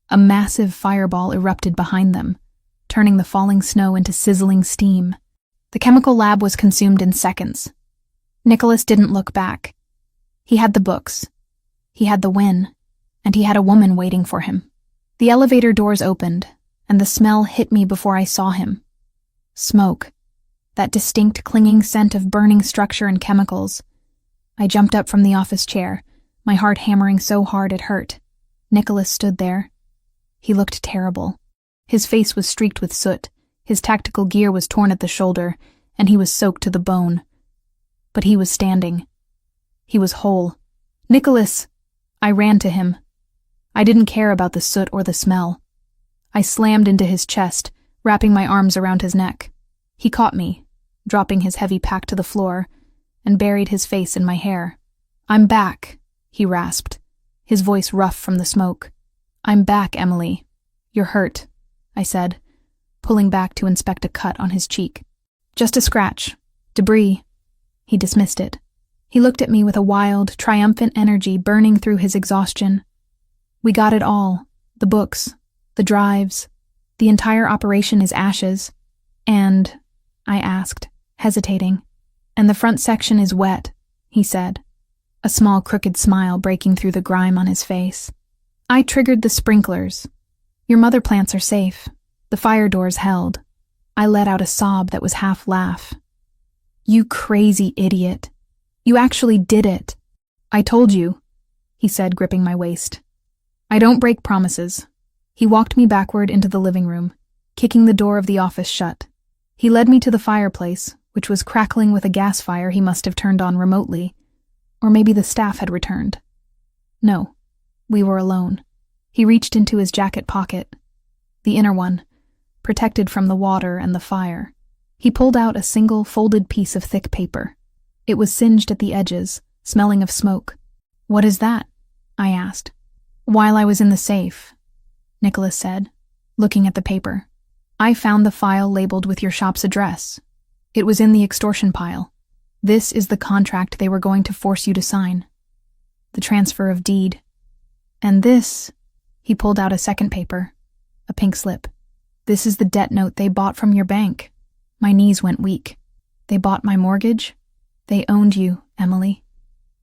A massive fireball erupted behind them, turning the falling snow into sizzling steam. The chemical lab was consumed in seconds. Nicholas didn't look back. He had the books. He had the win. And he had a woman waiting for him. The elevator doors opened, and the smell hit me before I saw him. Smoke. That distinct clinging scent of burning structure and chemicals. I jumped up from the office chair, my heart hammering so hard it hurt. Nicholas stood there. He looked terrible. His face was streaked with soot, his tactical gear was torn at the shoulder, and he was soaked to the bone. But he was standing. He was whole. Nicholas! I ran to him. I didn't care about the soot or the smell. I slammed into his chest, wrapping my arms around his neck. He caught me, dropping his heavy pack to the floor, and buried his face in my hair. "I'm back," he rasped, his voice rough from the smoke. "I'm back, Emily." "You're hurt," I said, pulling back to inspect a cut on his cheek. "Just a scratch. Debris." He dismissed it. He looked at me with a wild, triumphant energy burning through his exhaustion. "We got it all. The books, the drives. The entire operation is ashes. And," I asked, hesitating, "and the front section is wet," he said, a small crooked smile breaking through the grime on his face. "I triggered the sprinklers. Your mother plants are safe. The fire doors held." I let out a sob that was half laugh. "You crazy idiot. You actually did it." "I told you," he said, gripping my waist. "I don't break promises." He walked me backward into the living room, kicking the door of the office shut. He led me to the fireplace, which was crackling with a gas fire he must have turned on remotely. Or maybe the staff had returned. No, we were alone. He reached into his jacket pocket, the inner one, protected from the water and the fire. He pulled out a single folded piece of thick paper. It was singed at the edges, smelling of smoke. "What is that?" I asked. "While I was in the safe," Nicholas said, looking at the paper, "I found the file labeled with your shop's address. It was in the extortion pile. This is the contract they were going to force you to sign. The transfer of deed. And this," he pulled out a second paper, a pink slip. "This is the debt note they bought from your bank." My knees went weak. "They bought my mortgage? They owned you, Emily,"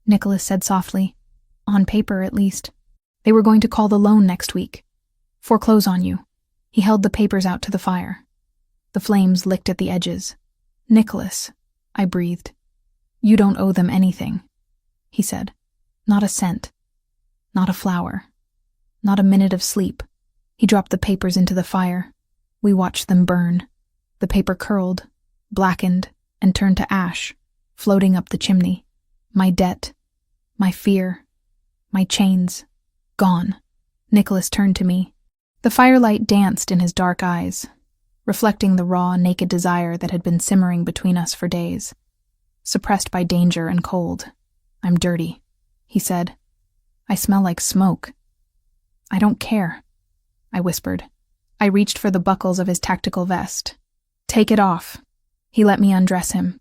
Nicholas said softly. "On paper, at least. They were going to call the loan next week. Foreclose on you." He held the papers out to the fire. The flames licked at the edges. "Nicholas," I breathed. "You don't owe them anything," he said. "Not a cent. Not a flower. Not a minute of sleep." He dropped the papers into the fire. We watched them burn. The paper curled, blackened, and turned to ash, floating up the chimney. My debt, my fear, my chains, gone. Nicholas turned to me. The firelight danced in his dark eyes, reflecting the raw, naked desire that had been simmering between us for days, suppressed by danger and cold. "I'm dirty," he said. "I smell like smoke." "I don't care," I whispered. I reached for the buckles of his tactical vest. "Take it off." He let me undress him.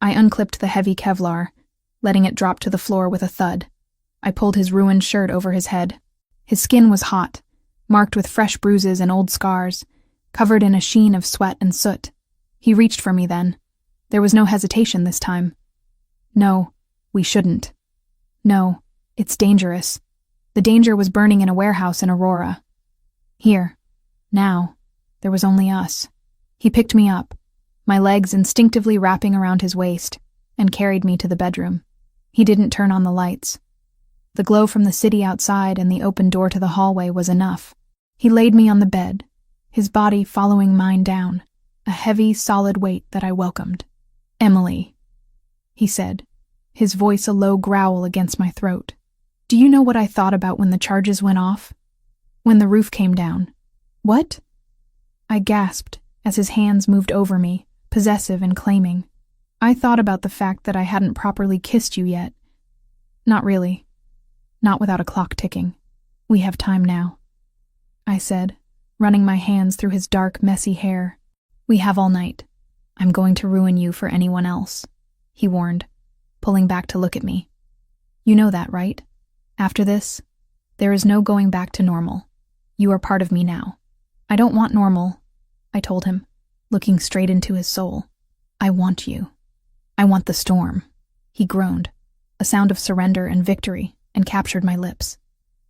I unclipped the heavy Kevlar, letting it drop to the floor with a thud. I pulled his ruined shirt over his head. His skin was hot, marked with fresh bruises and old scars, covered in a sheen of sweat and soot. He reached for me then. There was no hesitation this time. "No, we shouldn't. No, it's dangerous." The danger was burning in a warehouse in Aurora. Here, now, there was only us. He picked me up, my legs instinctively wrapping around his waist, and carried me to the bedroom. He didn't turn on the lights. The glow from the city outside and the open door to the hallway was enough. He laid me on the bed, his body following mine down, a heavy, solid weight that I welcomed. "Emily," he said, his voice a low growl against my throat. "Do you know what I thought about when the charges went off? When the roof came down?" "What?" I gasped as his hands moved over me, possessive and claiming. "I thought about the fact that I hadn't properly kissed you yet. Not really. Not without a clock ticking. We have time now," I said, running my hands through his dark, messy hair. We have all night. I'm going to ruin you for anyone else, he warned, pulling back to look at me. You know that, right? After this, there is no going back to normal. You are part of me now. I don't want normal, I told him, looking straight into his soul. I want you. I want the storm. He groaned, a sound of surrender and victory, and captured my lips.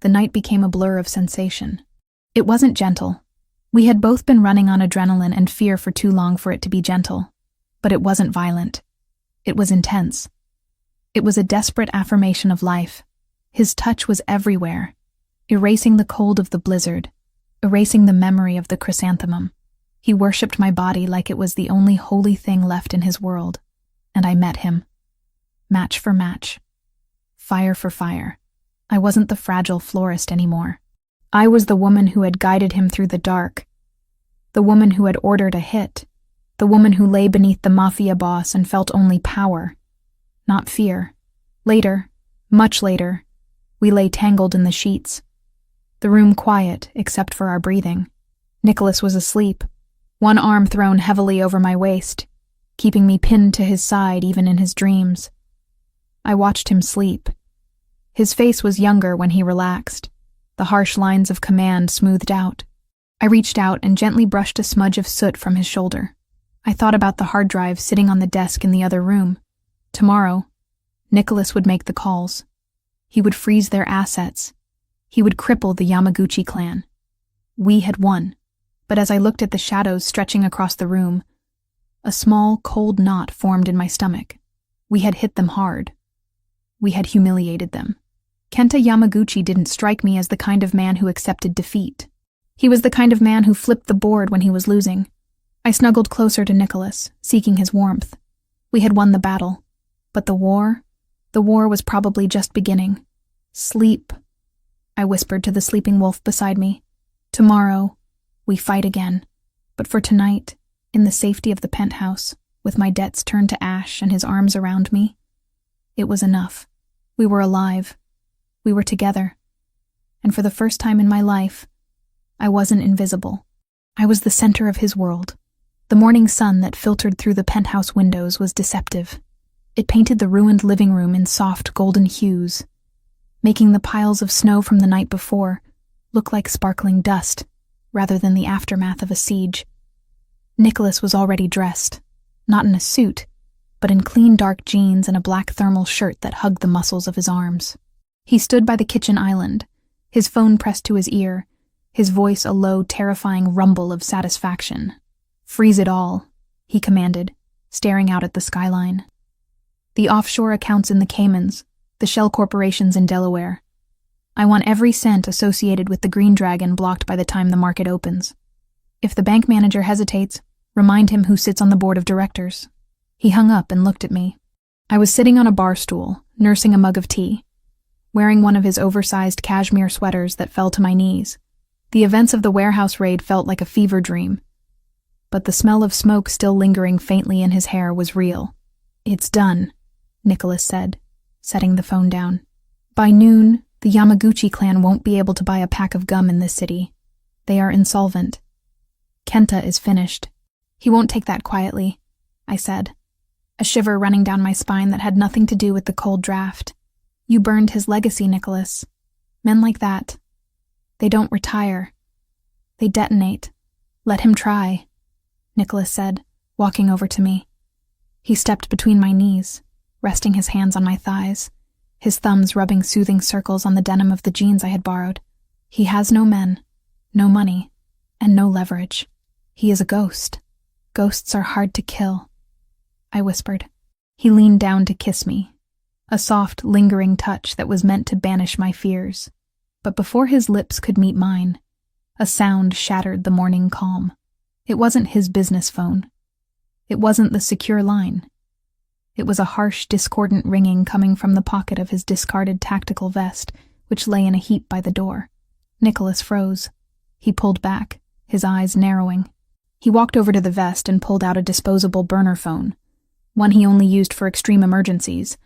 The night became a blur of sensation. It wasn't gentle. We had both been running on adrenaline and fear for too long for it to be gentle. But it wasn't violent. It was intense. It was a desperate affirmation of life. His touch was everywhere, erasing the cold of the blizzard, erasing the memory of the chrysanthemum. He worshipped my body like it was the only holy thing left in his world. And I met him. Match for match. Fire for fire. I wasn't the fragile florist anymore. I was the woman who had guided him through the dark. The woman who had ordered a hit. The woman who lay beneath the Mafia boss and felt only power, not fear. Later, much later, we lay tangled in the sheets. The room quiet, except for our breathing. Nicholas was asleep, one arm thrown heavily over my waist, keeping me pinned to his side even in his dreams. I watched him sleep. His face was younger when he relaxed, the harsh lines of command smoothed out. I reached out and gently brushed a smudge of soot from his shoulder. I thought about the hard drive sitting on the desk in the other room. Tomorrow, Nicholas would make the calls. He would freeze their assets. He would cripple the Yamaguchi clan. We had won, but as I looked at the shadows stretching across the room, a small, cold knot formed in my stomach. We had hit them hard. We had humiliated them. Kenta Yamaguchi didn't strike me as the kind of man who accepted defeat. He was the kind of man who flipped the board when he was losing. I snuggled closer to Nicholas, seeking his warmth. We had won the battle. But the war was probably just beginning. Sleep, I whispered to the sleeping wolf beside me. Tomorrow, we fight again. But for tonight, in the safety of the penthouse, with my debts turned to ash and his arms around me, it was enough. We were alive. We were together. And for the first time in my life, I wasn't invisible. I was the center of his world. The morning sun that filtered through the penthouse windows was deceptive. It painted the ruined living room in soft golden hues, making the piles of snow from the night before look like sparkling dust rather than the aftermath of a siege. Nicholas was already dressed, not in a suit, but in clean dark jeans and a black thermal shirt that hugged the muscles of his arms. He stood by the kitchen island, his phone pressed to his ear, his voice a low, terrifying rumble of satisfaction. "Freeze it all," he commanded, staring out at the skyline. The offshore accounts in the Caymans, the shell corporations in Delaware. I want every cent associated with the Green Dragon blocked by the time the market opens. If the bank manager hesitates, remind him who sits on the board of directors. He hung up and looked at me. I was sitting on a bar stool, nursing a mug of tea, wearing one of his oversized cashmere sweaters that fell to my knees. The events of the warehouse raid felt like a fever dream, but the smell of smoke still lingering faintly in his hair was real. "It's done," Nicholas said, setting the phone down. "By noon, the Yamaguchi clan won't be able to buy a pack of gum in this city. They are insolvent. Kenta is finished. He won't take that quietly," I said, a shiver running down my spine that had nothing to do with the cold draft. "You burned his legacy, Nicholas. Men like that, they don't retire. They detonate. Let him try," Nicholas said, walking over to me. He stepped between my knees, resting his hands on my thighs, his thumbs rubbing soothing circles on the denim of the jeans I had borrowed. "He has no men, no money, and no leverage. He is a ghost. Ghosts are hard to kill," I whispered. He leaned down to kiss me, a soft, lingering touch that was meant to banish my fears. But before his lips could meet mine, a sound shattered the morning calm. It wasn't his business phone. It wasn't the secure line. It was a harsh, discordant ringing coming from the pocket of his discarded tactical vest, which lay in a heap by the door. Nicholas froze. He pulled back, his eyes narrowing. He walked over to the vest and pulled out a disposable burner phone, one he only used for extreme emergencies,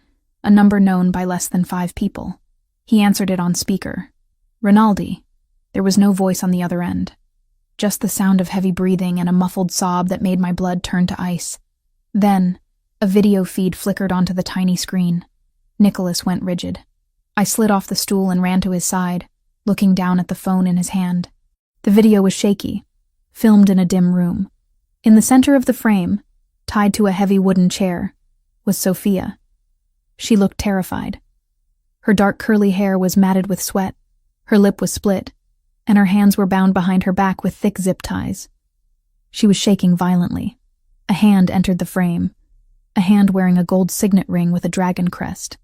a number known by less than 5 people. He answered it on speaker. "Rinaldi." There was no voice on the other end. just the sound of heavy breathing and a muffled sob that made my blood turn to ice. Then, a video feed flickered onto the tiny screen. Nicholas went rigid. I slid off the stool and ran to his side, looking down at the phone in his hand. The video was shaky, filmed in a dim room. In the center of the frame, tied to a heavy wooden chair, was Sophia. She looked terrified. Her dark curly hair was matted with sweat, her lip was split, and her hands were bound behind her back with thick zip ties. She was shaking violently. A hand entered the frame, a hand wearing a gold signet ring with a dragon crest.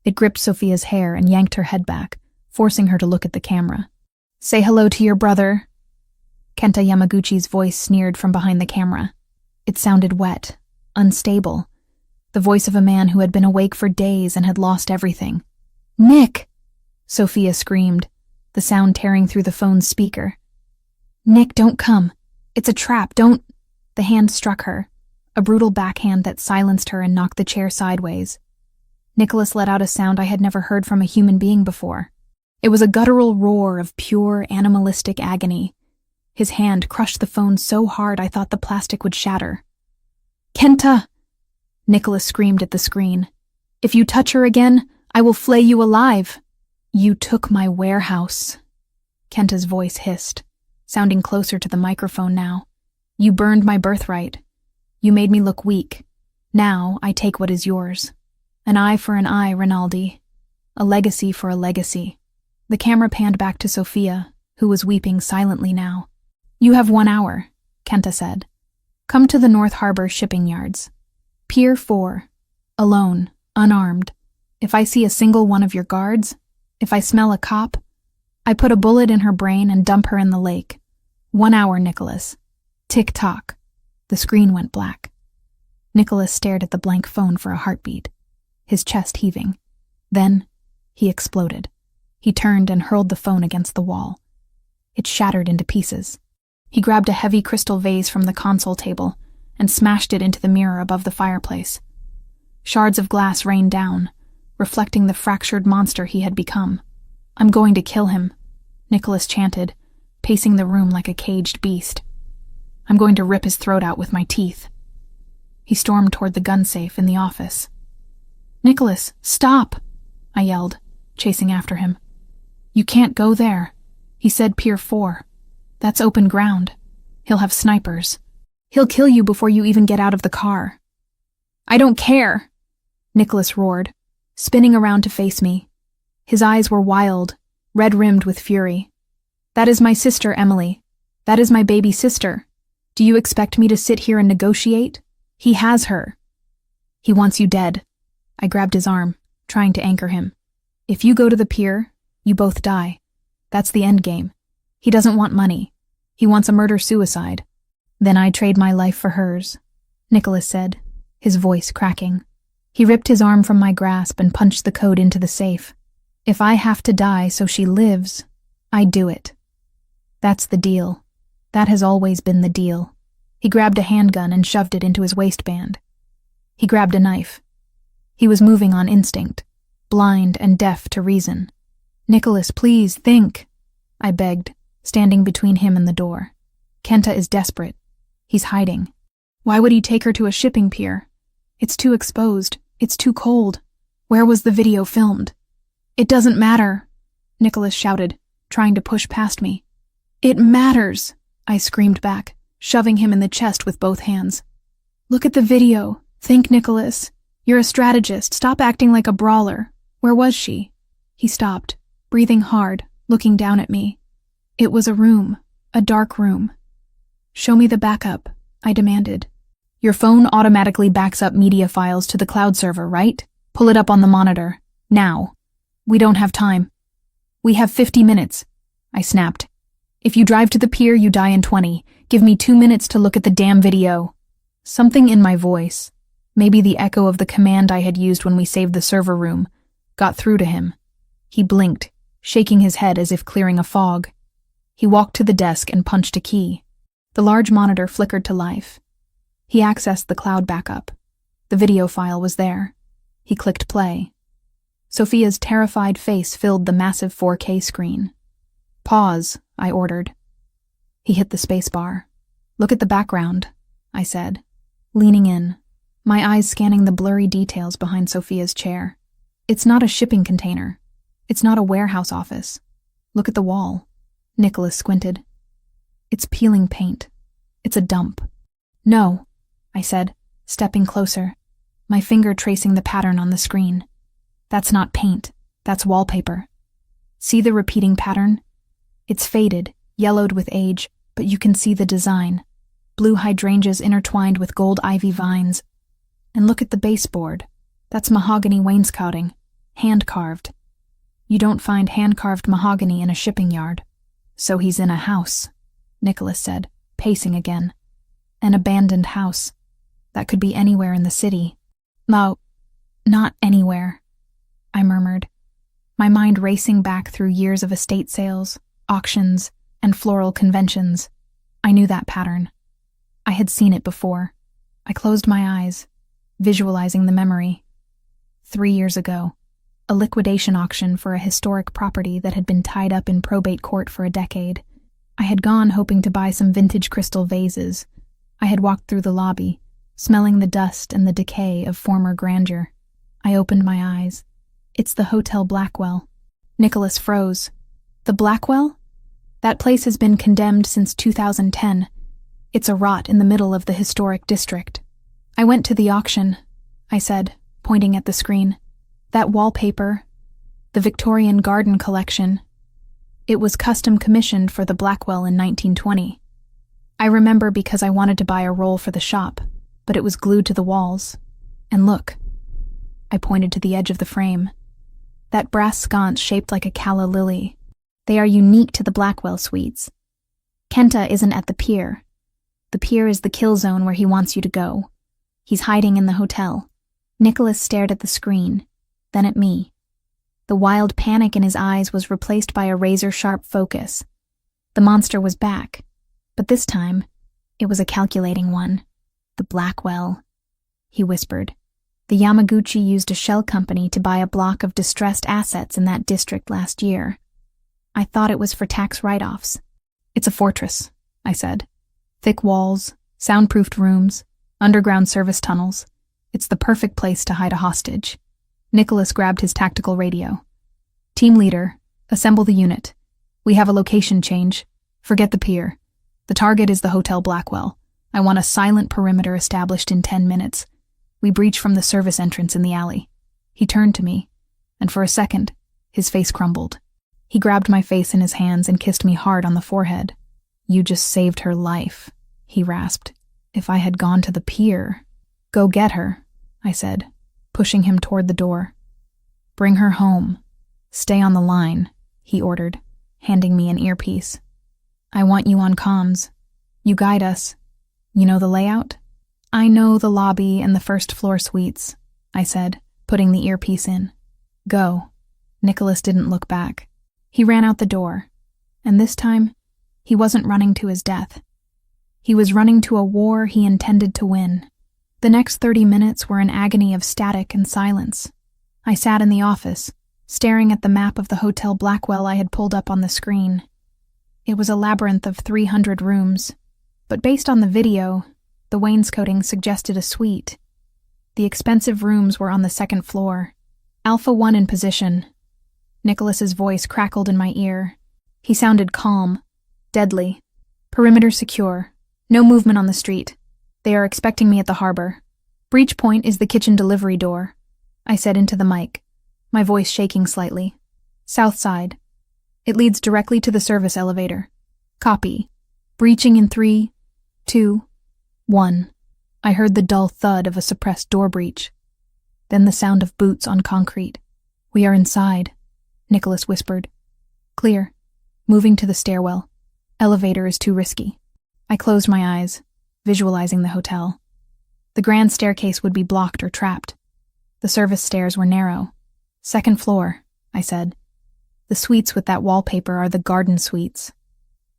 It gripped Sophia's hair and yanked her head back, forcing her to look at the camera. "Say hello to your brother." Kenta Yamaguchi's voice sneered from behind the camera. It sounded wet, unstable, the voice of a man who had been awake for days and had lost everything. "Nick!" Sophia screamed, the sound tearing through the phone's speaker. "Nick, don't come. It's a trap, don't—" The hand struck her, a brutal backhand that silenced her and knocked the chair sideways. Nicholas let out a sound I had never heard from a human being before. It was a guttural roar of pure, animalistic agony. His hand crushed the phone so hard I thought the plastic would shatter. "Kenta!" Nicholas screamed at the screen. "If you touch her again, I will flay you alive." "You took my warehouse," Kenta's voice hissed, sounding closer to the microphone now. "You burned my birthright. You made me look weak. Now I take what is yours. An eye for an eye, Rinaldi. A legacy for a legacy." The camera panned back to Sophia, who was weeping silently now. "You have 1 hour," Kenta said. "Come to the North Harbor shipping yards. Pier 4. Alone, unarmed. If I see a single one of your guards, if I smell a cop, I put a bullet in her brain and dump her in the lake. 1 hour, Nicholas. Tick-tock." The screen went black. Nicholas stared at the blank phone for a heartbeat, his chest heaving. Then, he exploded. He turned and hurled the phone against the wall. It shattered into pieces. He grabbed a heavy crystal vase from the console table and smashed it into the mirror above the fireplace. Shards of glass rained down, reflecting the fractured monster he had become. "I'm going to kill him," Nicholas chanted, pacing the room like a caged beast. "I'm going to rip his throat out with my teeth." He stormed toward the gun safe in the office. "Nicholas, stop!" I yelled, chasing after him. "You can't go there. He said Pier 4. That's open ground. He'll have snipers. He'll kill you before you even get out of the car." "I don't care!" Nicholas roared, spinning around to face me. His eyes were wild, red-rimmed with fury. "That is my sister, Emily. That is my baby sister. Do you expect me to sit here and negotiate? He has her. He wants you dead." I grabbed his arm, trying to anchor him. "If you go to the pier, you both die. That's the end game. He doesn't want money. He wants a murder-suicide." "Then I'd trade my life for hers," Nicholas said, his voice cracking. He ripped his arm from my grasp and punched the code into the safe. "If I have to die so she lives, I'd do it. That's the deal. That has always been the deal." He grabbed a handgun and shoved it into his waistband. He grabbed a knife. He was moving on instinct, blind and deaf to reason. "Nicholas, please, think," I begged, standing between him and the door. "Kenta is desperate. He's hiding. Why would he take her to a shipping pier? It's too exposed. It's too cold. Where was the video filmed?" "It doesn't matter," Nicholas shouted, trying to push past me. "It matters," I screamed back, shoving him in the chest with both hands. "Look at the video. Think, Nicholas. You're a strategist. Stop acting like a brawler. Where was she?" He stopped, breathing hard, looking down at me. "It was a room, a dark room." "Show me the backup," I demanded. "Your phone automatically backs up media files to the cloud server, right? Pull it up on the monitor. Now." "We don't have time." "We have 50 minutes, I snapped. "If you drive to the pier, you die in 20. Give me 2 minutes to look at the damn video." Something in my voice, maybe the echo of the command I had used when we saved the server room, got through to him. He blinked, shaking his head as if clearing a fog. He walked to the desk and punched a key. The large monitor flickered to life. He accessed the cloud backup. The video file was there. He clicked play. Sophia's terrified face filled the massive 4K screen. "Pause," I ordered. He hit the space bar. Look at the background, I said, leaning in, my eyes scanning the blurry details behind Sophia's chair. It's not a shipping container. It's not a warehouse office. Look at the wall. Nicholas squinted. It's peeling paint. It's a dump. No, I said, stepping closer, my finger tracing the pattern on the screen. That's not paint. That's wallpaper. See the repeating pattern? It's faded, yellowed with age, but you can see the design. Blue hydrangeas intertwined with gold ivy vines. And look at the baseboard. That's mahogany wainscoting, hand-carved. You don't find hand-carved mahogany in a shipping yard. So he's in a house, Nicholas said, pacing again. An abandoned house. That could be anywhere in the city. No, not anywhere, I murmured, my mind racing back through years of estate sales, auctions, and floral conventions. I knew that pattern. I had seen it before. I closed my eyes, visualizing the memory. 3 years ago, a liquidation auction for a historic property that had been tied up in probate court for a decade. I had gone hoping to buy some vintage crystal vases. I had walked through the lobby, smelling the dust and the decay of former grandeur. I opened my eyes. It's the Hotel Blackwell. Nicholas froze. The Blackwell? That place has been condemned since 2010. It's a rot in the middle of the historic district. I went to the auction, I said, pointing at the screen. That wallpaper, the Victorian Garden Collection. It was custom commissioned for the Blackwell in 1920. I remember because I wanted to buy a roll for the shop, but it was glued to the walls. And look. I pointed to the edge of the frame. That brass sconce shaped like a calla lily. They are unique to the Blackwell suites. Kenta isn't at the pier. The pier is the kill zone where he wants you to go. He's hiding in the hotel. Nicholas stared at the screen, then at me. The wild panic in his eyes was replaced by a razor-sharp focus. The monster was back, but this time, it was a calculating one. The Blackwell, he whispered. The Yamaguchi used a shell company to buy a block of distressed assets in that district last year. I thought it was for tax write-offs. It's a fortress, I said. Thick walls, soundproofed rooms, underground service tunnels. It's the perfect place to hide a hostage. Nicholas grabbed his tactical radio. Team leader, assemble the unit. We have a location change. Forget the pier. The target is the Hotel Blackwell. I want a silent perimeter established in 10 minutes. We breach from the service entrance in the alley. He turned to me, and for a second, his face crumbled. He grabbed my face in his hands and kissed me hard on the forehead. You just saved her life, he rasped. If I had gone to the pier. Go get her, I said, pushing him toward the door. Bring her home. Stay on the line, he ordered, handing me an earpiece. I want you on comms. You guide us. You know the layout? I know the lobby and the first floor suites, I said, putting the earpiece in. Go. Nicholas didn't look back. He ran out the door, and this time, he wasn't running to his death. He was running to a war he intended to win. The next 30 minutes were an agony of static and silence. I sat in the office, staring at the map of the Hotel Blackwell I had pulled up on the screen. It was a labyrinth of 300 rooms, but based on the video, the wainscoting suggested a suite. The expensive rooms were on the second floor. Alpha 1 in position. Nicholas's voice crackled in my ear. He sounded calm, deadly. Perimeter secure. No movement on the street. They are expecting me at the harbor. Breach point is the kitchen delivery door, I said into the mic, my voice shaking slightly. South side. It leads directly to the service elevator. Copy. Breaching in 3, 2, 1. I heard the dull thud of a suppressed door breach. Then the sound of boots on concrete. We are inside, Nicholas whispered. Clear. Moving to the stairwell. Elevator is too risky. I closed my eyes, visualizing the hotel. The grand staircase would be blocked or trapped. The service stairs were narrow. Second floor, I said. The suites with that wallpaper are the garden suites.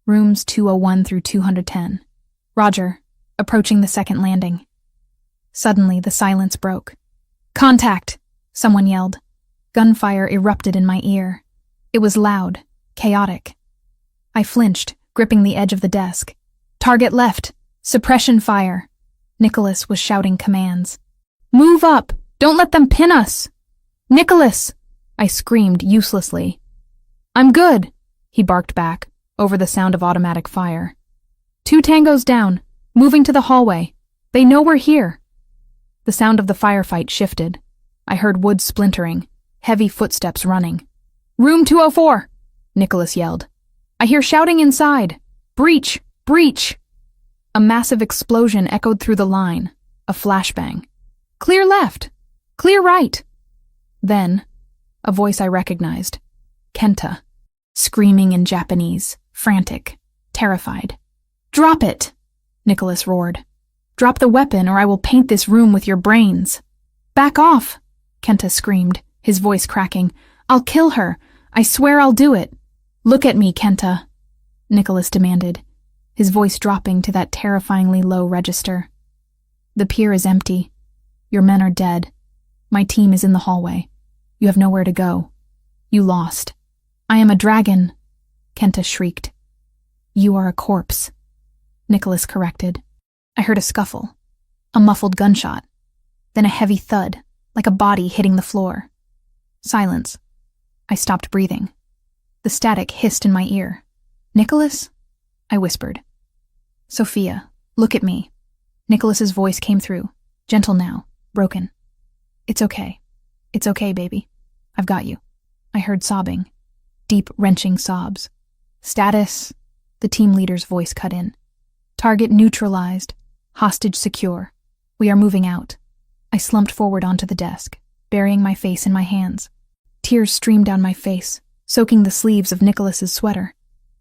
Rooms 201 through 210. Roger, approaching the second landing. Suddenly, the silence broke. Contact! Someone yelled. Gunfire erupted in my ear. It was loud, chaotic. I flinched, gripping the edge of the desk. Target left. Suppression fire. Nicholas was shouting commands. Move up! Don't let them pin us! Nicholas! I screamed uselessly. I'm good, he barked back, over the sound of automatic fire. 2 tangos down, moving to the hallway. They know we're here. The sound of the firefight shifted. I heard wood splintering, heavy footsteps running. Room 204, Nicholas yelled. I hear shouting inside. Breach! Breach! A massive explosion echoed through the line, a flashbang. Clear left! Clear right! Then, a voice I recognized. Kenta, screaming in Japanese, frantic, terrified. Drop it! Nicholas roared. Drop the weapon or I will paint this room with your brains. Back off! Kenta screamed, his voice cracking. I'll kill her. I swear I'll do it. Look at me, Kenta, Nicholas demanded, his voice dropping to that terrifyingly low register. The pier is empty. Your men are dead. My team is in the hallway. You have nowhere to go. You lost. I am a dragon, Kenta shrieked. You are a corpse, Nicholas corrected. I heard a scuffle, a muffled gunshot, then a heavy thud, like a body hitting the floor. Silence. I stopped breathing. The static hissed in my ear. Nicholas? I whispered. Sophia, look at me. Nicholas's voice came through, gentle now, broken. It's okay. It's okay, baby. I've got you. I heard sobbing, deep, wrenching sobs. Status, the team leader's voice cut in. Target neutralized. Hostage secure. We are moving out. I slumped forward onto the desk, burying my face in my hands. Tears streamed down my face, soaking the sleeves of Nicholas's sweater.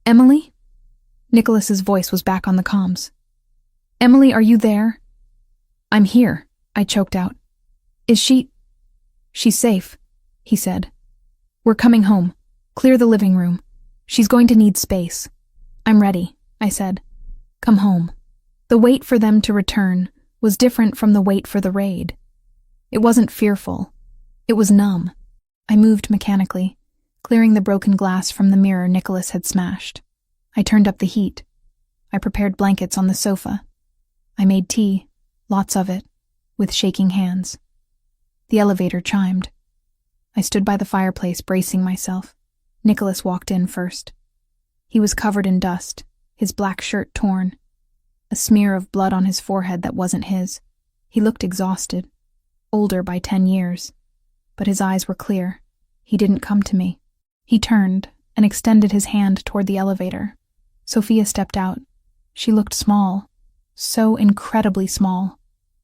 Emily? Nicholas's voice was back on the comms. Emily, are you there? I'm here, I choked out. Is she? She's safe, he said. We're coming home. Clear the living room. She's going to need space. I'm ready, I said. Come home. The wait for them to return was different from the wait for the raid. It wasn't fearful. It was numb. I moved mechanically, clearing the broken glass from the mirror Nicholas had smashed. I turned up the heat. I prepared blankets on the sofa. I made tea, lots of it, with shaking hands. The elevator chimed. I stood by the fireplace, bracing myself. Nicholas walked in first. He was covered in dust, his black shirt torn, a smear of blood on his forehead that wasn't his. He looked exhausted, older by 10 years, but his eyes were clear. He didn't come to me. He turned and extended his hand toward the elevator. Sophia stepped out. She looked small, so incredibly small,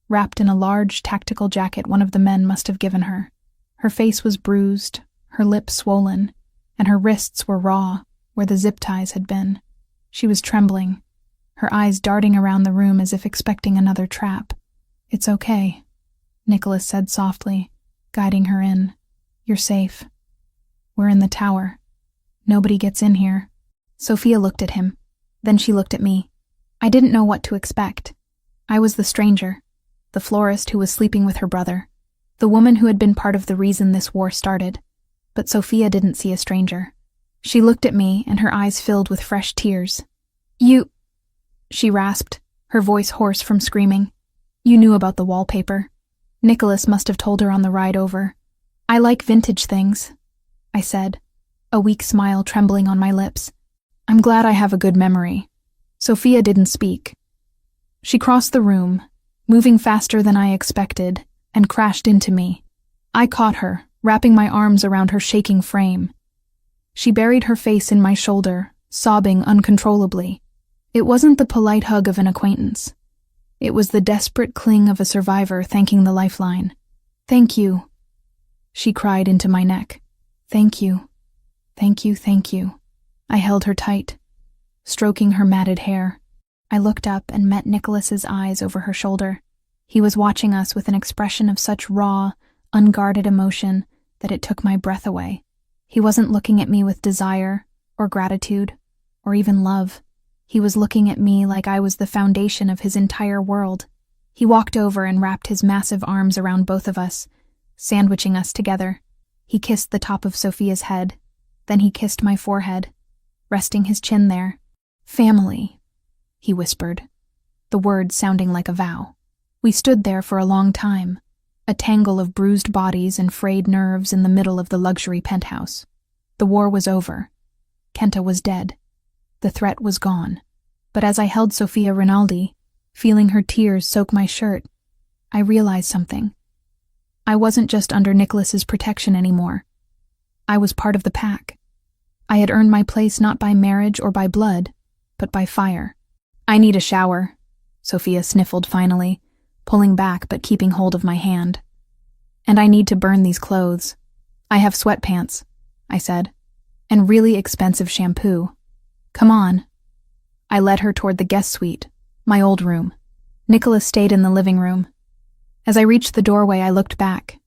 wrapped in a large tactical jacket one of the men must have given her. Her face was bruised, her lips swollen, and her wrists were raw where the zip ties had been. She was trembling, her eyes darting around the room as if expecting another trap. It's okay, Nicholas said softly, guiding her in. You're safe. We're in the tower. Nobody gets in here. Sophia looked at him. Then she looked at me. I didn't know what to expect. I was the stranger, the florist who was sleeping with her brother, the woman who had been part of the reason this war started. But Sophia didn't see a stranger. She looked at me, and her eyes filled with fresh tears. You, she rasped, her voice hoarse from screaming. You knew about the wallpaper. Nicholas must have told her on the ride over. I like vintage things, I said, a weak smile trembling on my lips. I'm glad I have a good memory. Sophia didn't speak. She crossed the room, moving faster than I expected, and crashed into me. I caught her, wrapping my arms around her shaking frame. She buried her face in my shoulder, sobbing uncontrollably. It wasn't the polite hug of an acquaintance. It was the desperate cling of a survivor thanking the lifeline. Thank you, she cried into my neck. Thank you. Thank you, thank you. I held her tight, stroking her matted hair. I looked up and met Nicholas's eyes over her shoulder. He was watching us with an expression of such raw, unguarded emotion that it took my breath away. He wasn't looking at me with desire, or gratitude, or even love. He was looking at me like I was the foundation of his entire world. He walked over and wrapped his massive arms around both of us, sandwiching us together. He kissed the top of Sophia's head, then he kissed my forehead, resting his chin there. Family, he whispered, the words sounding like a vow. We stood there for a long time, a tangle of bruised bodies and frayed nerves in the middle of the luxury penthouse. The war was over. Kenta was dead. The threat was gone. But as I held Sofia Rinaldi, feeling her tears soak my shirt, I realized something. I wasn't just under Nicholas's protection anymore. I was part of the pack. I had earned my place not by marriage or by blood, but by fire. I need a shower, Sofia sniffled finally, pulling back but keeping hold of my hand. And I need to burn these clothes. I have sweatpants, I said, and really expensive shampoo. Come on. I led her toward the guest suite, my old room. Nicholas stayed in the living room. As I reached the doorway, I looked back.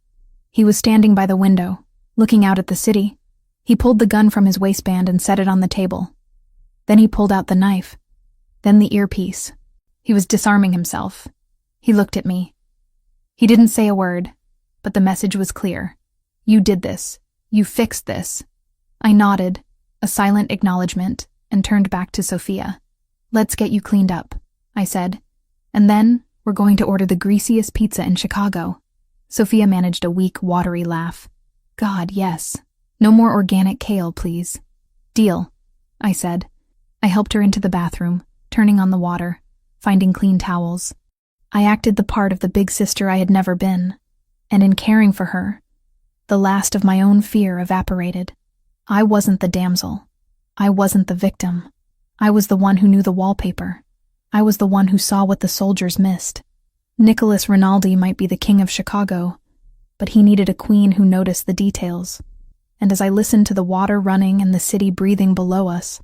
He was standing by the window, looking out at the city. He pulled the gun from his waistband and set it on the table. Then he pulled out the knife, then the earpiece. He was disarming himself. He looked at me. He didn't say a word, but the message was clear. You did this. You fixed this. I nodded, a silent acknowledgement, and turned back to Sofia. Let's get you cleaned up, I said, and then we're going to order the greasiest pizza in Chicago. Sofia managed a weak, watery laugh. God, yes. No more organic kale, please. Deal, I said. I helped her into the bathroom, turning on the water, finding clean towels. I acted the part of the big sister I had never been, and in caring for her, the last of my own fear evaporated. I wasn't the damsel. I wasn't the victim. I was the one who knew the wallpaper. I was the one who saw what the soldiers missed. Nicholas Rinaldi might be the king of Chicago, but he needed a queen who noticed the details. And as I listened to the water running and the city breathing below us,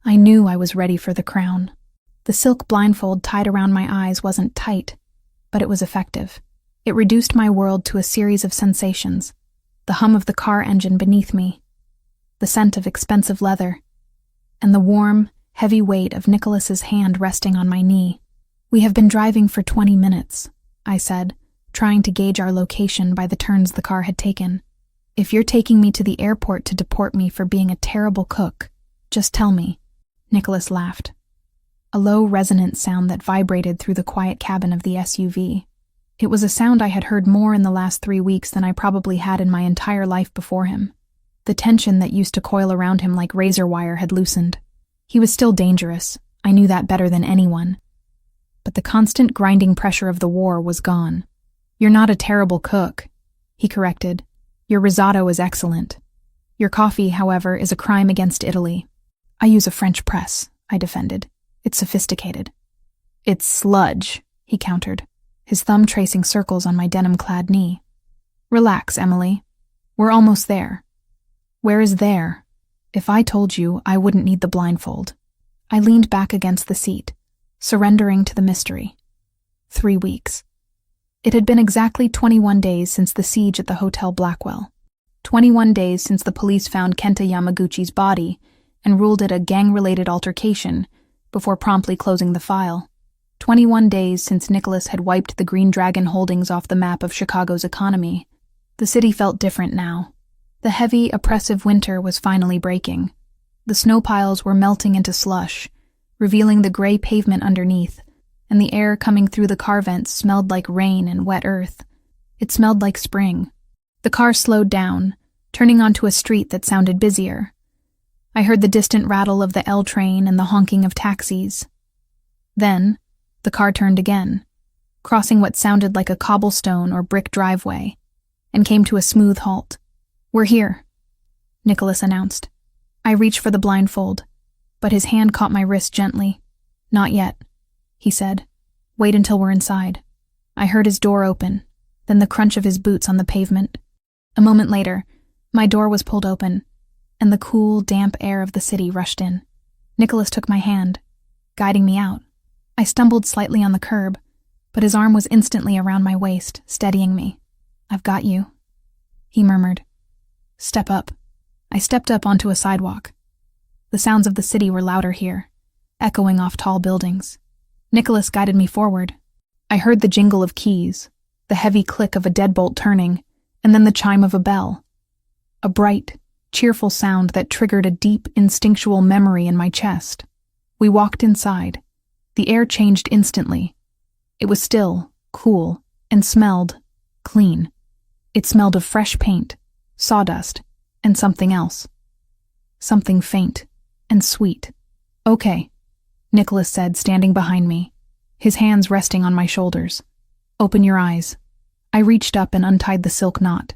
I knew I was ready for the crown. The silk blindfold tied around my eyes wasn't tight, but it was effective. It reduced my world to a series of sensations. The hum of the car engine beneath me, the scent of expensive leather, and the warm, heavy weight of Nicholas's hand resting on my knee. We have been driving for 20 minutes, I said, trying to gauge our location by the turns the car had taken. If you're taking me to the airport to deport me for being a terrible cook, just tell me. Nicholas laughed. A low, resonant sound that vibrated through the quiet cabin of the SUV. It was a sound I had heard more in the last 3 weeks than I probably had in my entire life before him. The tension that used to coil around him like razor wire had loosened. He was still dangerous. I knew that better than anyone. But the constant grinding pressure of the war was gone. You're not a terrible cook, he corrected. Your risotto is excellent. Your coffee, however, is a crime against Italy. I use a French press, I defended. It's sophisticated. It's sludge, he countered, his thumb tracing circles on my denim-clad knee. Relax, Emily. We're almost there. Where is there? If I told you, I wouldn't need the blindfold. I leaned back against the seat, surrendering to the mystery. 3 weeks. It had been exactly 21 days since the siege at the Hotel Blackwell. 21 days since the police found Kenta Yamaguchi's body and ruled it a gang-related altercation before promptly closing the file. 21 days since Nicholas had wiped the Green Dragon holdings off the map of Chicago's economy. The city felt different now. The heavy, oppressive winter was finally breaking. The snow piles were melting into slush, revealing the gray pavement underneath, and the air coming through the car vents smelled like rain and wet earth. It smelled like spring. The car slowed down, turning onto a street that sounded busier. I heard the distant rattle of the L train and the honking of taxis. Then, the car turned again, crossing what sounded like a cobblestone or brick driveway, and came to a smooth halt. We're here, Nicholas announced. I reached for the blindfold, but his hand caught my wrist gently. Not yet, he said. Wait until we're inside. I heard his door open, then the crunch of his boots on the pavement. A moment later, my door was pulled open, and the cool, damp air of the city rushed in. Nicholas took my hand, guiding me out. I stumbled slightly on the curb, but his arm was instantly around my waist, steadying me. I've got you, he murmured. Step up. I stepped up onto a sidewalk. The sounds of the city were louder here, echoing off tall buildings. Nicholas guided me forward. I heard the jingle of keys, the heavy click of a deadbolt turning, and then the chime of a bell. A bright, cheerful sound that triggered a deep, instinctual memory in my chest. We walked inside. The air changed instantly. It was still, cool, and smelled clean. It smelled of fresh paint, sawdust, and something else. Something faint and sweet. "Okay," Nicholas said, standing behind me, his hands resting on my shoulders. "Open your eyes." I reached up and untied the silk knot.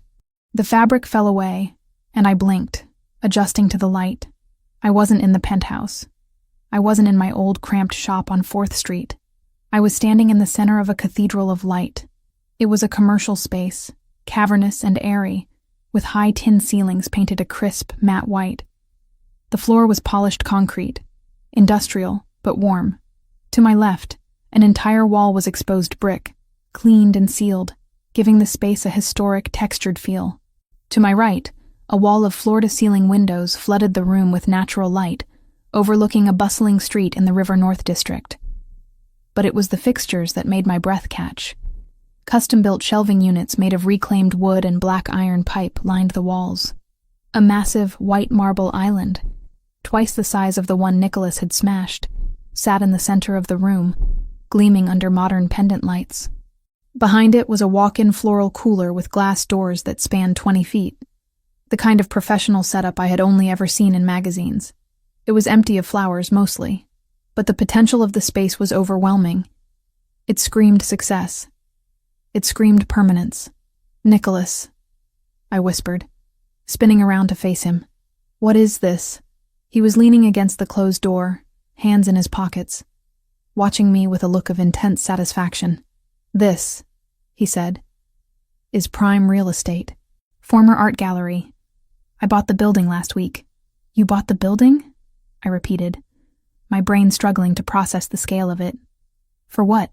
The fabric fell away, and I blinked, adjusting to the light. I wasn't in the penthouse. I wasn't in my old cramped shop on 4th Street. I was standing in the center of a cathedral of light. It was a commercial space, cavernous and airy, with high tin ceilings painted a crisp, matte white. The floor was polished concrete, industrial, but warm. To my left, an entire wall was exposed brick, cleaned and sealed, giving the space a historic, textured feel. To my right, a wall of floor-to-ceiling windows flooded the room with natural light, overlooking a bustling street in the River North district. But it was the fixtures that made my breath catch. Custom-built shelving units made of reclaimed wood and black iron pipe lined the walls. A massive, white marble island, twice the size of the one Nicholas had smashed, sat in the center of the room, gleaming under modern pendant lights. Behind it was a walk-in floral cooler with glass doors that spanned 20 feet, the kind of professional setup I had only ever seen in magazines. It was empty of flowers, mostly, but the potential of the space was overwhelming. It screamed success. It screamed permanence. "Nicholas," I whispered, spinning around to face him. "What is this?" He was leaning against the closed door, hands in his pockets, watching me with a look of intense satisfaction. "This," he said, "is prime real estate. Former art gallery. I bought the building last week." "You bought the building?" I repeated, my brain struggling to process the scale of it. "For what?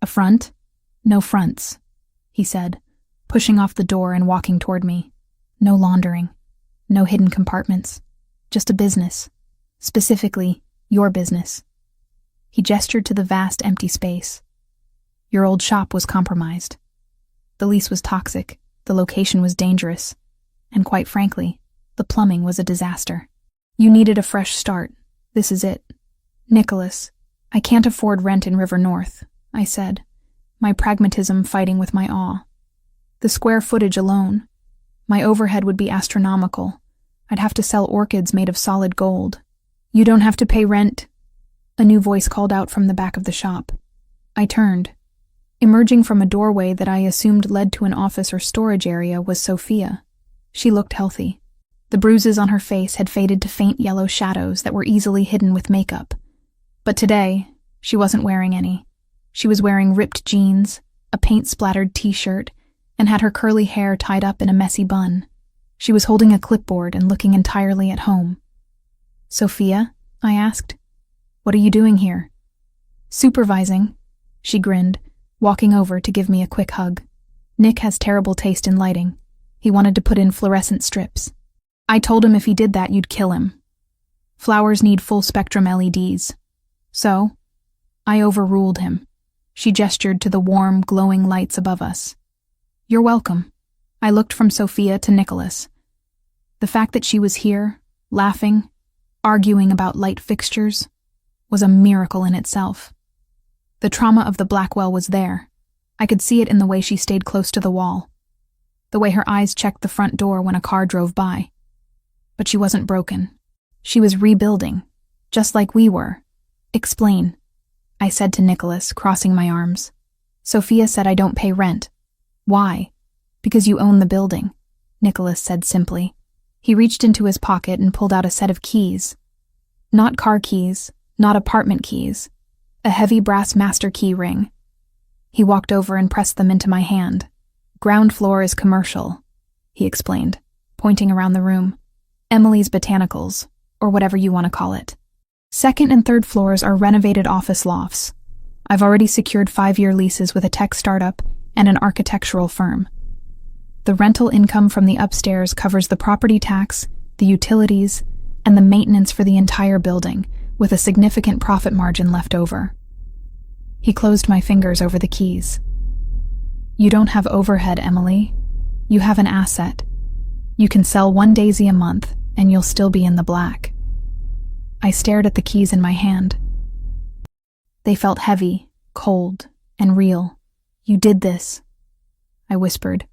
A front?" "No fronts," he said, pushing off the door and walking toward me. "No laundering. No hidden compartments. Just a business. Specifically, your business." He gestured to the vast empty space. "Your old shop was compromised. The lease was toxic, the location was dangerous, and quite frankly, the plumbing was a disaster. You needed a fresh start. This is it." "Nicholas, I can't afford rent in River North," I said, my pragmatism fighting with my awe. "The square footage alone. My overhead would be astronomical. I'd have to sell orchids made of solid gold." "You don't have to pay rent," a new voice called out from the back of the shop. I turned. Emerging from a doorway that I assumed led to an office or storage area was Sophia. She looked healthy. The bruises on her face had faded to faint yellow shadows that were easily hidden with makeup. But today, she wasn't wearing any. She was wearing ripped jeans, a paint-splattered t-shirt, and had her curly hair tied up in a messy bun. She was holding a clipboard and looking entirely at home. "Sophia?" I asked. "What are you doing here?" "Supervising," she grinned, walking over to give me a quick hug. "Nick has terrible taste in lighting. He wanted to put in fluorescent strips. I told him if he did that, you'd kill him. Flowers need full-spectrum LEDs. So, I overruled him." She gestured to the warm, glowing lights above us. "You're welcome." I looked from Sophia to Nicholas. The fact that she was here, laughing, arguing about light fixtures, was a miracle in itself. The trauma of the Blackwell was there. I could see it in the way she stayed close to the wall, the way her eyes checked the front door when a car drove by. But she wasn't broken. She was rebuilding, just like we were. "Explain," I said to Nicholas, crossing my arms. "Sophia said I don't pay rent." "Why?" "Because you own the building," Nicholas said simply. He reached into his pocket and pulled out a set of keys. Not car keys, not apartment keys. A heavy brass master key ring. He walked over and pressed them into my hand. "Ground floor is commercial," he explained, pointing around the room. "Emily's Botanicals, or whatever you want to call it. Second and third floors are renovated office lofts. I've already secured 5-year leases with a tech startup and an architectural firm. The rental income from the upstairs covers the property tax, the utilities, and the maintenance for the entire building, with a significant profit margin left over." He closed my fingers over the keys. "You don't have overhead, Emily. You have an asset. You can sell 1 daisy a month, and you'll still be in the black." I stared at the keys in my hand. They felt heavy, cold, and real. "You did this," I whispered,